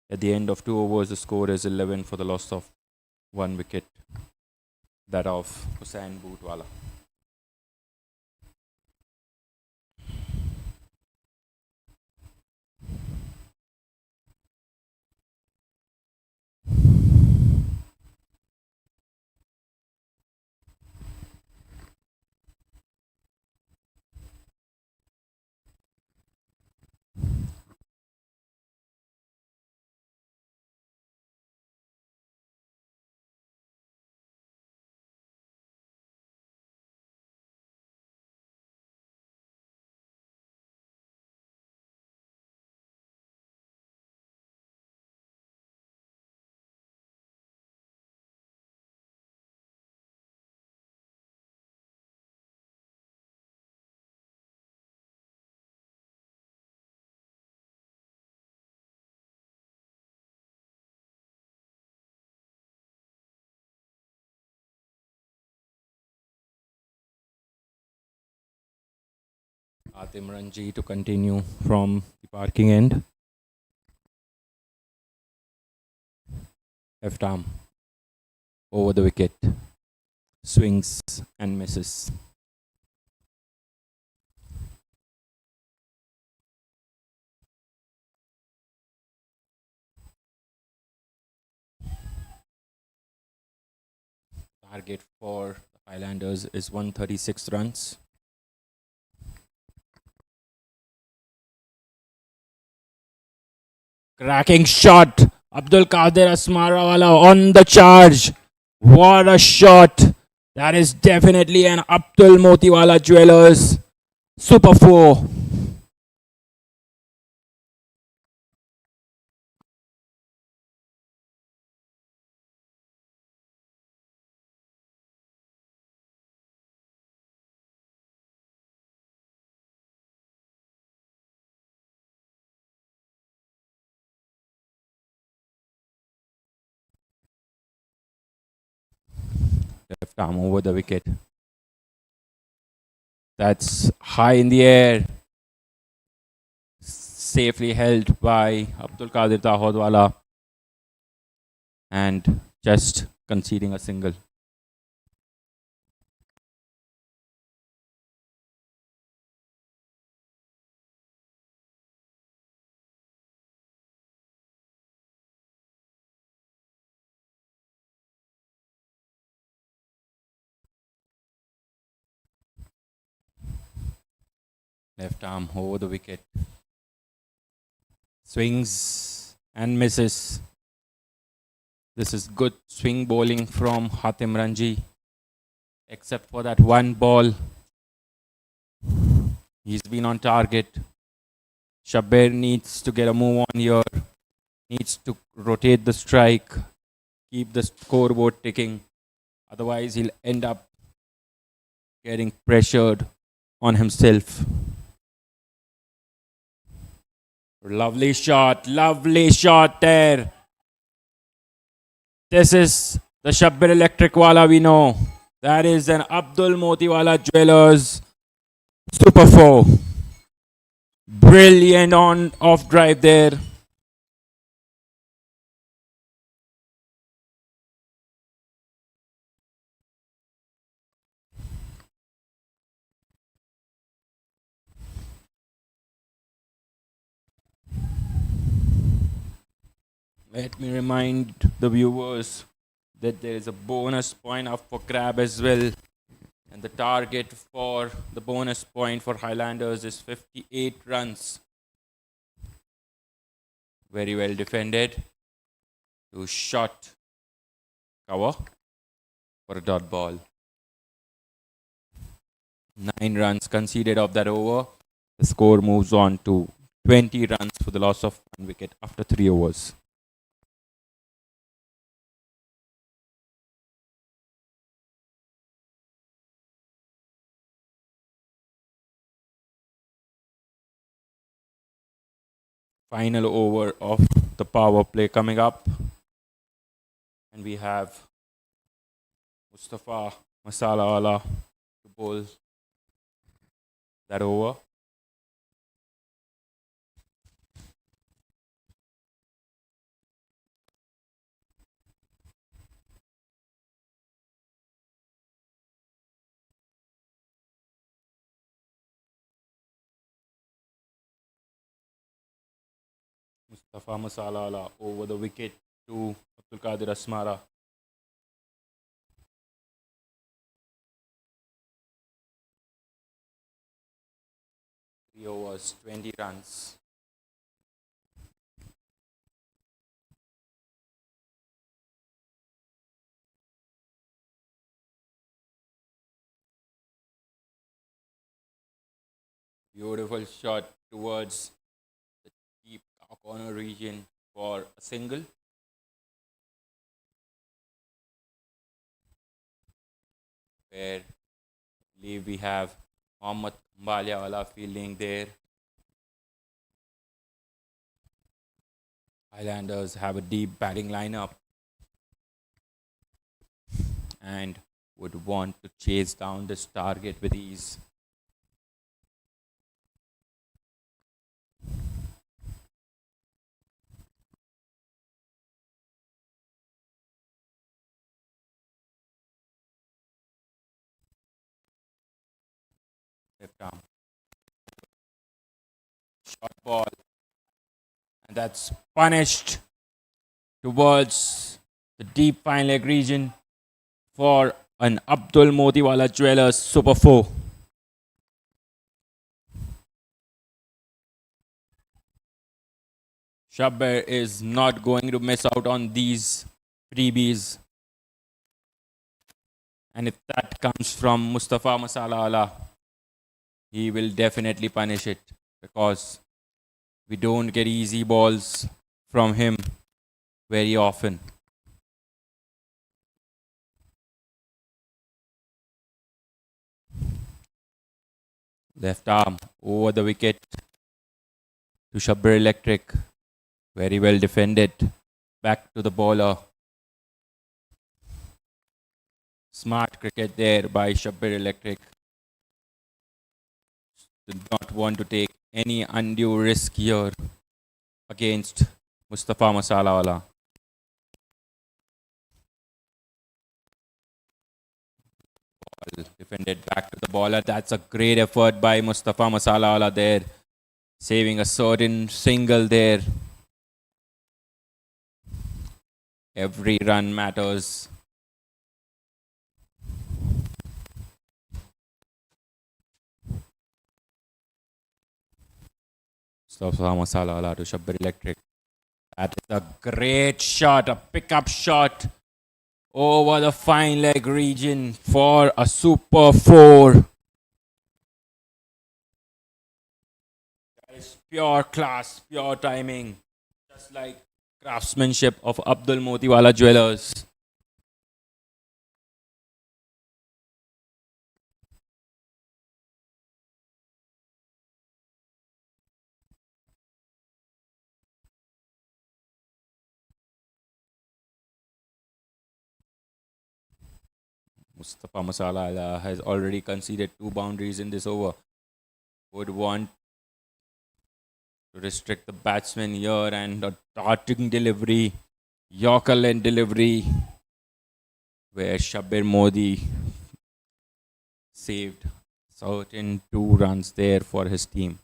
At the end of 2 overs, the score is 11 for the loss of 1 wicket, that of Hussain Bootwala. Atim Ranji to continue from the parking end. Left arm over the wicket. Swings and misses. Target for the Highlanders is 136 runs. Cracking shot. Abdul Qadir Asmarawala on the charge. What a shot. That is definitely an Abdul Motiwala Jewelers Super 4. Left arm over the wicket. That's high in the air. Safely held by Abdul Qadir Tahodwala and just conceding a single. Left arm over the wicket. Swings and misses. This is good swing bowling from Hatim Ranji. Except for that one ball. He's been on target. Shabir needs to get a move on here. Needs to rotate the strike. Keep the scoreboard ticking. Otherwise, he'll end up getting pressured on himself. Lovely shot there. This is the Shabir Electric Wala we know. That is an Abdul Motiwala Jewelers Super 4. Brilliant on off drive there. Let me remind the viewers that there is a bonus point up for grab as well. And the target for the bonus point for Highlanders is 58 runs. Very well defended. To shot cover for a dot ball. 9 runs conceded of that over. The score moves on to 20 runs for the loss of 1 wicket after 3 overs. final over of the power play coming up. And we have Mustafa Masalawala to bowl that over. Mustafa Masalawala over the wicket to Abdul Qadir Asmara. 3 overs, 20 runs. Beautiful shot towards the deep corner region for a single. Where I believe we have Mohammad Mbaliawala fielding there. Highlanders have a deep batting lineup and would want to chase down this target with ease. Left arm. Short ball. And that's punished towards the deep fine leg region for an Abdul Motiwala Jewelers Super 4. Shabir is not going to miss out on these freebies. And if that comes from Mustafa Masalawala, he will definitely punish it because we don't get easy balls from him very often. Left arm over the wicket to Shabir Electric. Very well defended. Back to the bowler. Smart cricket there by Shabir Electric. Did not want to take any undue risk here against Mustafa Masalawala. Defended back to the bowler. That's a great effort by Mustafa Masalawala there. Saving a certain single there. Every run matters. Mustafa Masalawala to Shabir Electric. That is a great shot, a pickup shot over the fine leg region for a Super 4. That is pure class, pure timing. Just like craftsmanship of Abdul Motiwala Jewelers. Mustafa Masalawala has already conceded 2 boundaries in this over. Would want to restrict the batsman here and a darting delivery, Yorker length delivery, where Shabir Modi saved certain 2 runs there for his team.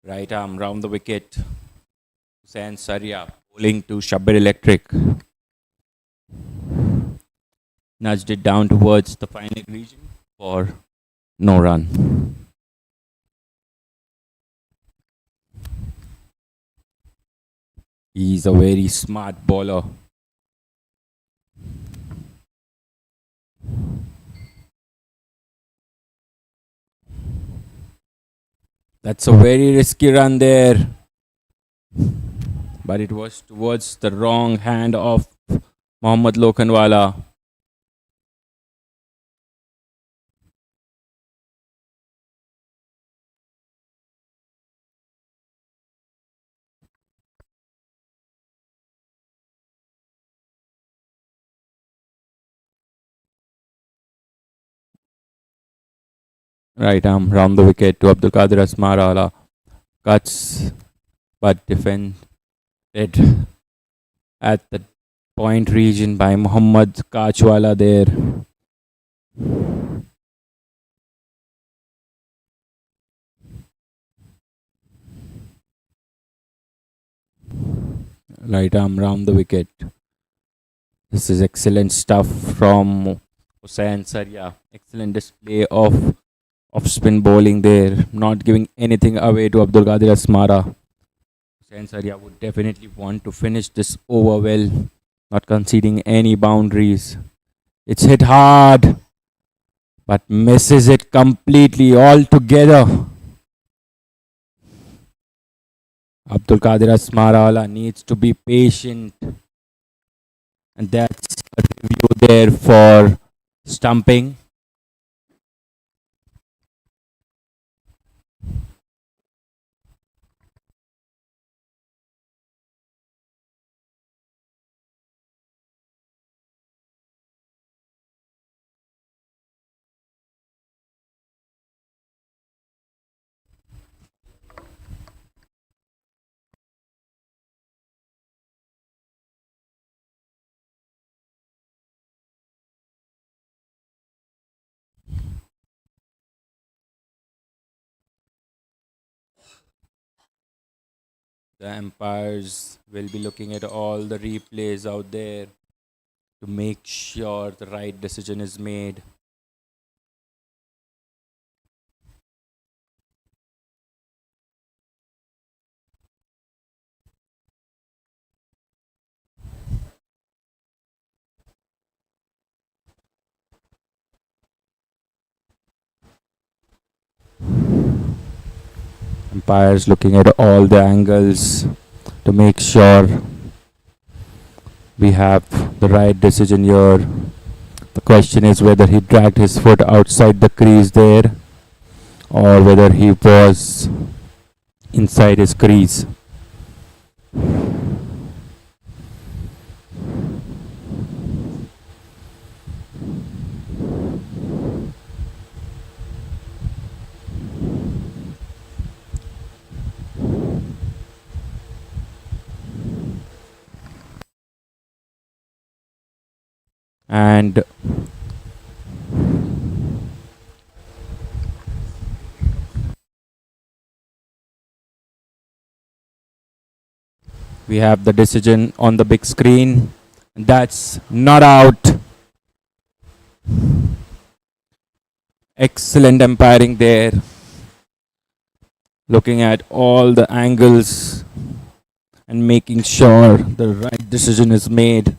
Right arm round the wicket. Hussain Saria bowling to Shabir Electric. Nudged it down towards the final region for no run. He's a very smart bowler. That's a very risky run there. But it was towards the wrong hand of Mohammad Lokhandwala. Right arm round the wicket to Abdul Qadir Asmarala. Cuts but defended at the point region by Muhammad Kachwala there. Right arm round the wicket. This is excellent stuff from Hussain Saria. Excellent display of spin bowling there, not giving anything away to Abdul Qadir Asmara. Hussain Saria would definitely want to finish this over well, not conceding any boundaries. It's hit hard, but misses it completely altogether. Abdul Qadir Asmarala needs to be patient, and that's a review there for stumping. The umpires will be looking at all the replays out there to make sure the right decision is made. Umpires looking at all the angles to make sure we have the right decision here. The question is whether he dragged his foot outside the crease there or whether he was inside his crease. And we have the decision on the big screen. That's not out. Excellent umpiring there. Looking at all the angles and making sure the right decision is made.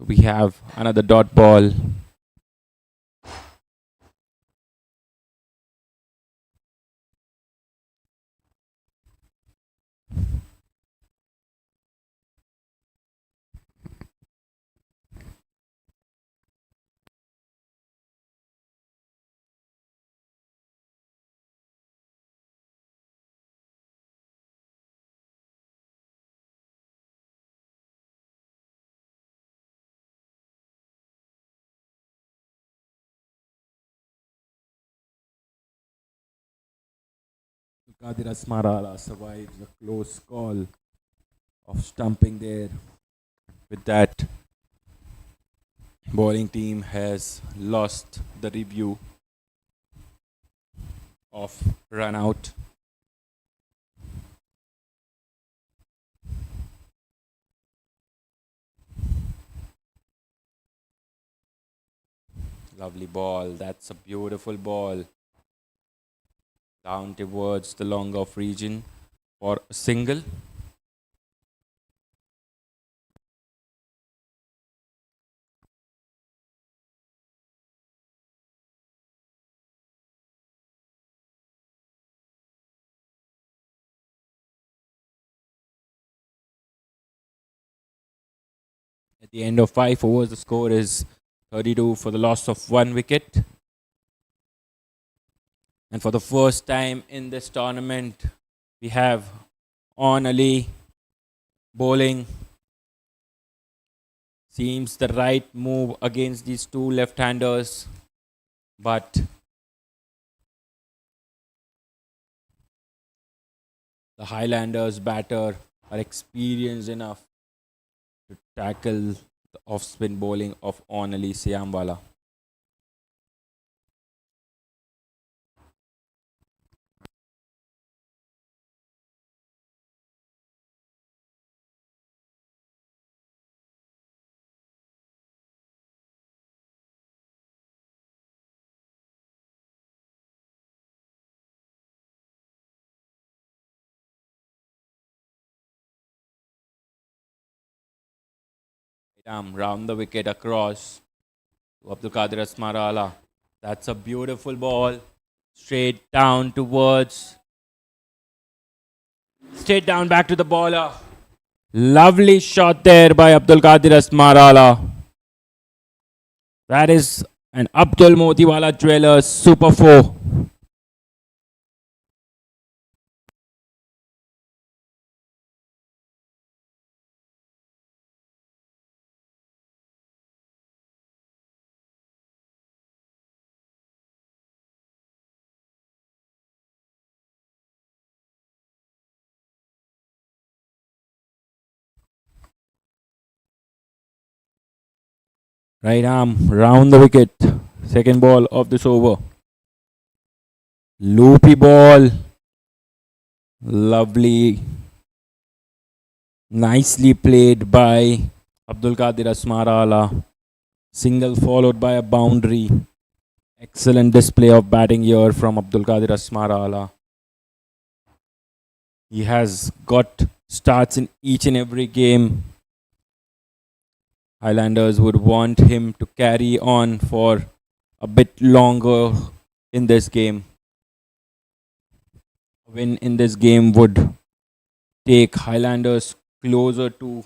We have another dot ball. Qadir Asmarala survives a close call of stumping there. With that, bowling team has lost the review of run out. Lovely ball. That's a beautiful ball. Down towards the long off region for a single. At the end of 5 overs, the score is 32 for the loss of 1 wicket. And for the first time in this tournament, we have On Ali bowling. Seems the right move against these two left-handers, but the Highlanders batter are experienced enough to tackle the off-spin bowling of On Ali Siamwala. Round the wicket across to Abdul Qadir Asmarala. That's a beautiful ball. Straight down back to the bowler. Lovely shot there by Abdul Qadir Asmarala. That is an Abdul Motiwala Jewelers Super 4. Right arm round the wicket. Second ball of this over. Loopy ball. Lovely. Nicely played by Abdul Qadir Asmarala. Single followed by a boundary. Excellent display of batting here from Abdul Qadir Asmarala. He has got starts in each and every game. Highlanders would want him to carry on for a bit longer in this game. A win in this game would take Highlanders closer to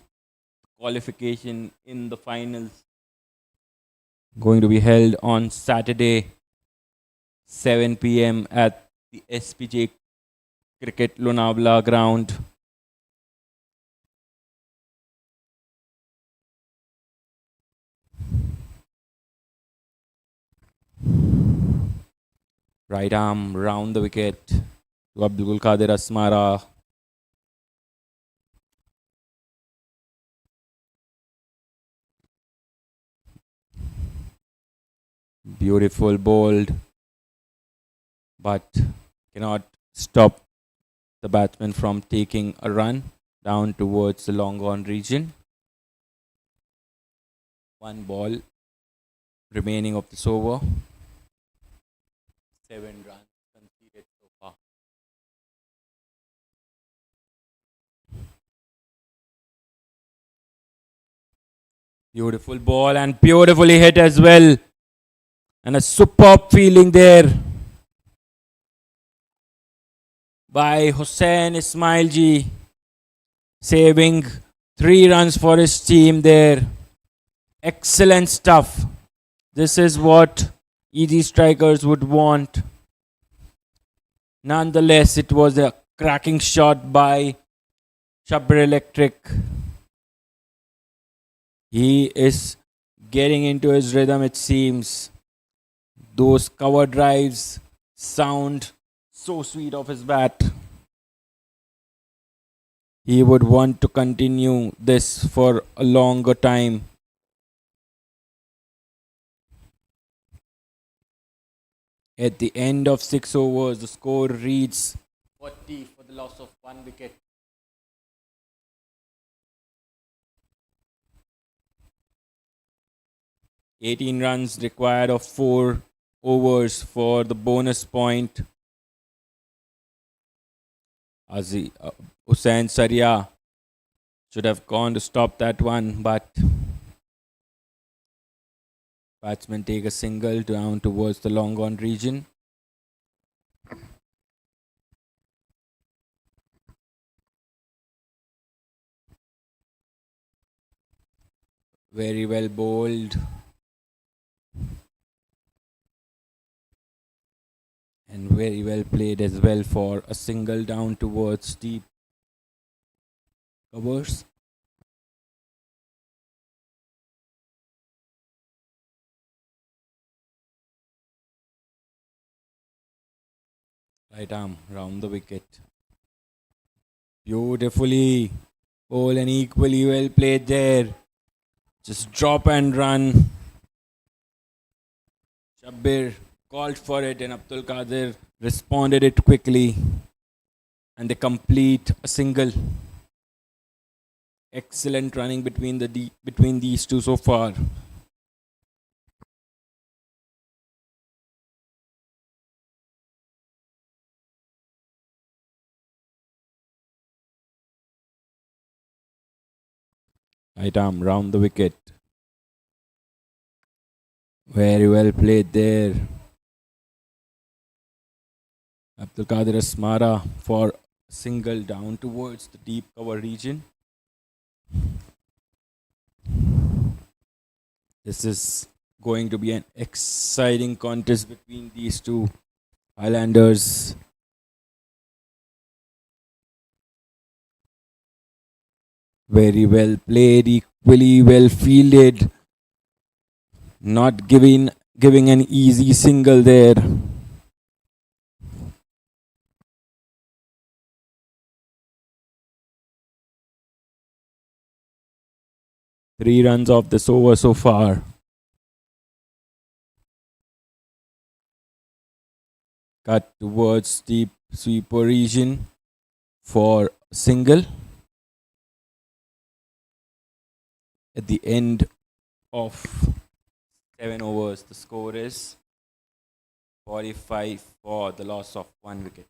qualification in the finals. Going to be held on Saturday, 7 p.m. at the SPJ Cricket Lonavala ground. Right arm round the wicket to Abdul Qadir Asmara. Beautiful bowled, but cannot stop the batsman from taking a run down towards the long on region. One ball remaining of this over. 7 runs conceded so far. Beautiful ball and beautifully hit as well. And a superb feeling there by Hussain Ismailji, saving 3 runs for his team there. Excellent stuff. This is what Ezzi Strikers would want. Nonetheless, it was a cracking shot by Shabr Electric. He is getting into his rhythm, it seems. Those cover drives sound so sweet off his bat. He would want to continue this for a longer time. At the end of 6 overs, the score reads 40 for the loss of 1 wicket. "18 runs required of 4 overs for the bonus point." Hussain Saria should have gone to stop that one, but batsmen take a single down towards the long on region. Very well bowled. And very well played as well for a single down towards deep covers. Right arm round the wicket. Beautifully bowled and equally well played there. Just drop and run. Shabbir called for it and Abdul Qadir responded it quickly. And they complete a single. Excellent running between these two so far. Right arm round the wicket. Very well played there. Abdul Qadir Asmara for single down towards the deep cover region. This is going to be an exciting contest between these two Highlanders. Very well played, equally well fielded. Not giving an easy single there. Three runs off this over so far. Cut towards deep sweeper region for single. At the end of 7 overs, the score is 45 for the loss of 1 wicket.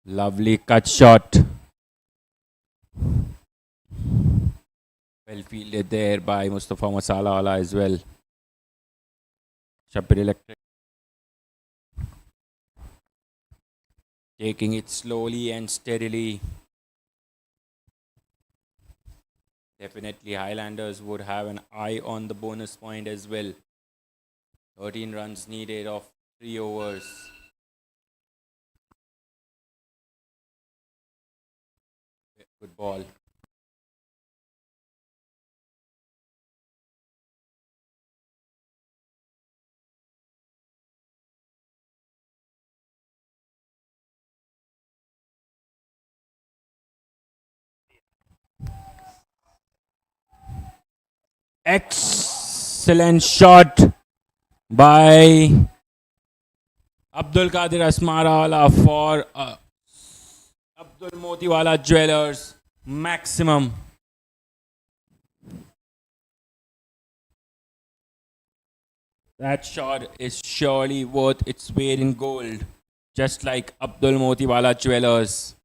Lovely cut shot. Well fielded there by Mustafa Masalawala as well. Shabbir Electric taking it slowly and steadily. Definitely Highlanders would have an eye on the bonus point as well. 13 runs needed of 3 overs. Good ball. Excellent shot by Abdul Qadir Asmarawala for Abdul Motiwala Jewelers maximum. That shot is surely worth its weight in gold, just like Abdul Motiwala Jewelers.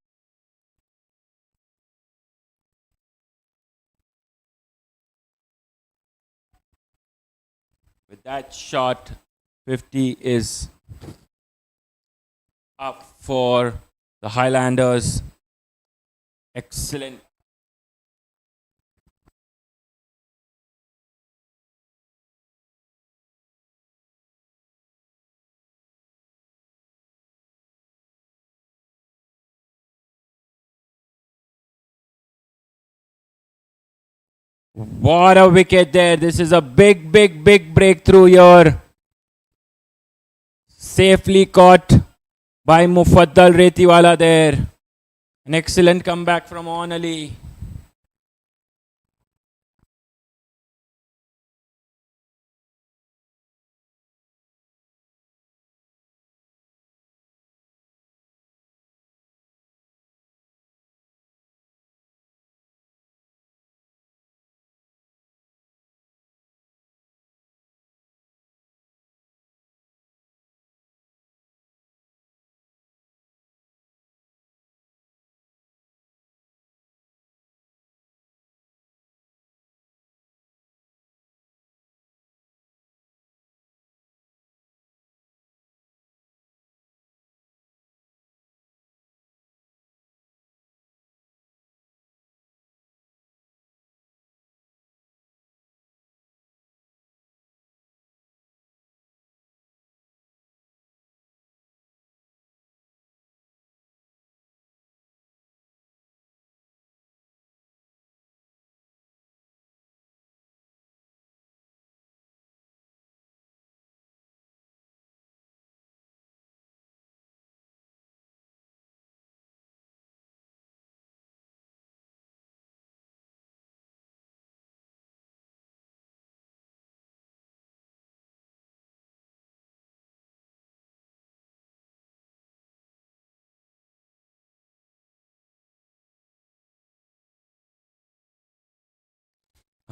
With that shot, 50 is up for the Highlanders. Excellent. What a wicket there. This is a big, big, big breakthrough here. Safely caught by Mufaddal Retiwala there. An excellent comeback from Onali.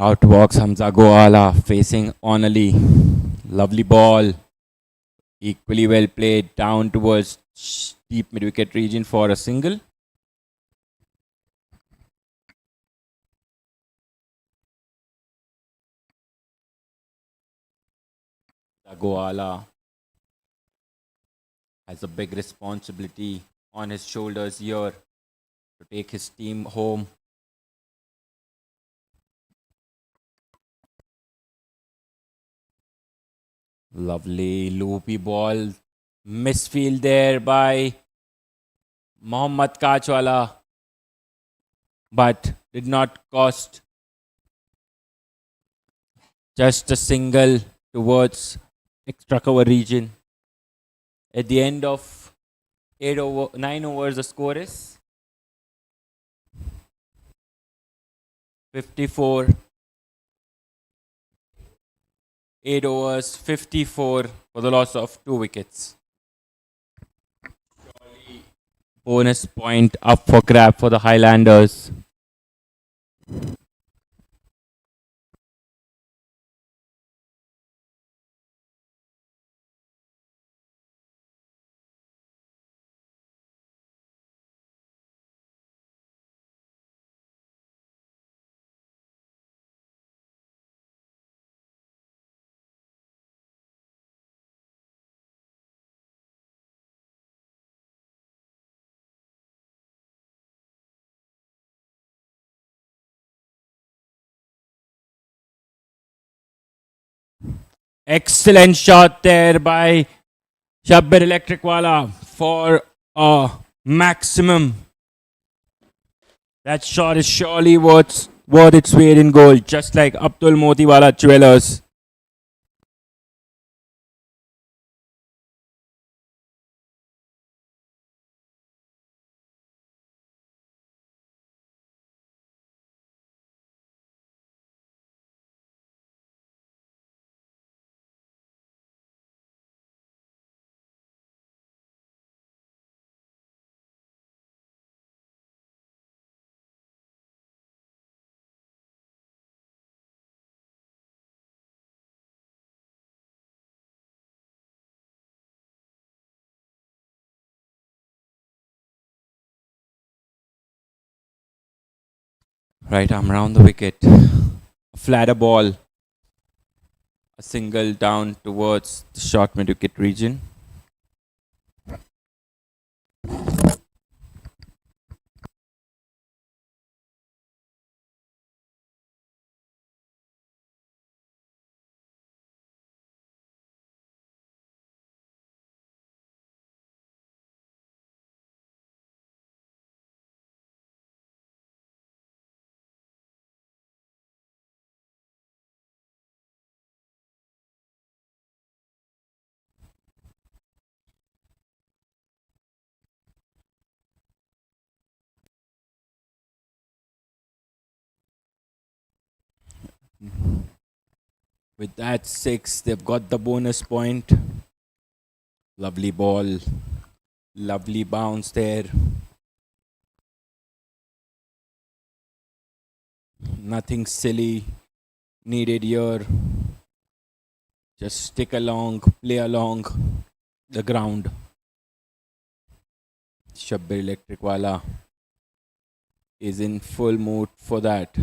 Out walks Hamza Goala facing Onali. Lovely ball. Equally well played down towards deep mid-wicket region for a single. Goala has a big responsibility on his shoulders here to take his team home. Lovely loopy ball. Misfield there by Mohammad Kachwala, but did not cost. Just a single towards extra cover region. At the end of 9 overs, the score is 54. 8 overs, 54 for the loss of 2 wickets. Bonus point up for grab for the Highlanders. Excellent shot there by Shabbir Electricwala for a maximum. That shot is surely worth its weight in gold, just like Abdul Motiwala Jewelers. Right arm around the wicket. Flatter ball. A single down towards the short mid wicket region. With that 6, they've got the bonus point. Lovely ball. Lovely bounce there. Nothing silly needed here. Just stick along, play along the ground. Shabbir Electric Wala is in full mood for that.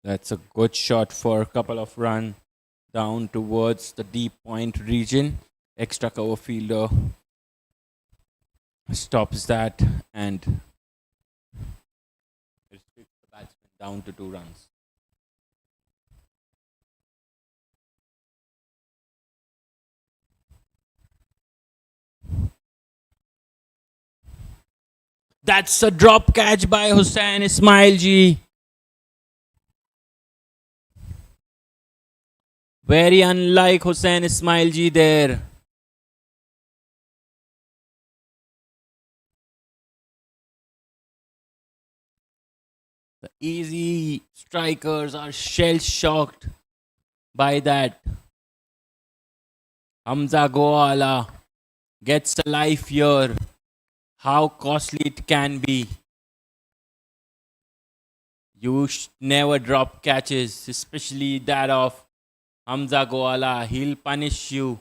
That's a good shot for a couple of runs down towards the deep point region. Extra cover fielder stops that and restricts the batsman down to 2 runs. That's a drop catch by Hussain Ismail Ji. Very unlike Hussain Ismail Ji there. The Ezzi Strikers are shell shocked by that. Hamza Goala gets a life here. How costly it can be. You never drop catches, especially that of Hamza Goala. He'll punish you.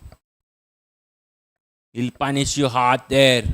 He'll punish you hard there.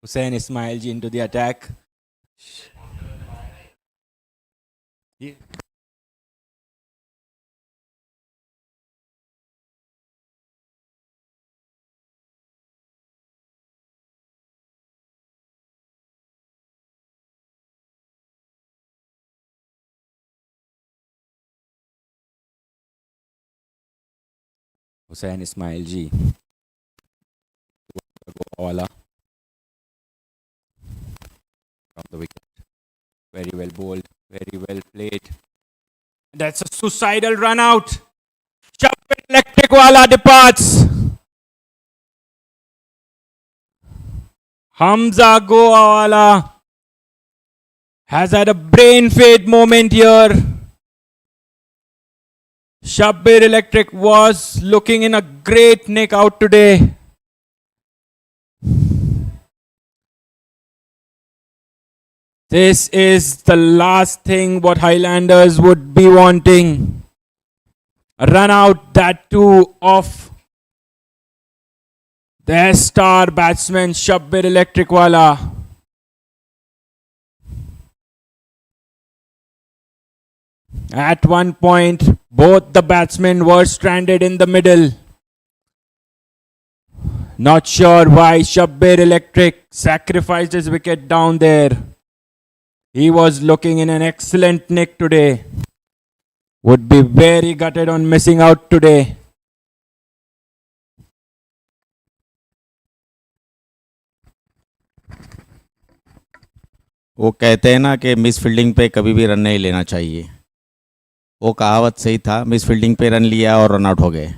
Hussain Ismail Ji into the attack. Yeah. Hussain Ismail Ji. Wala from the wicket. Very well bowled. Very well played. That's a suicidal run out. Shabbir Electric Wala departs. Hamza Goawala has had a brain fade moment here. Shabbir Electric was looking in a great nick out today. This is the last thing what Highlanders would be wanting. A run out, that too, of their star batsman Shabbir Electricwala. At one point, both the batsmen were stranded in the middle. Not sure why Shabbir Electric sacrificed his wicket down there. He was looking in an excellent nick today. Would be very gutted on missing out today. वो कहते हैं ना कि miss fielding पे कभी भी run नहीं लेना चाहिए, वो कहावत सही था। मिस फील्डिंग पे रन लिया और रन आउट हो गए।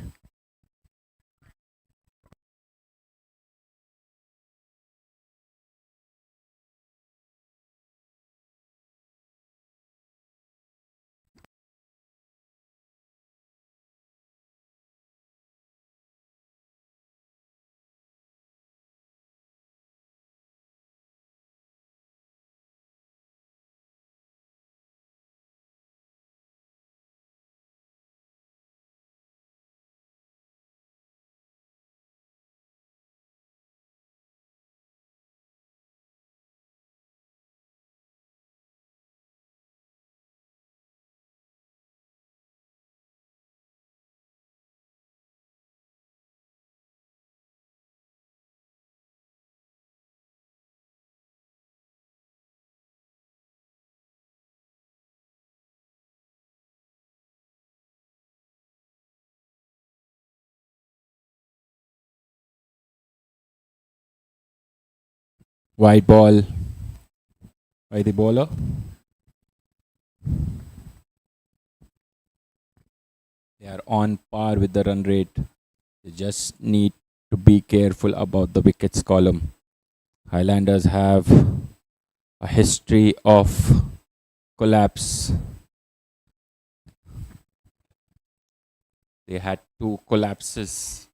White ball by the bowler. They are on par with the run rate. They just need to be careful about the wickets column. Highlanders have a history of collapse. They had 2 collapses.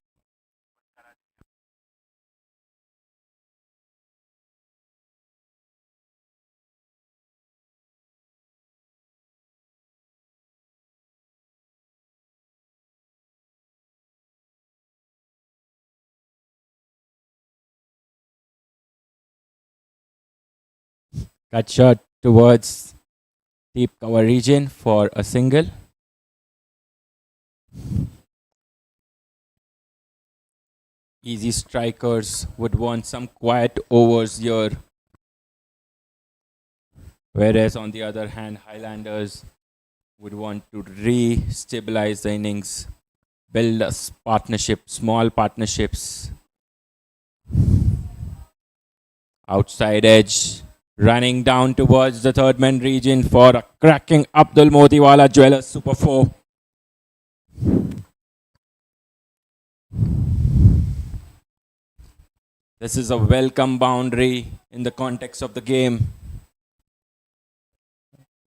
Cut shot towards deep cover region for a single. Easy strikers would want some quiet overs here. Whereas on the other hand, Highlanders would want to re-stabilize the innings, build a partnership, small partnerships. Outside edge, running down towards the third man region for a cracking Abdul Motiwala Jewelers Super 4. This is a welcome boundary in the context of the game.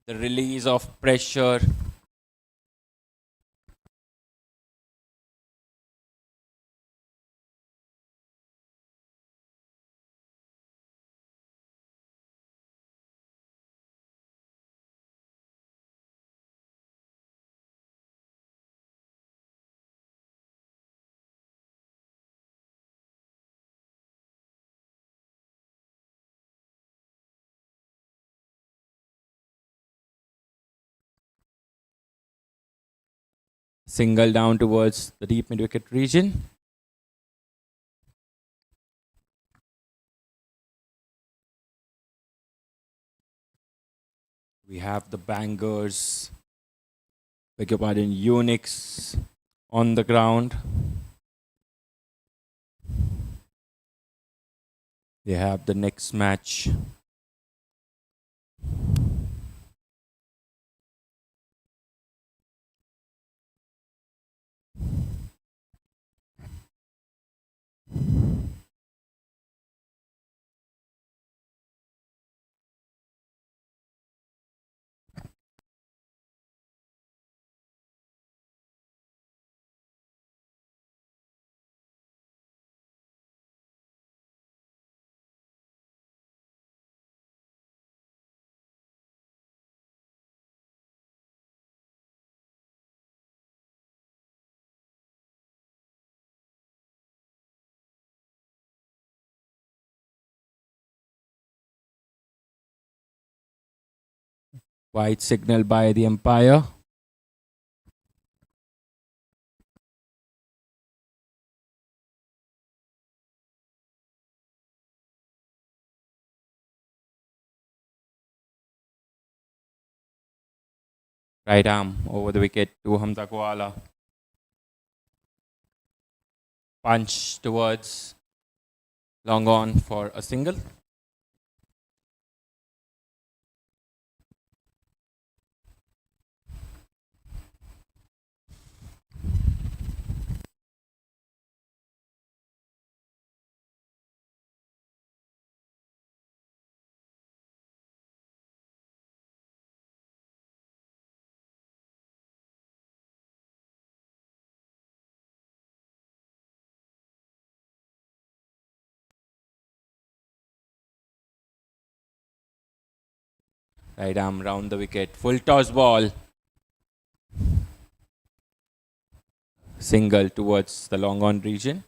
The release of pressure. Single down towards the deep mid-wicket region. We have the bangers, beg your pardon, Unix on the ground. They have the next match. White signal by the umpire. Right arm over the wicket to Hamza Koala. Punch towards long on for a single. Right arm round the wicket. Full toss ball. Single towards the long on region.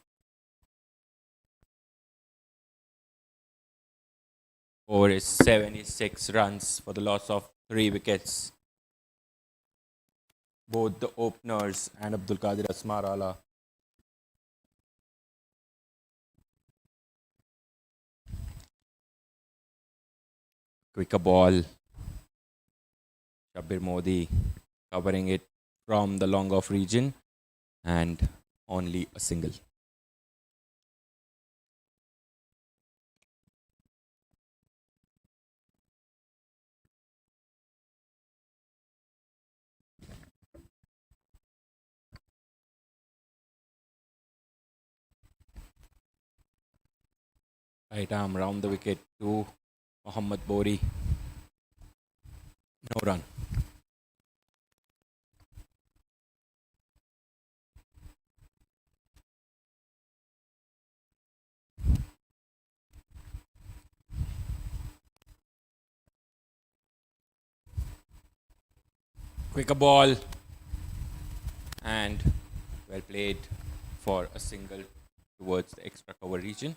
Over is 76 runs for the loss of 3 wickets. Both the openers and Abdul Qadir Asmarala quicker ball. Shabir Modi covering it from the long off region and only a single. Right arm round the wicket to Mohammad Bori. No run. Quicker ball and well played for a single towards the extra cover region.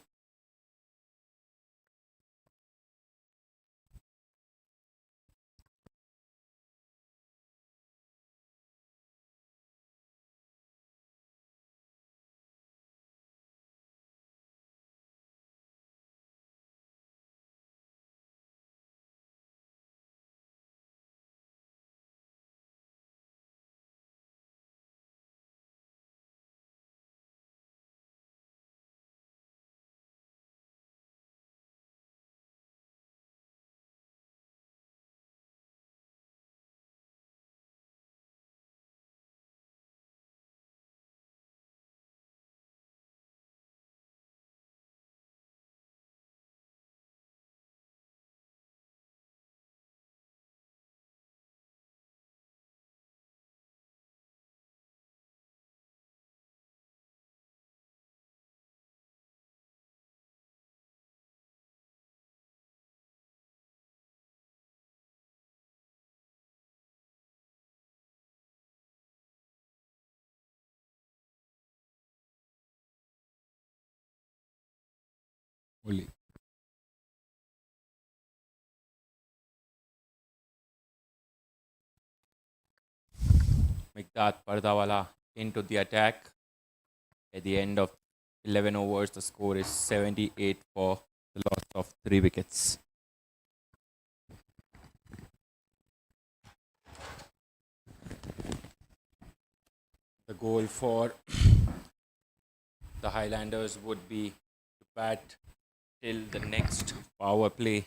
Only. Mikdad Pardawala into the attack. At the end of 11 overs, the score is 78 for the loss of 3 wickets. The goal for the Highlanders would be to bat till the next power play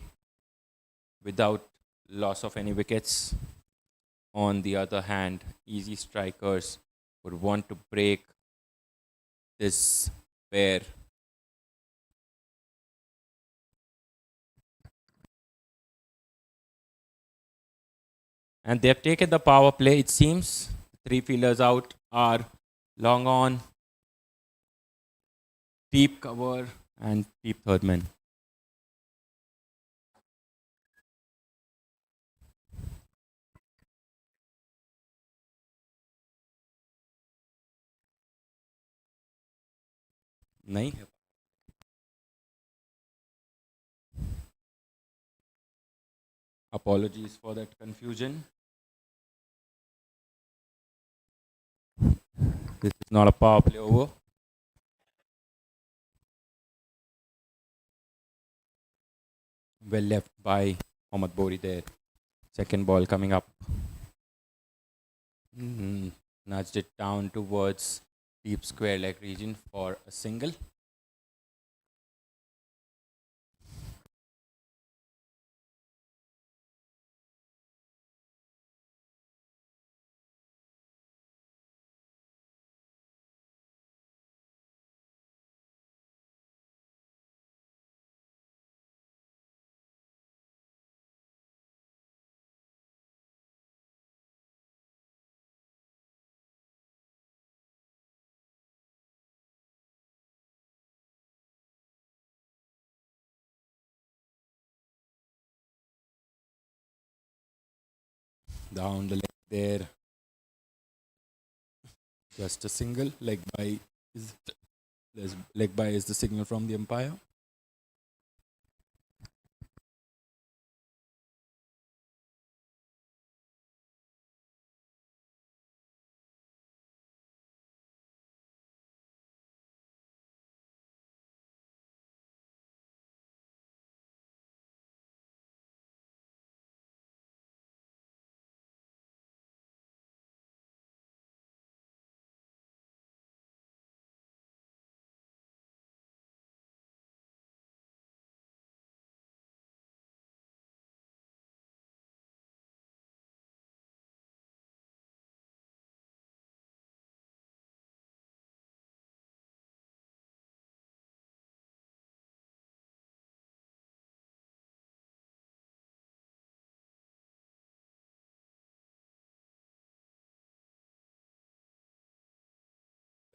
without loss of any wickets. On the other hand, Ezzi Strikers would want to break this pair. And they have taken the power play, it seems. 3 fielders out are long on, deep cover, and deep third man. नहीं है Apologies for that confusion. This is not a power play over. Well left by Mohammad Bori there. Second ball coming up. Nudged it down towards deep square leg region for a single. Down the leg there. Just a single. Leg by is the signal from the umpire.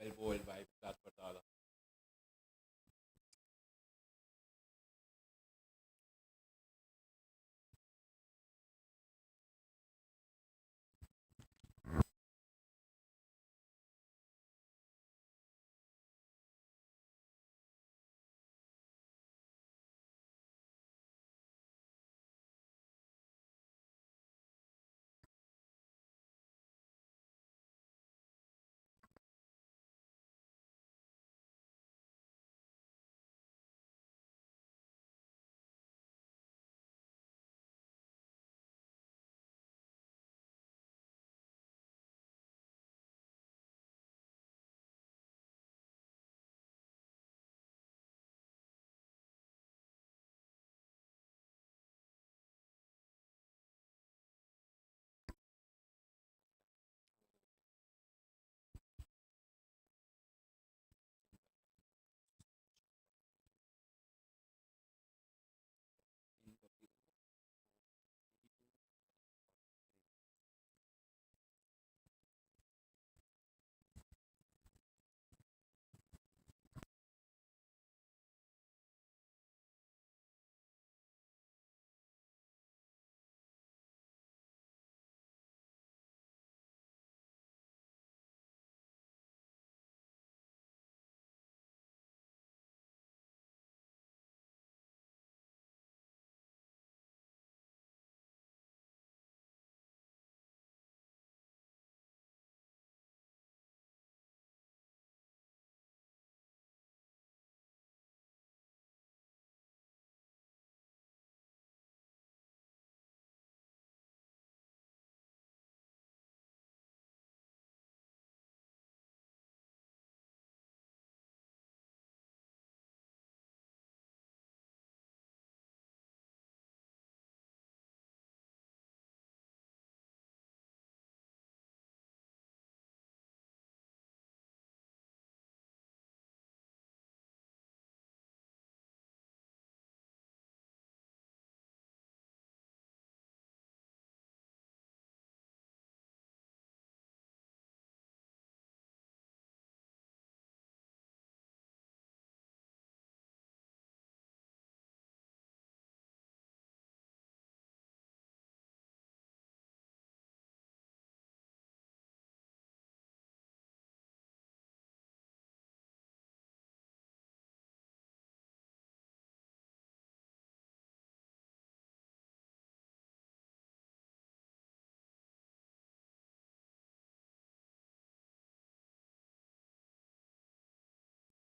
Well bowled by Vikas Patala.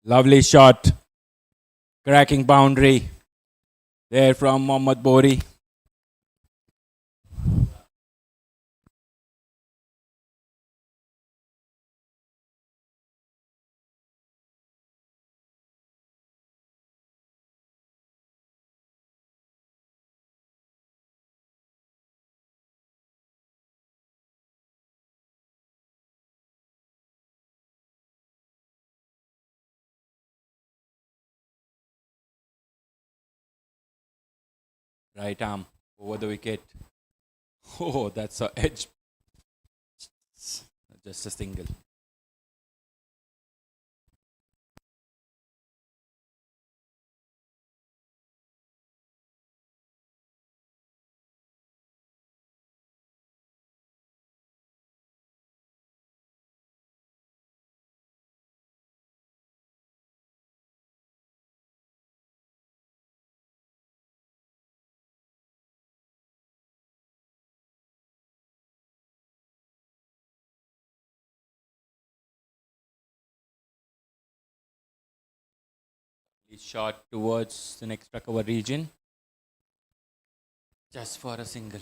Lovely shot. Cracking boundary. There from Mohammad Bori. Right arm over the wicket. Oh, that's a edge. Just a single. Shot towards the next cover region. Just for a single.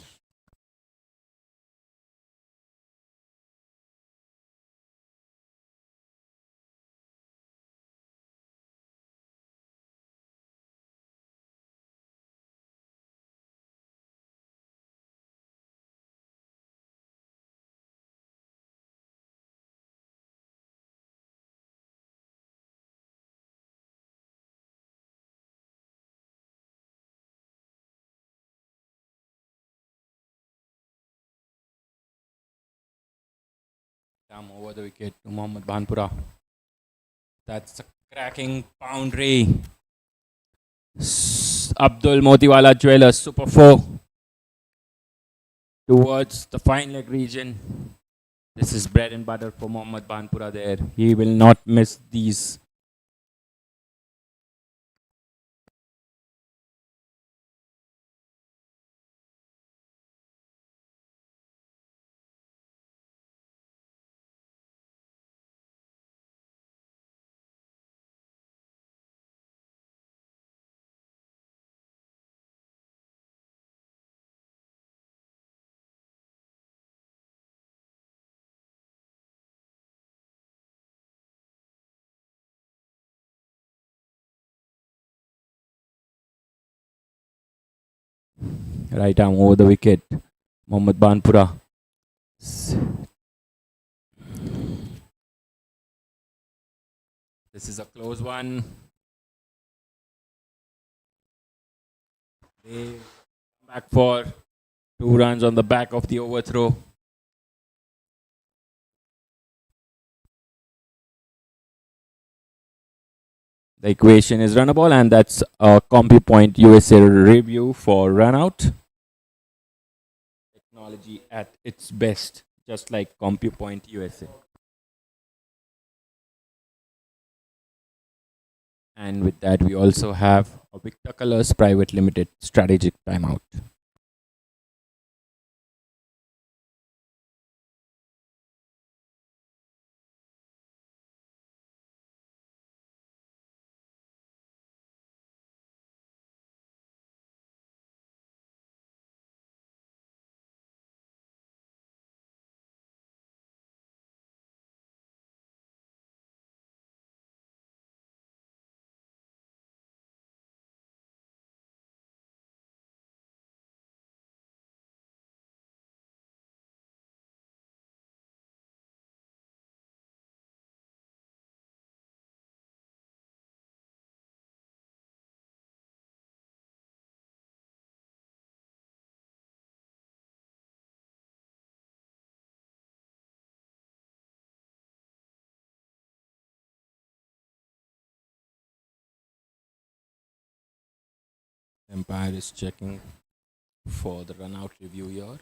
Down over the wicket to Mohammad Bhanpura. That's a cracking boundary. Abdul Motiwala Jewelers Super 4 towards the fine leg region. This is bread and butter for Mohammad Bhanpura there. He will not miss these. Right arm over the wicket. Mohammad Bhanpura. This is a close one. They come back for 2 runs on the back of the overthrow. The equation is runnable, and that's a CompuPoint USA review for run out. Technology at its best, just like CompuPoint USA. And with that, we also have a Victor Colors Private Limited strategic timeout. Empire is checking for the run out review here.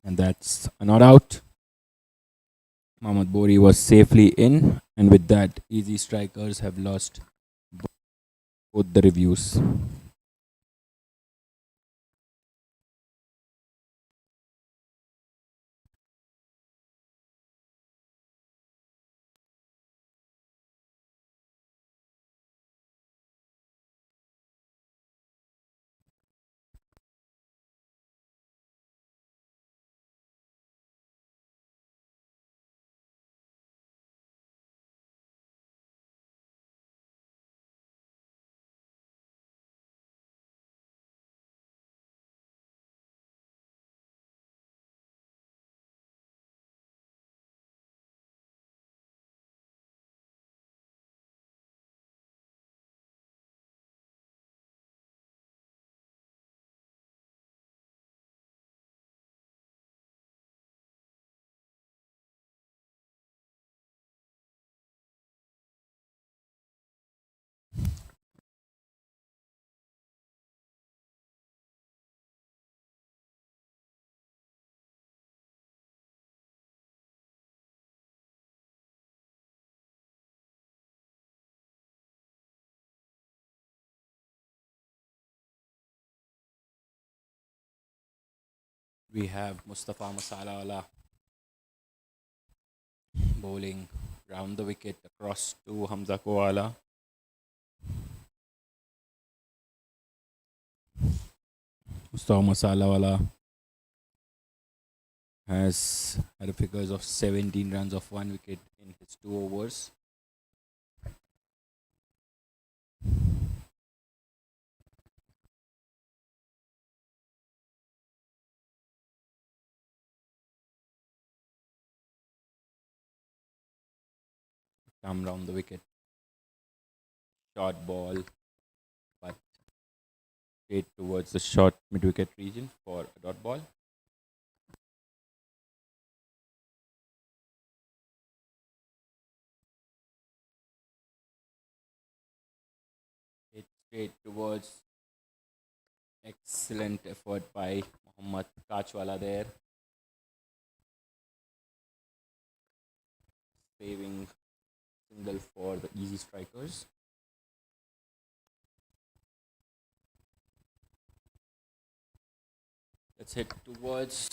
And that's a not out. Mohammad Bori was safely in, and with that, Ezzi Strikers have lost both the reviews. We have Mustafa Masalawala bowling round the wicket across to Hamza Koala. Mustafa Masalawala has had a figures of 17 runs of 1 wicket in his 2 overs. Come round the wicket. Short ball, but straight towards the short mid wicket region for a dot ball. Hit straight towards. Excellent effort by Mohammad Kachwala there. Saving single for the Ezzi Strikers. Let's hit towards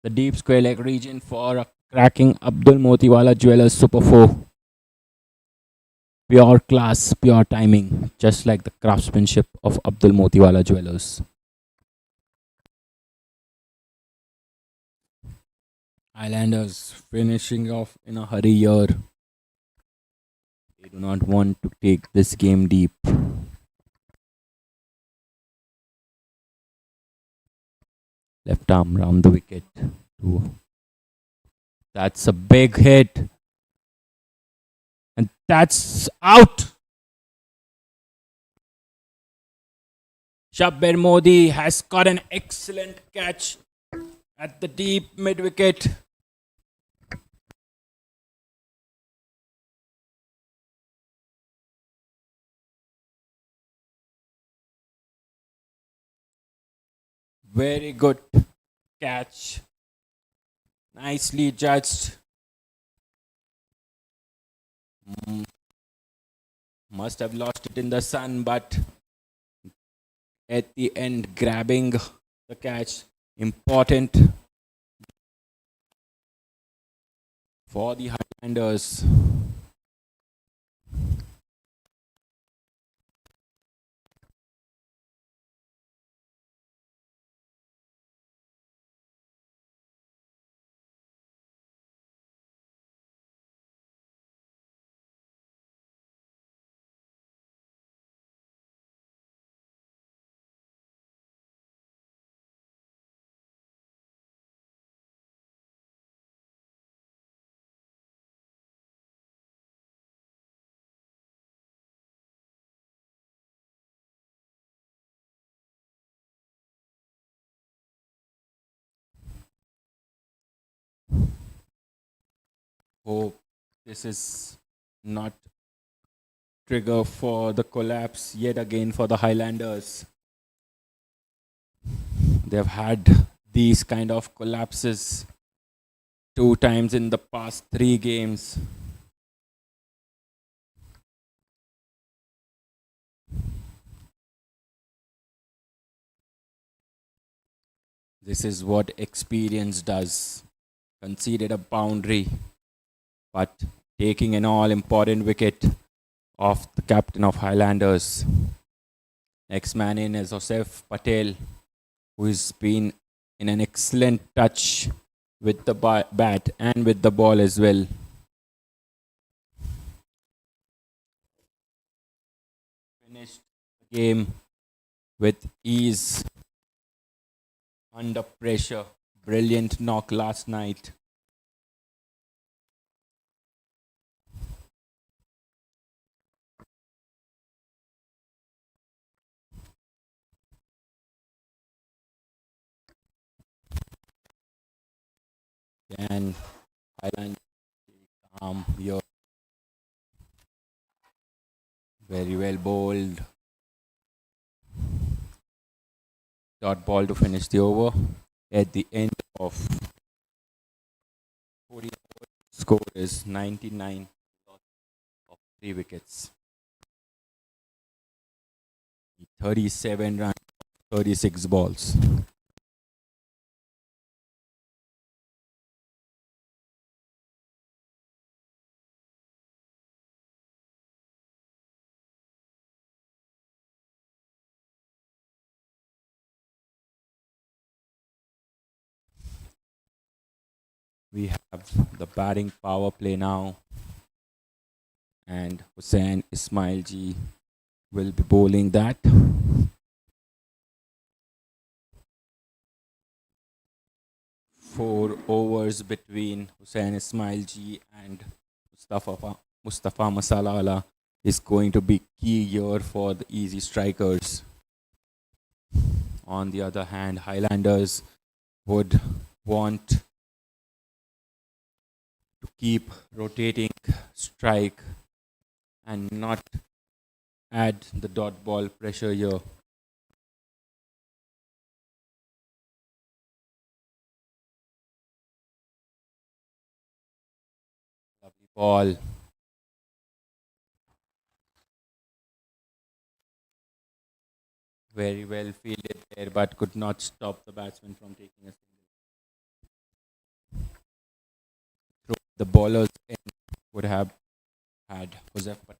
the deep square leg region for a cracking Abdul Motiwala Jewelers Super 4. Pure class, pure timing, just like the craftsmanship of Abdul Motiwala Jewelers. Highlanders finishing off in a hurry here. They do not want to take this game deep. Left arm round the wicket. That's a big hit. And that's out. Shabbir Modi has got an excellent catch at the deep mid wicket. Very good catch. Nicely judged. Must have lost it in the sun, but at the end, grabbing the catch. Important for the Highlanders. Hope this is not trigger for the collapse yet again for the Highlanders. They've had these kind of collapses 2 times in the past 3 games. This is what experience does. Conceded a boundary, but taking an all-important wicket of the captain of Highlanders. Next man in is Joseph Patel, who has been in an excellent touch with the bat and with the ball as well. Finished the game with ease, under pressure. Brilliant knock last night. And Highland here. Very well bowled. Dot ball to finish the over. At the end of 40 overs, score is 99 of 3 wickets. 37 runs, 36 balls. We have the batting power play now, and Hussain Ismail Ji will be bowling that. Four overs between Hussain Ismail Ji and Mustafa Masalala is going to be key here for the Ezzi Strikers. On the other hand, Highlanders would want to keep rotating strike and not add the dot ball pressure here. Lovely ball. Very well fielded there, but could not stop the batsman from taking a single. Throw the bowlers in would have had Joseph Patel.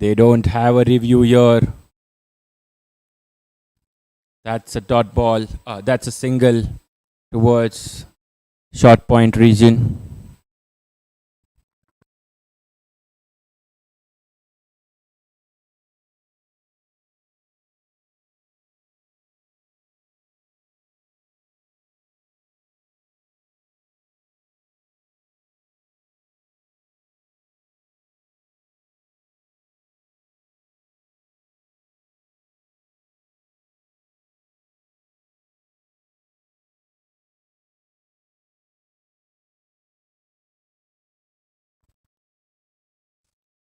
They don't have a review here. That's a dot ball. That's a single towards short point region.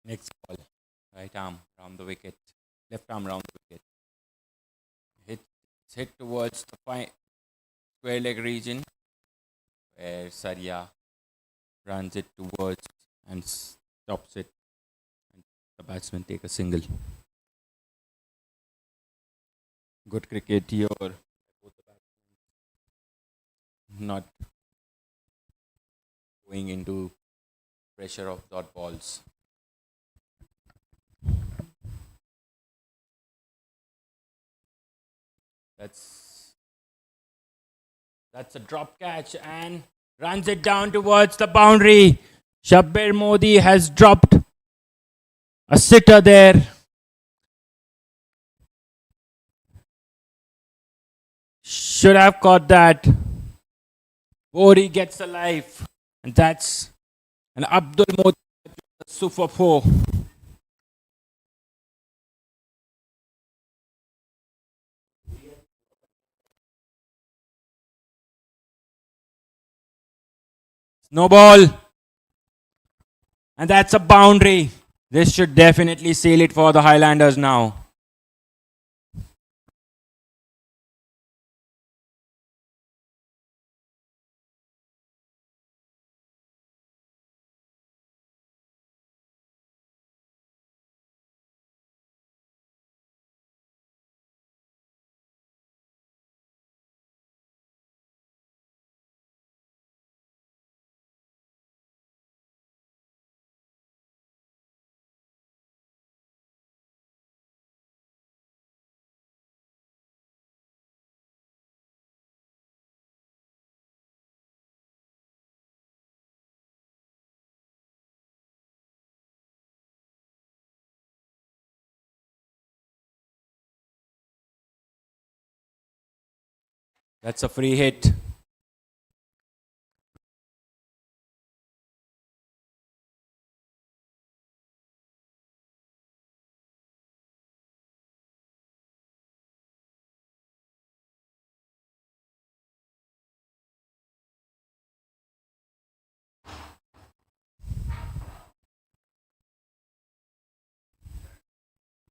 Next ball. Right arm round the wicket. Left arm round the wicket. It's hit towards the square leg region where Saria runs it towards and stops it. And the batsman take a single. Good cricket here. Not going into pressure of dot balls. That's That's a drop catch and runs it down towards the boundary. Shabbir Modi has dropped a sitter there. Should have caught that. Modi gets a life. And that's an Abdul Modi super 4. No ball. And that's a boundary. This should definitely seal it for the Highlanders now. That's a free hit.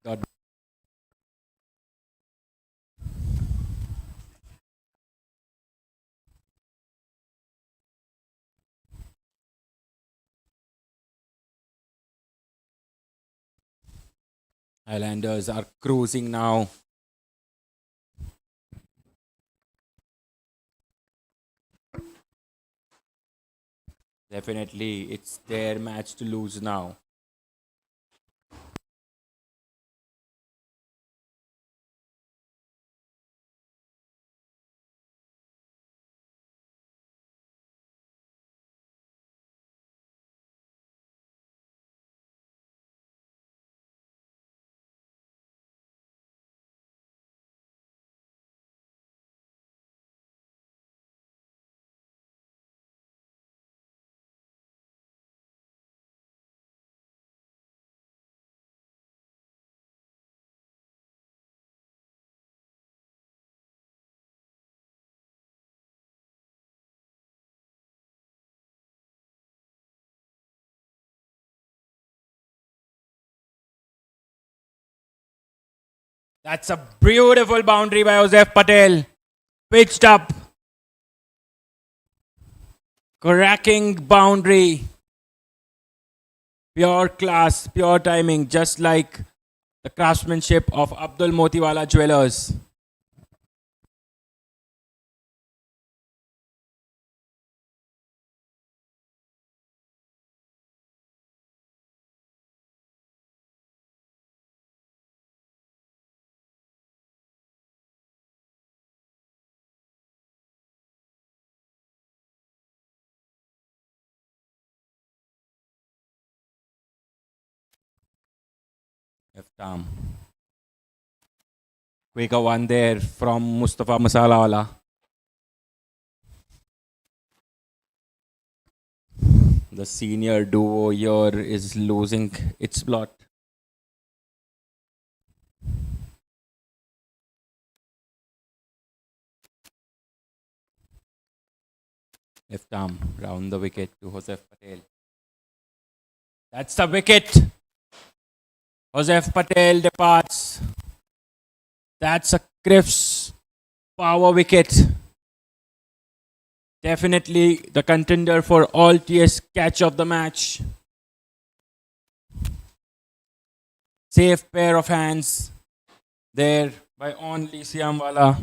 God. Highlanders are cruising now. Definitely, it's their match to lose now. That's a beautiful boundary by Joseph Patel. Pitched up. Cracking boundary. Pure class, pure timing, just like the craftsmanship of Abdul Motiwala Jewelers. Left arm. Quicker one there from Mustafa Masalawala. The senior duo here is losing its plot. Left arm round the wicket to Joseph Patel. That's the wicket. Joseph Patel departs. That's a Crifts power wicket. Definitely the contender for all TS catch of the match. Safe pair of hands there by only Siamwala.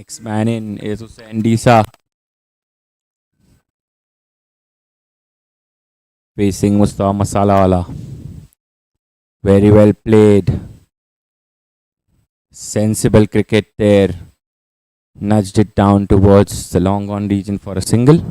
Next man in is Hussain Disa. Facing Mustafa Masalawala. Very well played. Sensible cricket there. Nudged it down towards the long on region for a single.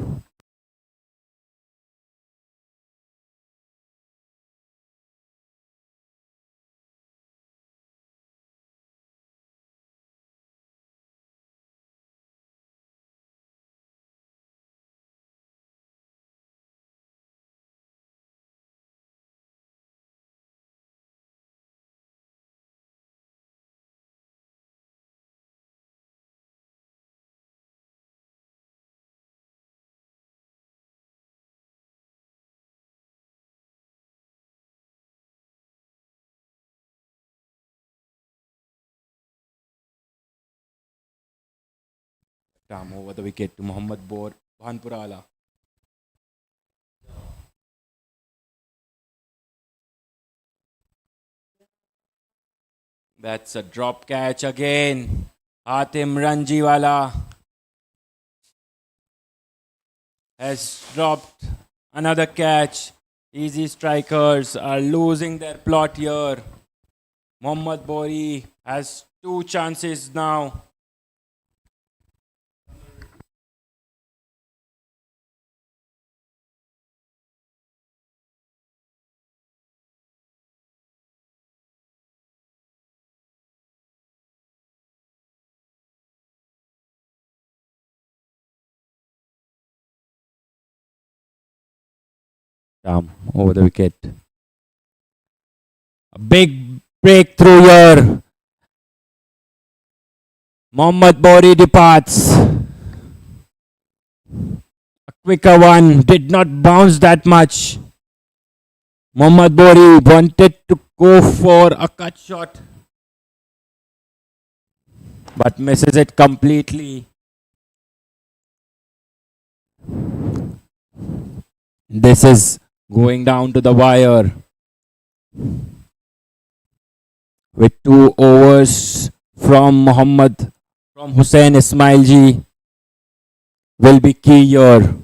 Ram over the wicket to Mohammad Bor Bhanpurala. That's a drop catch again. Atim Ranjiwala has dropped another catch. Easy Strikers are losing their plot here. Mohammad Bori has 2 chances now. Ram over the wicket. A big breakthrough here. Mohammad Bori departs. A quicker one, did not bounce that much. Mohammad Bori wanted to go for a cut shot, but misses it completely. This is going down to the wire. With 2 overs from Hussain Ismailji will be key here.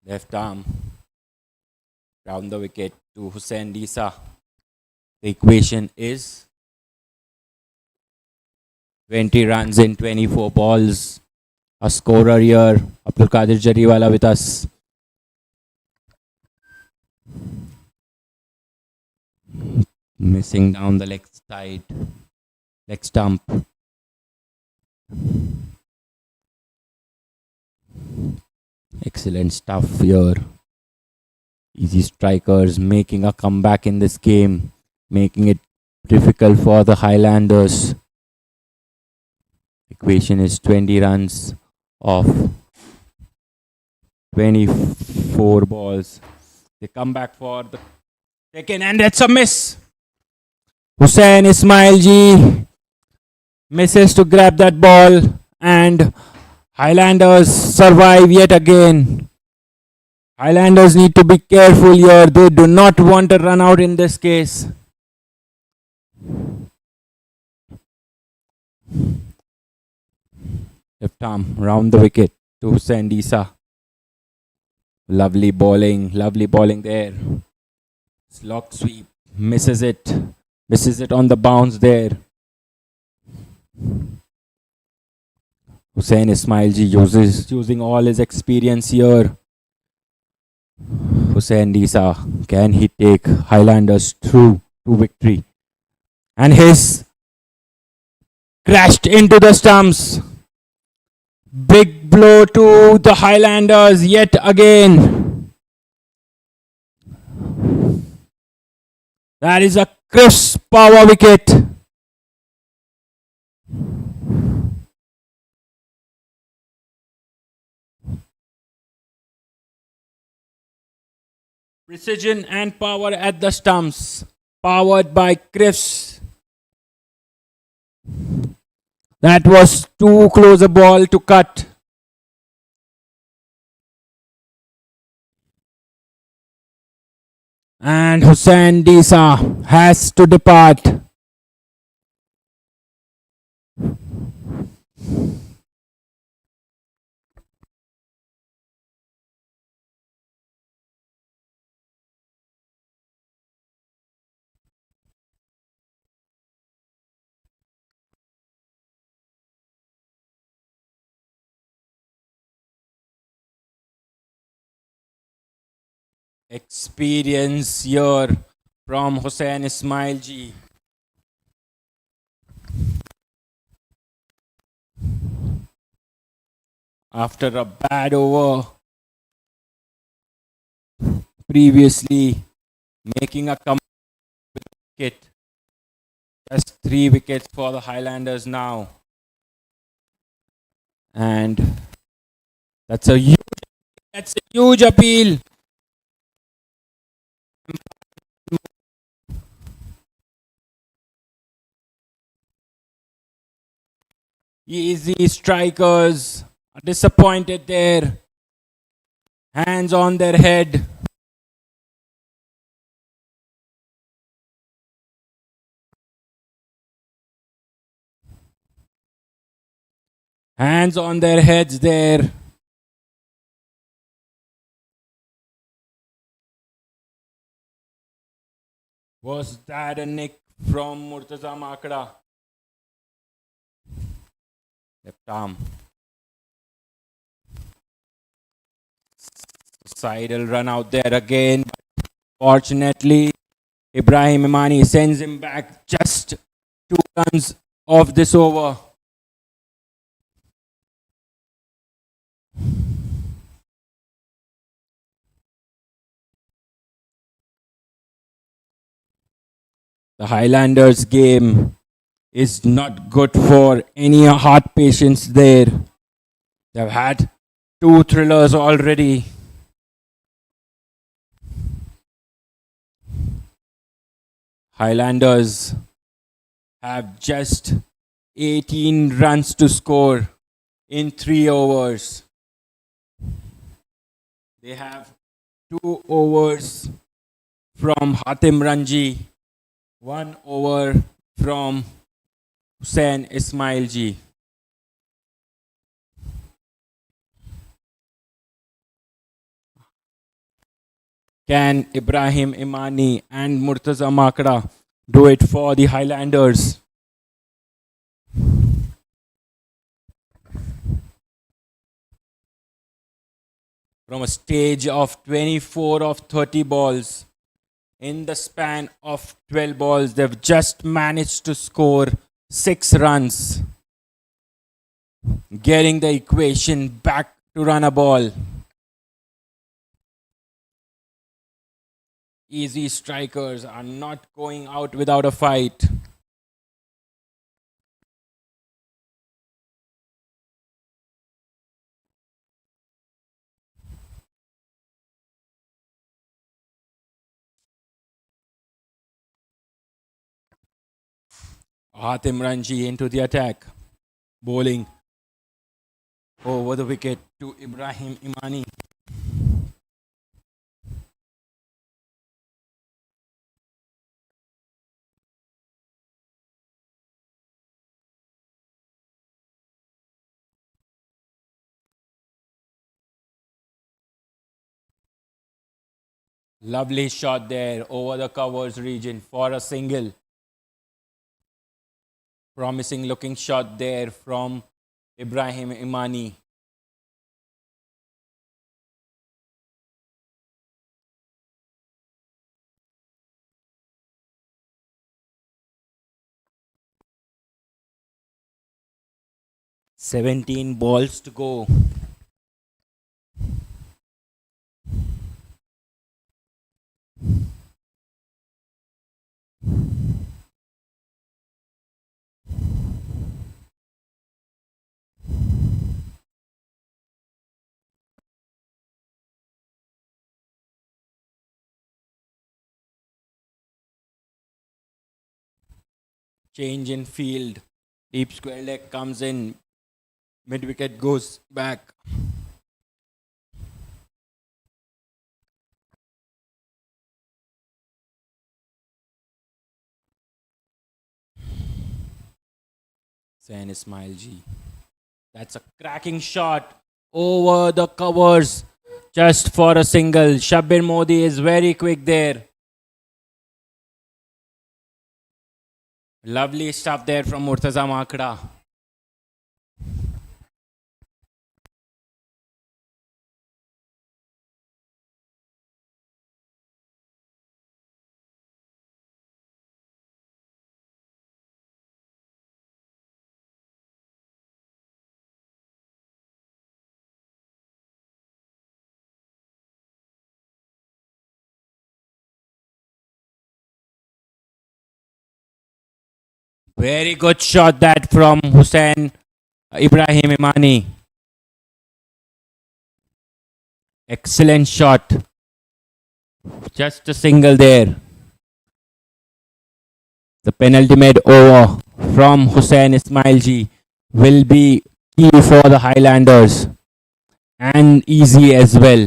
Left arm round the wicket to Hussain Disa. The equation is 20 runs in 24 balls. A scorer here, Abdul Qadir Jariwala with us. Missing down the leg stump. Excellent stuff here. Easy Strikers making a comeback in this game, making it difficult for the Highlanders. Equation is 20 runs of 24 balls. They come back for the second, and that's a miss. Hussain Ismailji misses to grab that ball, and Highlanders survive yet again. Highlanders need to be careful here. They do not want a run out in this case. Left arm round the wicket to Hussain Disa. Lovely bowling there. Slog sweep, misses it on the bounce there. Hussain Ismailji using all his experience here. Hussain Disa, can he take Highlanders through to victory? And his crashed into the stumps. Big blow to the Highlanders yet again. That is a crisp power wicket. Precision and power at the stumps. Powered by Chris. That was too close a ball to cut. And Hussain Disa has to depart. Experience here from Hussain Ismailji. After a bad over previously, making a comeback wicket. Just 3 wickets for the Highlanders now. And that's a huge appeal. Ezzi Strikers are disappointed there. Hands on their head. Hands on their heads there. Was that a nick from Murtaza Makda? Left arm. Side will run out there again. Fortunately, Ibrahim Imani sends him back just 2 runs off this over. The Highlanders game is not good for any heart patients there. They've had 2 thrillers already. Highlanders have just 18 runs to score in 3 overs. They have 2 overs from Hatim Ranji, 1 over from Hussain Ismailji. Can Ibrahim Imani and Murtaza Makda do it for the Highlanders? From a stage of 24 of 30 balls, in the span of 12 balls, they've just managed to score 6 runs, getting the equation back to run a ball. Ezzi Strikers are not going out without a fight. Hatim Ranji into the attack, bowling over the wicket to Ibrahim Imani. Lovely shot there over the covers region for a single. Promising looking shot there from Ibrahim Imani. "17 balls to go." Change in field. Deep square leg comes in. Mid wicket goes back. Hussain Ismail Ji. That's a cracking shot over the covers just for a single. Shabbir Modi is very quick there. Lovely stuff there from Murtaza Makda. Very good shot that from Hussain Ibrahim Imani. Excellent shot. Just a single there. The penultimate over from Hussain Ismail Ji will be key for the Highlanders and easy as well.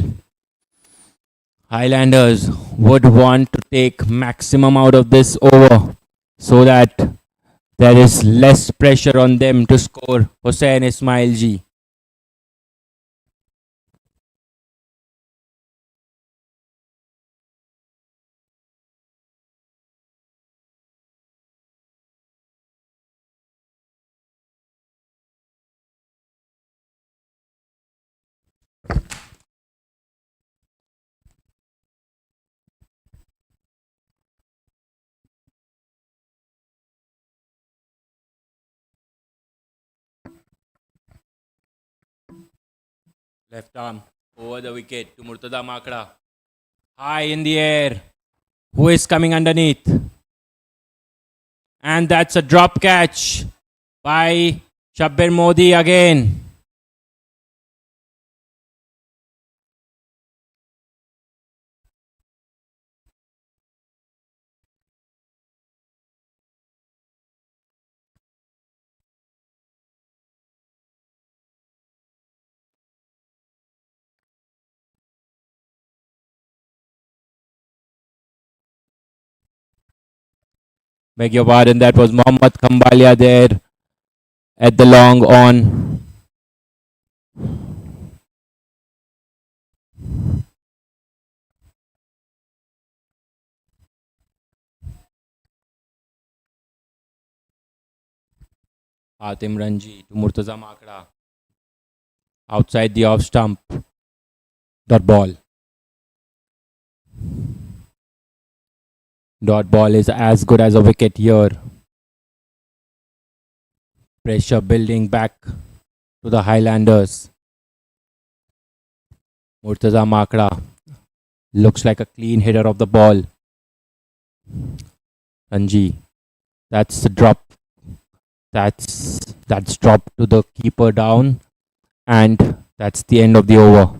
Highlanders would want to take maximum out of this over so that there is less pressure on them to score Hussain Ismail Ji. Left arm over the wicket to Murtada Makda. High in the air. Who is coming underneath? And that's a drop catch by Shabbir Modi again. Beg your pardon, that was Mohammad Kambalia there at the long on. Atim Ranji to Murtaza Makda. Outside the off stump. Dot ball. Dot ball is as good as a wicket here. Pressure building back to the Highlanders. Murtaza Makda looks like a clean hitter of the ball. Ranji. That's the drop. That's dropped to the keeper down. And that's the end of the over.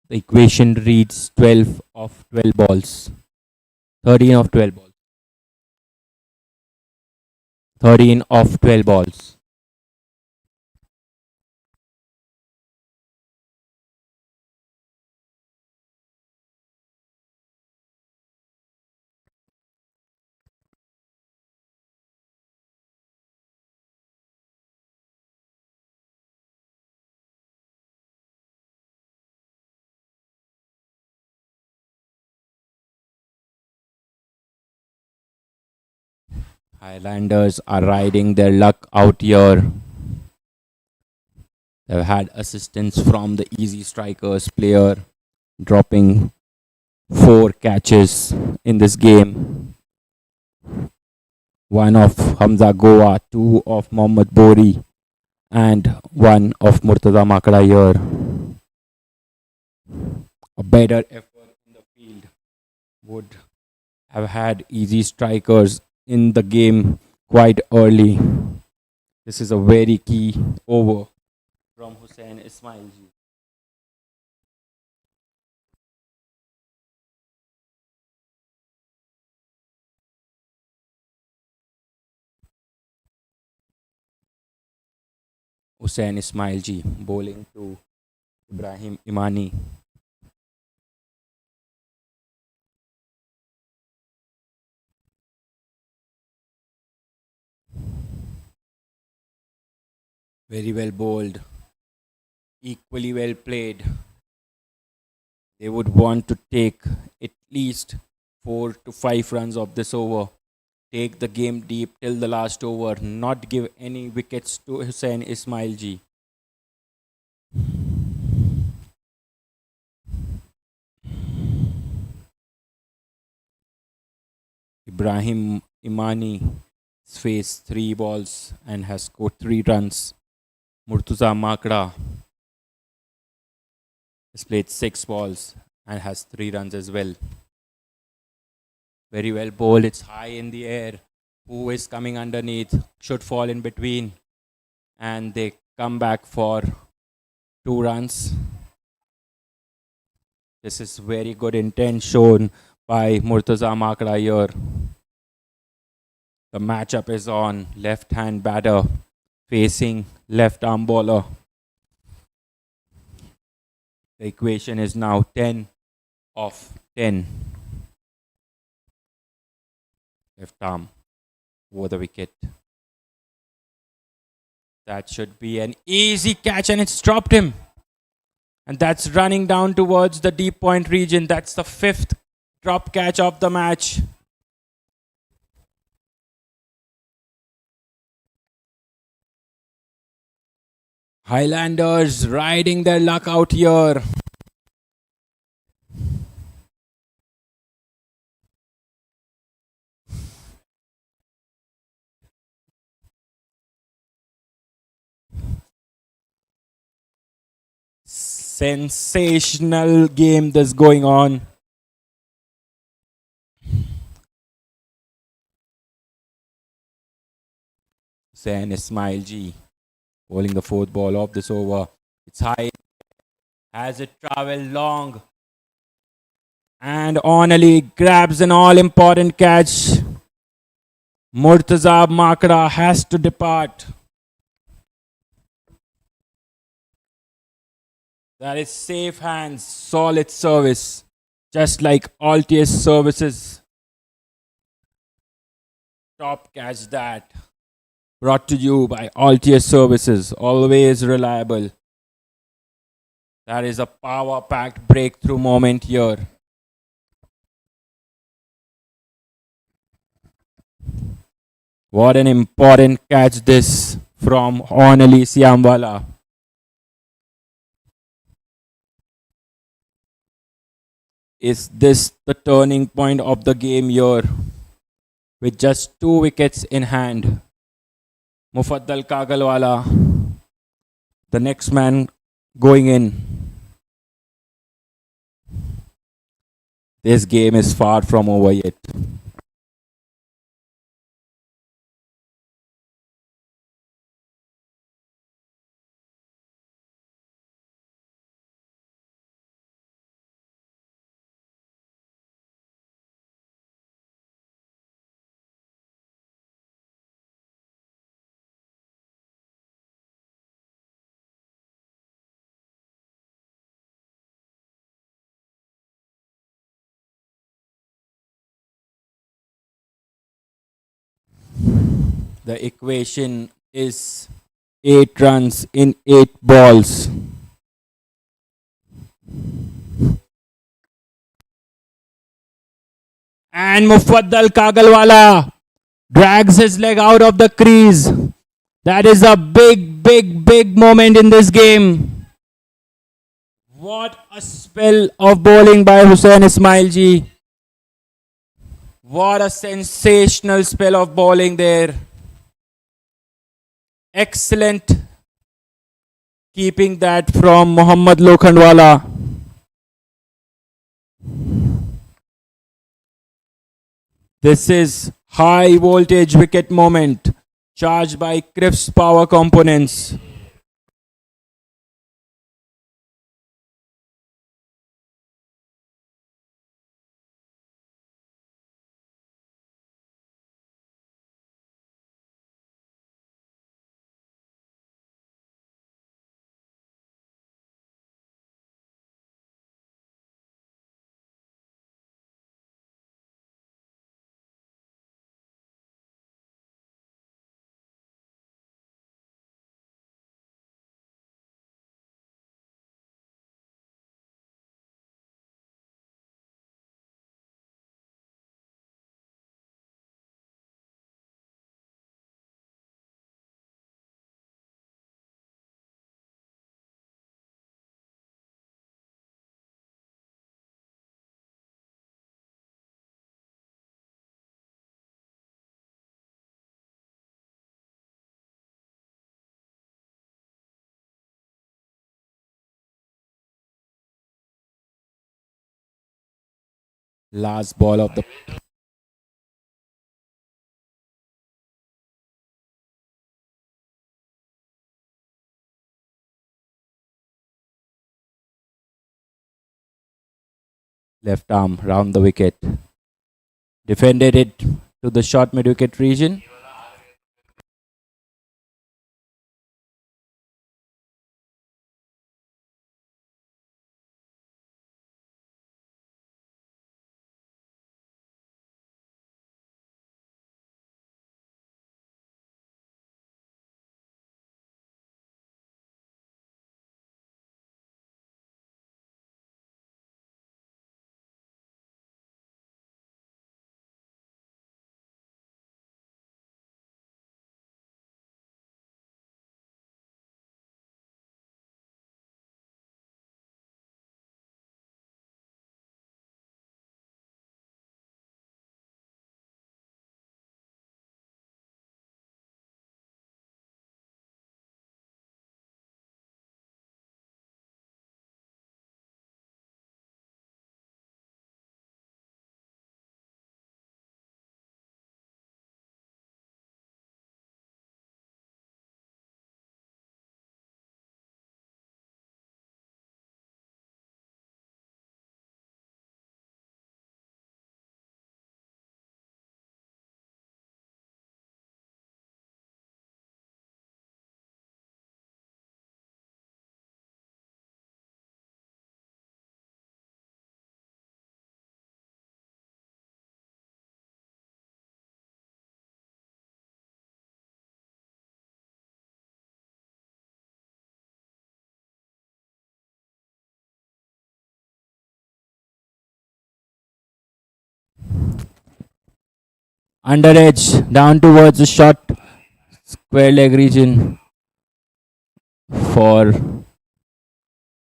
The equation reads 12 of 12 balls. 13 of 12 balls. 13 of 12 balls. Highlanders are riding their luck out here. They've had assistance from the Ezzi Strikers player, dropping 4 catches in this game. 1 of Hamza Goa, 2 of Mohammad Bori, and 1 of Murtaza Makada here. A better effort in the field would have had Ezzi Strikers in the game quite early. This is a very key over from Hussain Ismailji. Hussain Ismailji bowling to Ibrahim Imani. Very well bowled. Equally well played. They would want to take at least 4 to 5 runs of this over. Take the game deep till the last over. Not give any wickets to Hussain Ismailji. Ibrahim Imani has faced 3 balls and has scored 3 runs. Murtaza Makada has played 6 balls and has 3 runs as well. Very well bowled. It's high in the air. Who is coming underneath? Should fall in between. And they come back for 2 runs. This is very good intent shown by Murtaza Makada here. The matchup is on. Left-hand batter facing left-arm bowler. The equation is now 10 of 10. Left arm over the wicket. That should be an easy catch and it's dropped him. And that's running down towards the deep point region. That's the 5th drop catch of the match. Highlanders riding their luck out here. Sensational game that's going on. Hussain Ismailji bowling the 4th ball of this over. It's high. Has it traveled long? And Onali grabs an all-important catch. Murtaza Makada has to depart. That is safe hands, solid service. Just like Altius Services. Top catch that. Brought to you by Altius Services. Always reliable. That is a power-packed breakthrough moment here. What an important catch this from Onali Siamwala. Is this the turning point of the game here? With just 2 wickets in hand. Mufaddal Kagalwala, the next man going in. This game is far from over yet. The equation is 8 runs in 8 balls. And Mufaddal Kagalwala drags his leg out of the crease. That is a big moment in this game. What a spell of bowling by Hussain Ismail ji. What a sensational spell of bowling there. Excellent keeping that from Mohammad Lokhandwala. This is high voltage wicket moment charged by Criff's power components. Last ball of the left arm round the wicket. Defended it to the short mid wicket region. Under edge down towards the short square leg region for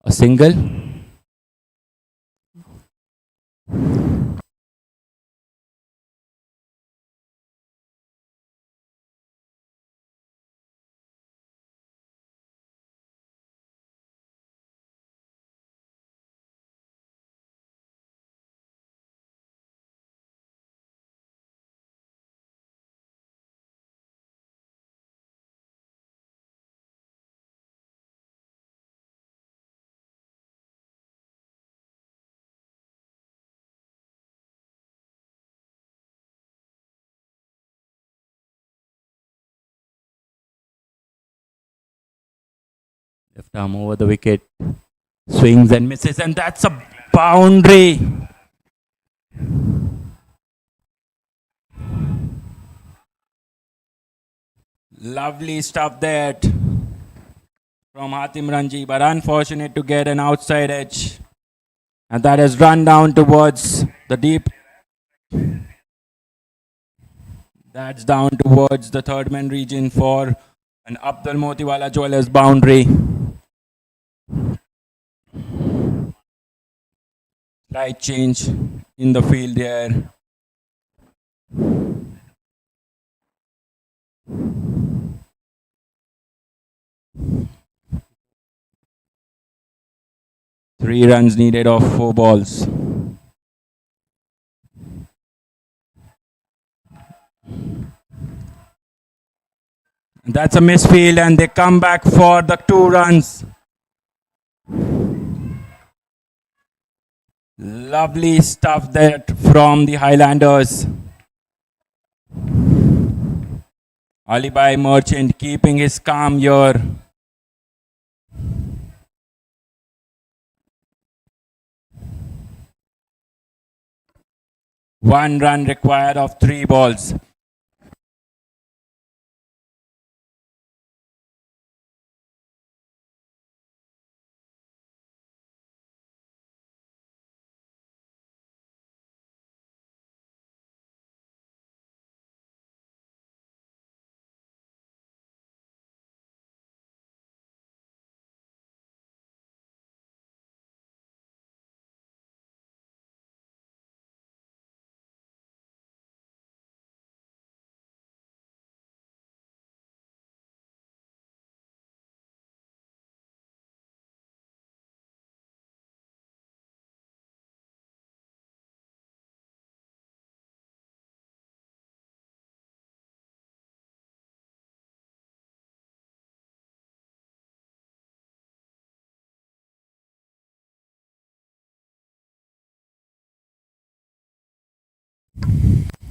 a single. Left arm over the wicket. Swings and misses, and that's a boundary. Lovely stuff there from Hatim Ranji, but unfortunate to get an outside edge. And that has run down towards the deep That's down towards the third man region for an Abdul Motiwala Jewelers boundary. Slight change in the field here. Three runs needed off 4 balls. That's a misfield, and they come back for the 2 runs. Lovely stuff there from the Highlanders. Alibi Merchant keeping his calm here. One run required of 3 balls.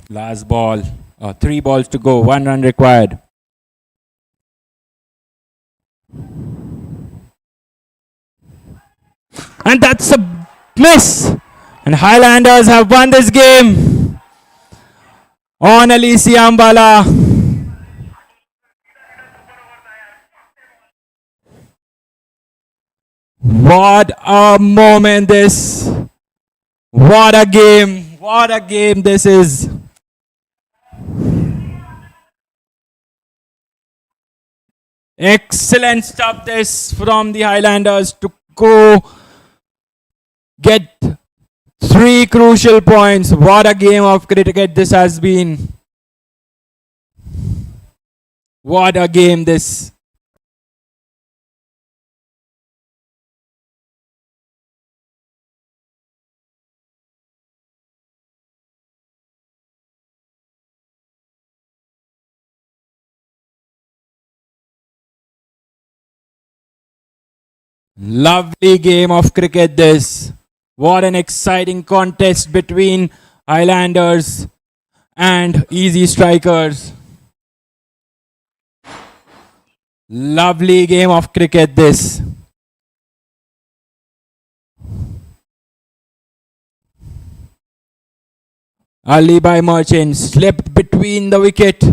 Last ball. 3 balls to go. 1 run required. And that's a miss. And Highlanders have won this game on Alicia Ambala. What a moment this. What a game. What a game this is. Excellent stuff this from the Highlanders to go get 3 crucial points. What a game of cricket this has been. What a game this. Lovely game of cricket this. What an exciting contest between Highlanders and Ezzi Strikers. Lovely game of cricket this. Alibi Merchant slipped between the wicket.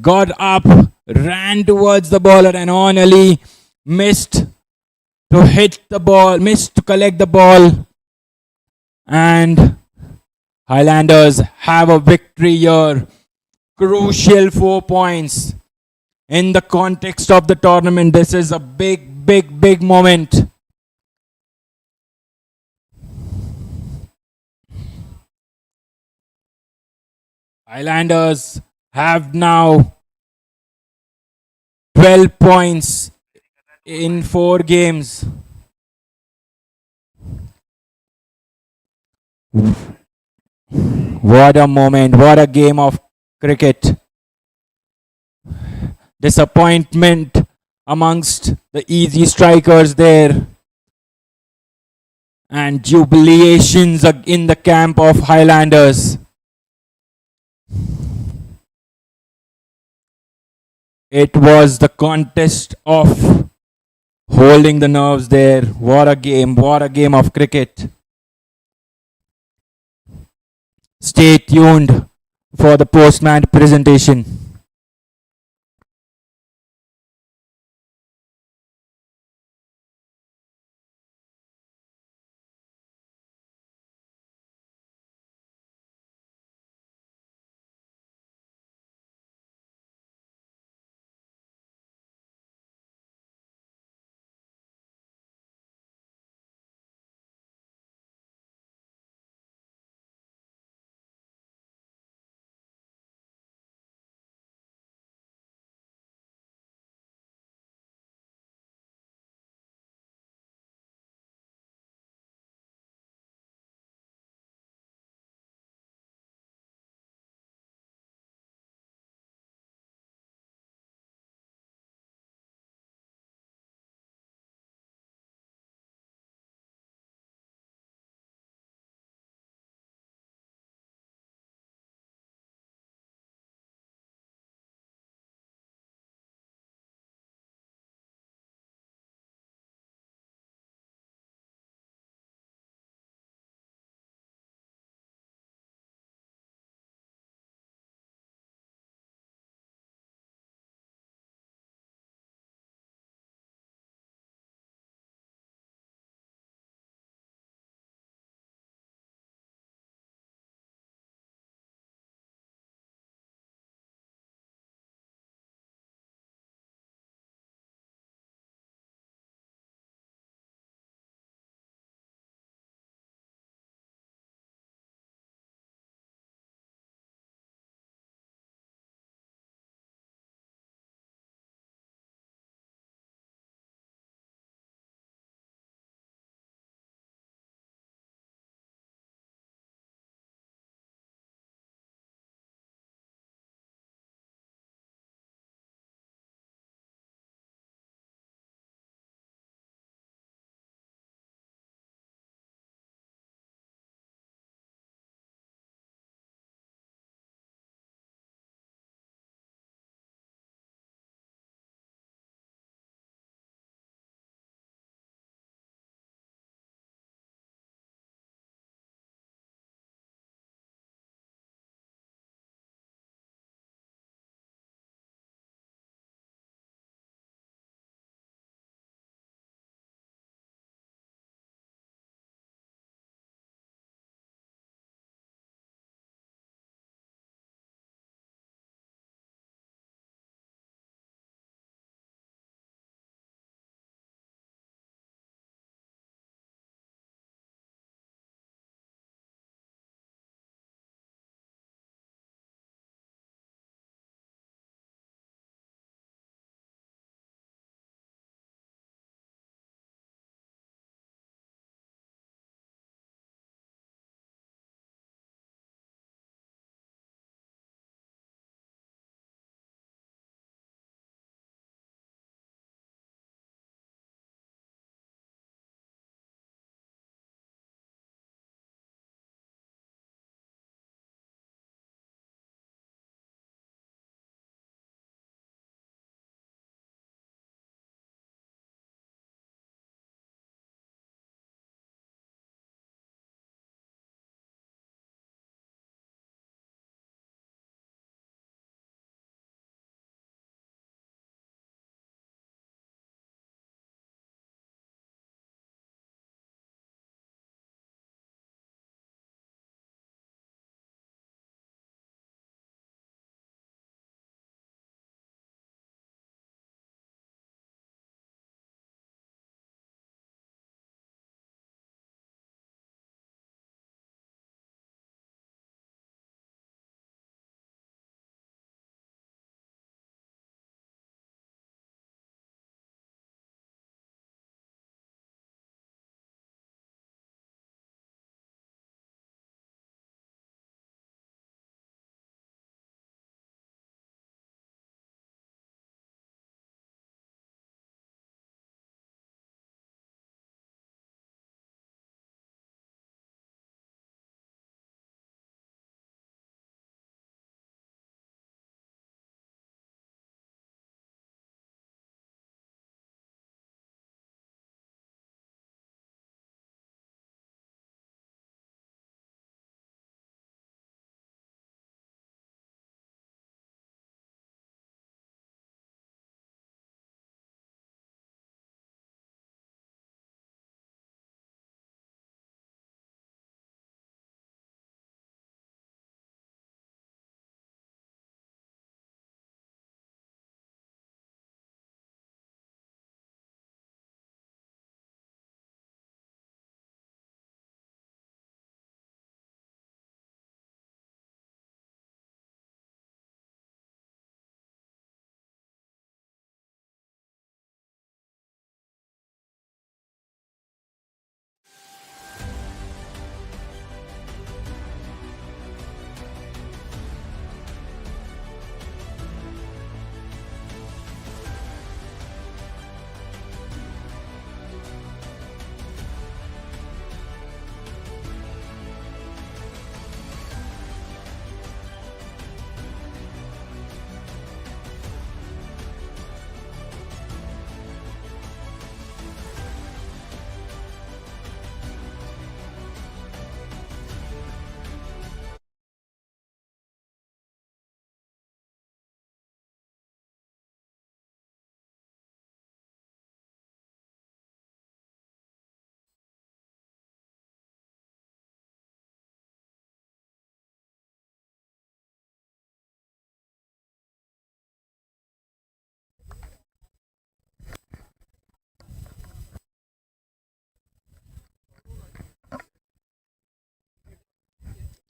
Got up, ran towards the bowler and only missed to hit the ball, missed to collect the ball. And Highlanders have a victory here. Crucial 4 points. In the context of the tournament, this is a big moment. Highlanders have now 12 points in 4 games. What a moment, what a game of cricket. Disappointment amongst the Ezzi Strikers there. And jubilations in the camp of Highlanders. It was the contest of holding the nerves there. What a game of cricket. Stay tuned for the post-match presentation.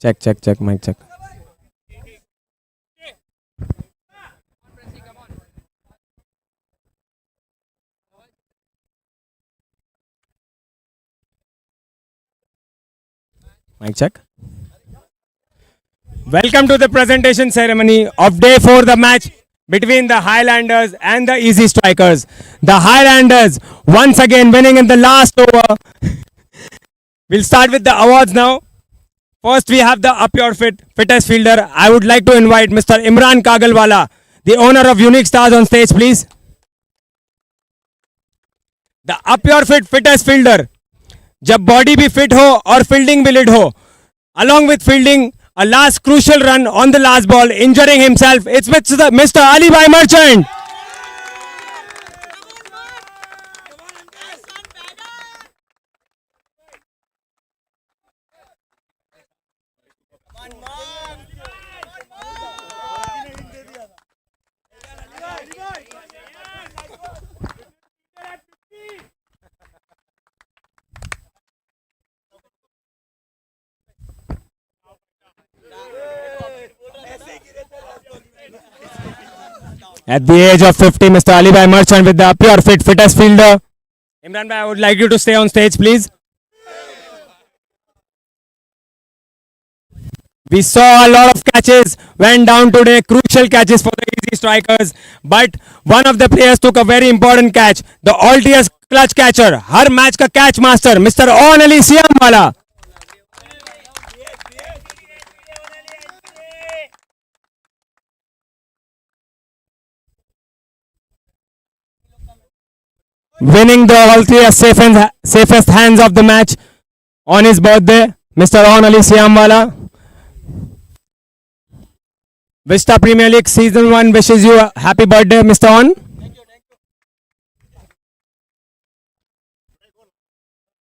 Check. Mic check. Mic check. Welcome to the presentation ceremony of day 4 the match between the Highlanders and the Ezzi Strikers. The Highlanders once again winning in the last over. We'll start with the awards now. First we have the Up Your Fittest Fielder. I would like to invite Mr. Imran Kagalwala, the owner of Unique Stars, on stage please. The Up Your Fittest Fielder. जब body भी fit हो और fielding भी lead हो, along with fielding a last crucial run on the last ball, injuring himself, it's Mr. Ali Bhai Merchant. At the age of 50, Mr. Ali Bhai Merchant with the Up Your Fittest Fielder. Imran Bhai, I would like you to stay on stage, please. We saw a lot of catches went down today, crucial catches for the Ezzi Strikers. But one of the players took a very important catch. The Altius clutch catcher, her match का catch master, Mr. On Ali Siamwala. Winning the Altius safest hands of the match on his birthday, Mr. On Ali Siamwala. Vista Premier League Season 1 wishes you a happy birthday, Mr. On. Thank you.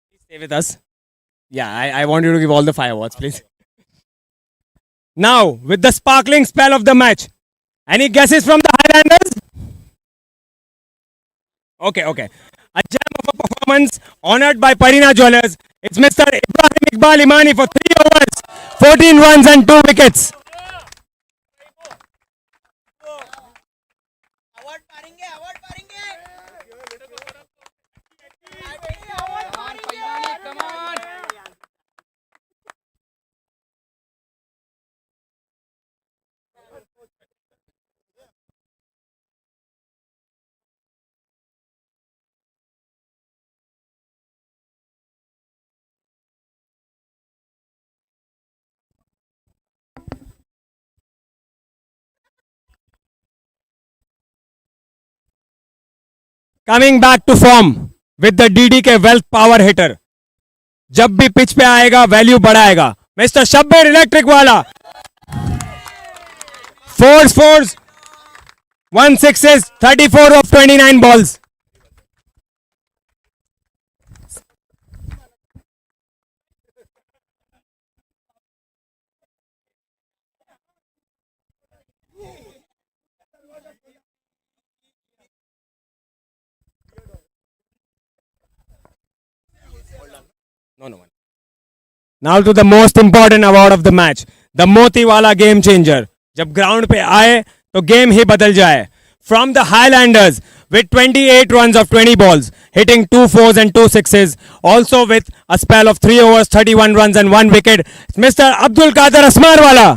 Please stay with us. Yeah, I want you to give all the 5 awards, please. Now, with the sparkling spell of the match, any guesses from the Highlanders? Okay. A gem of a performance honored by Parina Jewelers. It's Mr. Ibrahim Iqbal Imani for 3 overs, 14 runs and 2 wickets. Coming back to form with the DDK Wealth Power Hitter. जब भी pitch पे आएगा value बढ़ाएगा. Mister Shabbir electric वाला. 4s, 1 6s, 34 of 29 balls. No. Now to the most important award of the match, the Moti Wala Game Changer. जब ground पे आए तो गेम ही बदल जाए. From the Highlanders with 28 runs of 20 balls, hitting 2 4s and 2 6s, also with a spell of 3 overs, 31 runs and 1 wicket, Mr. Abdul Qadir Asmarwala.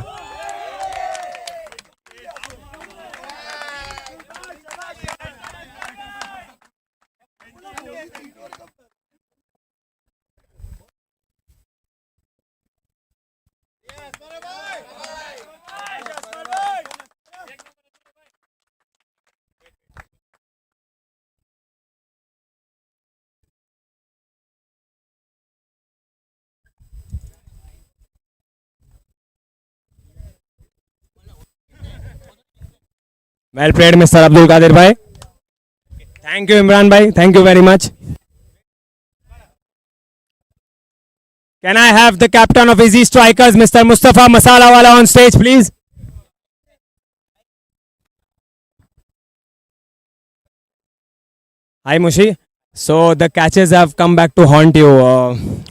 Well played, Mr. Abdul Qadir bhai. Thank you, Imran bhai. Thank you very much. Can I have the captain of Ezzi Strikers, Mr. Mustafa Masalawala, on stage, please? Hi, Mushi. So the catches have come back to haunt you.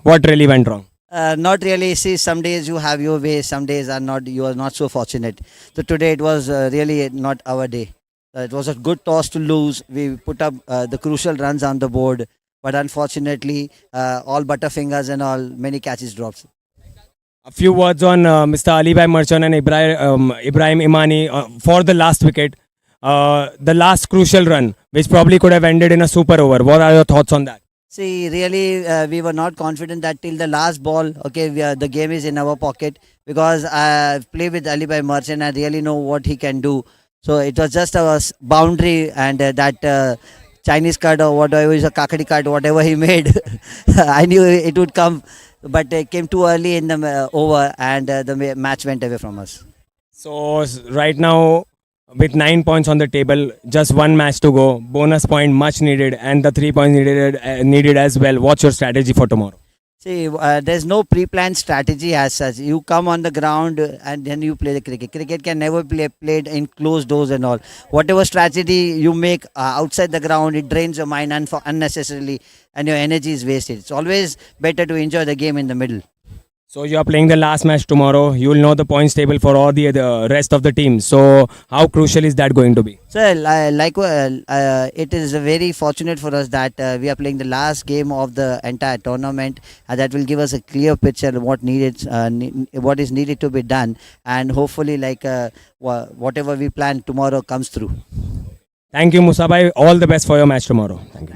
What really went wrong? Not really. See, some days you have your way, some days are not. You are not so fortunate. So today it was really not our day. It was a good toss to lose. We put up the crucial runs on the board, but unfortunately, all butterfingers and all many catches dropped. A few words on Mr. Ali Bhai Merchant and Ibrahim Imani for the last wicket. The last crucial run, which probably could have ended in a super over. What are your thoughts on that? See, really, we were not confident that till the last ball, okay, the game is in our pocket because I play with Ali Bhai Merchant. I really know what he can do. So it was just a boundary and that Chinese card or whatever is a Kakadi card, whatever he made. I knew it would come, but it came too early in the over and the match went away from us. So right now, with 9 points on the table, just one match to go. Bonus point much needed, and the 3 points needed as well. What's your strategy for tomorrow? See, there's no pre-planned strategy as such. You come on the ground and then you play the cricket. Cricket can never be played in closed doors and all. Whatever strategy you make outside the ground, it drains your mind unnecessarily and your energy is wasted. It's always better to enjoy the game in the middle. So you are playing the last match tomorrow. You will know the points table for all the rest of the team. So how crucial is that going to be? So, it is very fortunate for us that we are playing the last game of the entire tournament. That will give us a clear picture of what what is needed to be done, and hopefully, whatever we plan tomorrow comes through. Thank you, Musa bhai. All the best for your match tomorrow. Thank you.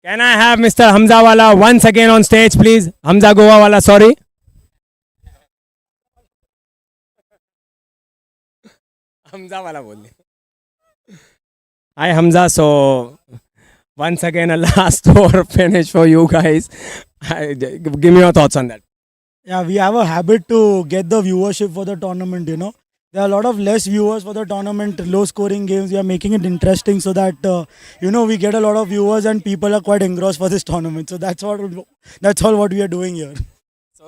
Can I have Mr. Hamza Wala once again on stage, please? Hamza Goa Wala, sorry. Hamza Wala bol. Hi Hamza. So once again a last over finish for you guys. Give me your thoughts on that. Yeah, we have a habit to get the viewership for the tournament, you know. There are a lot of less viewers for the tournament, low scoring games. We are making it interesting so that, we get a lot of viewers and people are quite engrossed for this tournament. So that's all what we are doing here.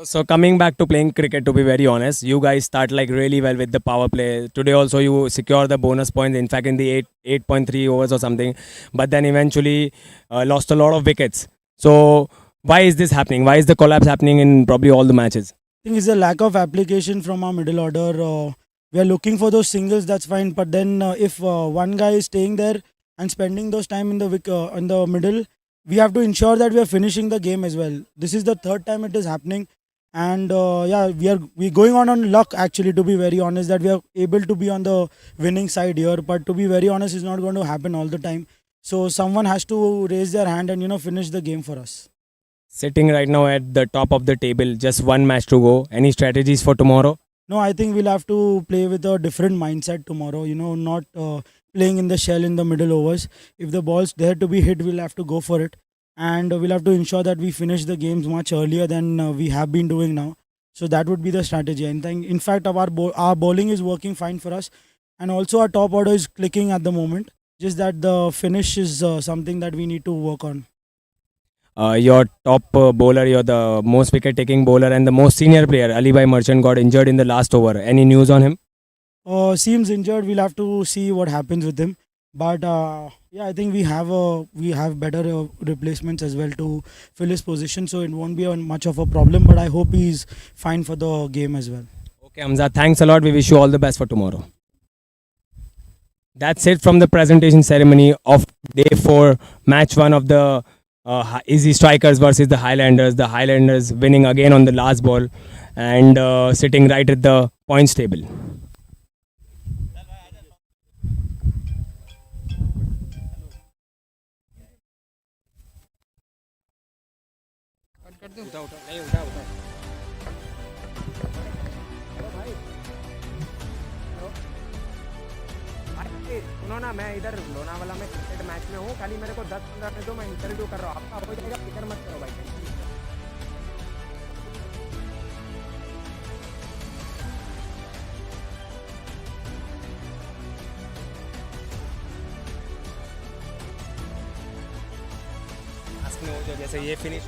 So coming back to playing cricket, to be very honest, you guys start like really well with the power play. Today also you secure the bonus points, in fact in the 8.3 overs or something. But then eventually lost a lot of wickets. So why is this happening? Why is the collapse happening in probably all the matches? I think it's a lack of application from our middle order. We are looking for those singles, that's fine. But then if one guy is staying there and spending those time in the middle, we have to ensure that we are finishing the game as well. This is the third time it is happening. And we're going on luck actually, to be very honest, that we are able to be on the winning side here. But to be very honest, it's not going to happen all the time. So someone has to raise their hand and finish the game for us. Sitting right now at the top of the table, just one match to go. Any strategies for tomorrow? No, I think we'll have to play with a different mindset tomorrow, not playing in the shell in the middle overs. If the ball's there to be hit, we'll have to go for it. And we'll have to ensure that we finish the games much earlier than we have been doing now. So that would be the strategy. And in fact, our bowling is working fine for us. And also our top order is clicking at the moment. Just that the finish is something that we need to work on. Your top bowler, you're the most wicket-taking bowler and the most senior player, Ali Bhai Merchant, got injured in the last over. Any news on him? Seems injured. We'll have to see what happens with him. But I think we have better replacements as well to fill his position, so it won't be much of a problem. But I hope he's fine for the game as well. Okay, Hamza, thanks a lot. We wish you all the best for tomorrow. That's it from the presentation ceremony of day 4, match 1 of the Ezzi Strikers versus the Highlanders. The Highlanders winning again on the last ball and sitting right at the points table. सुनो ना, मैं इधर लोनावाला में cricket match में हूँ, खाली मेरे को 10-15 मिनट दो, मैं इंटरव्यू कर रहा हूँ, आपका हो जाएगा, फिक्र मत करो भाई। जैसे ये फिनिश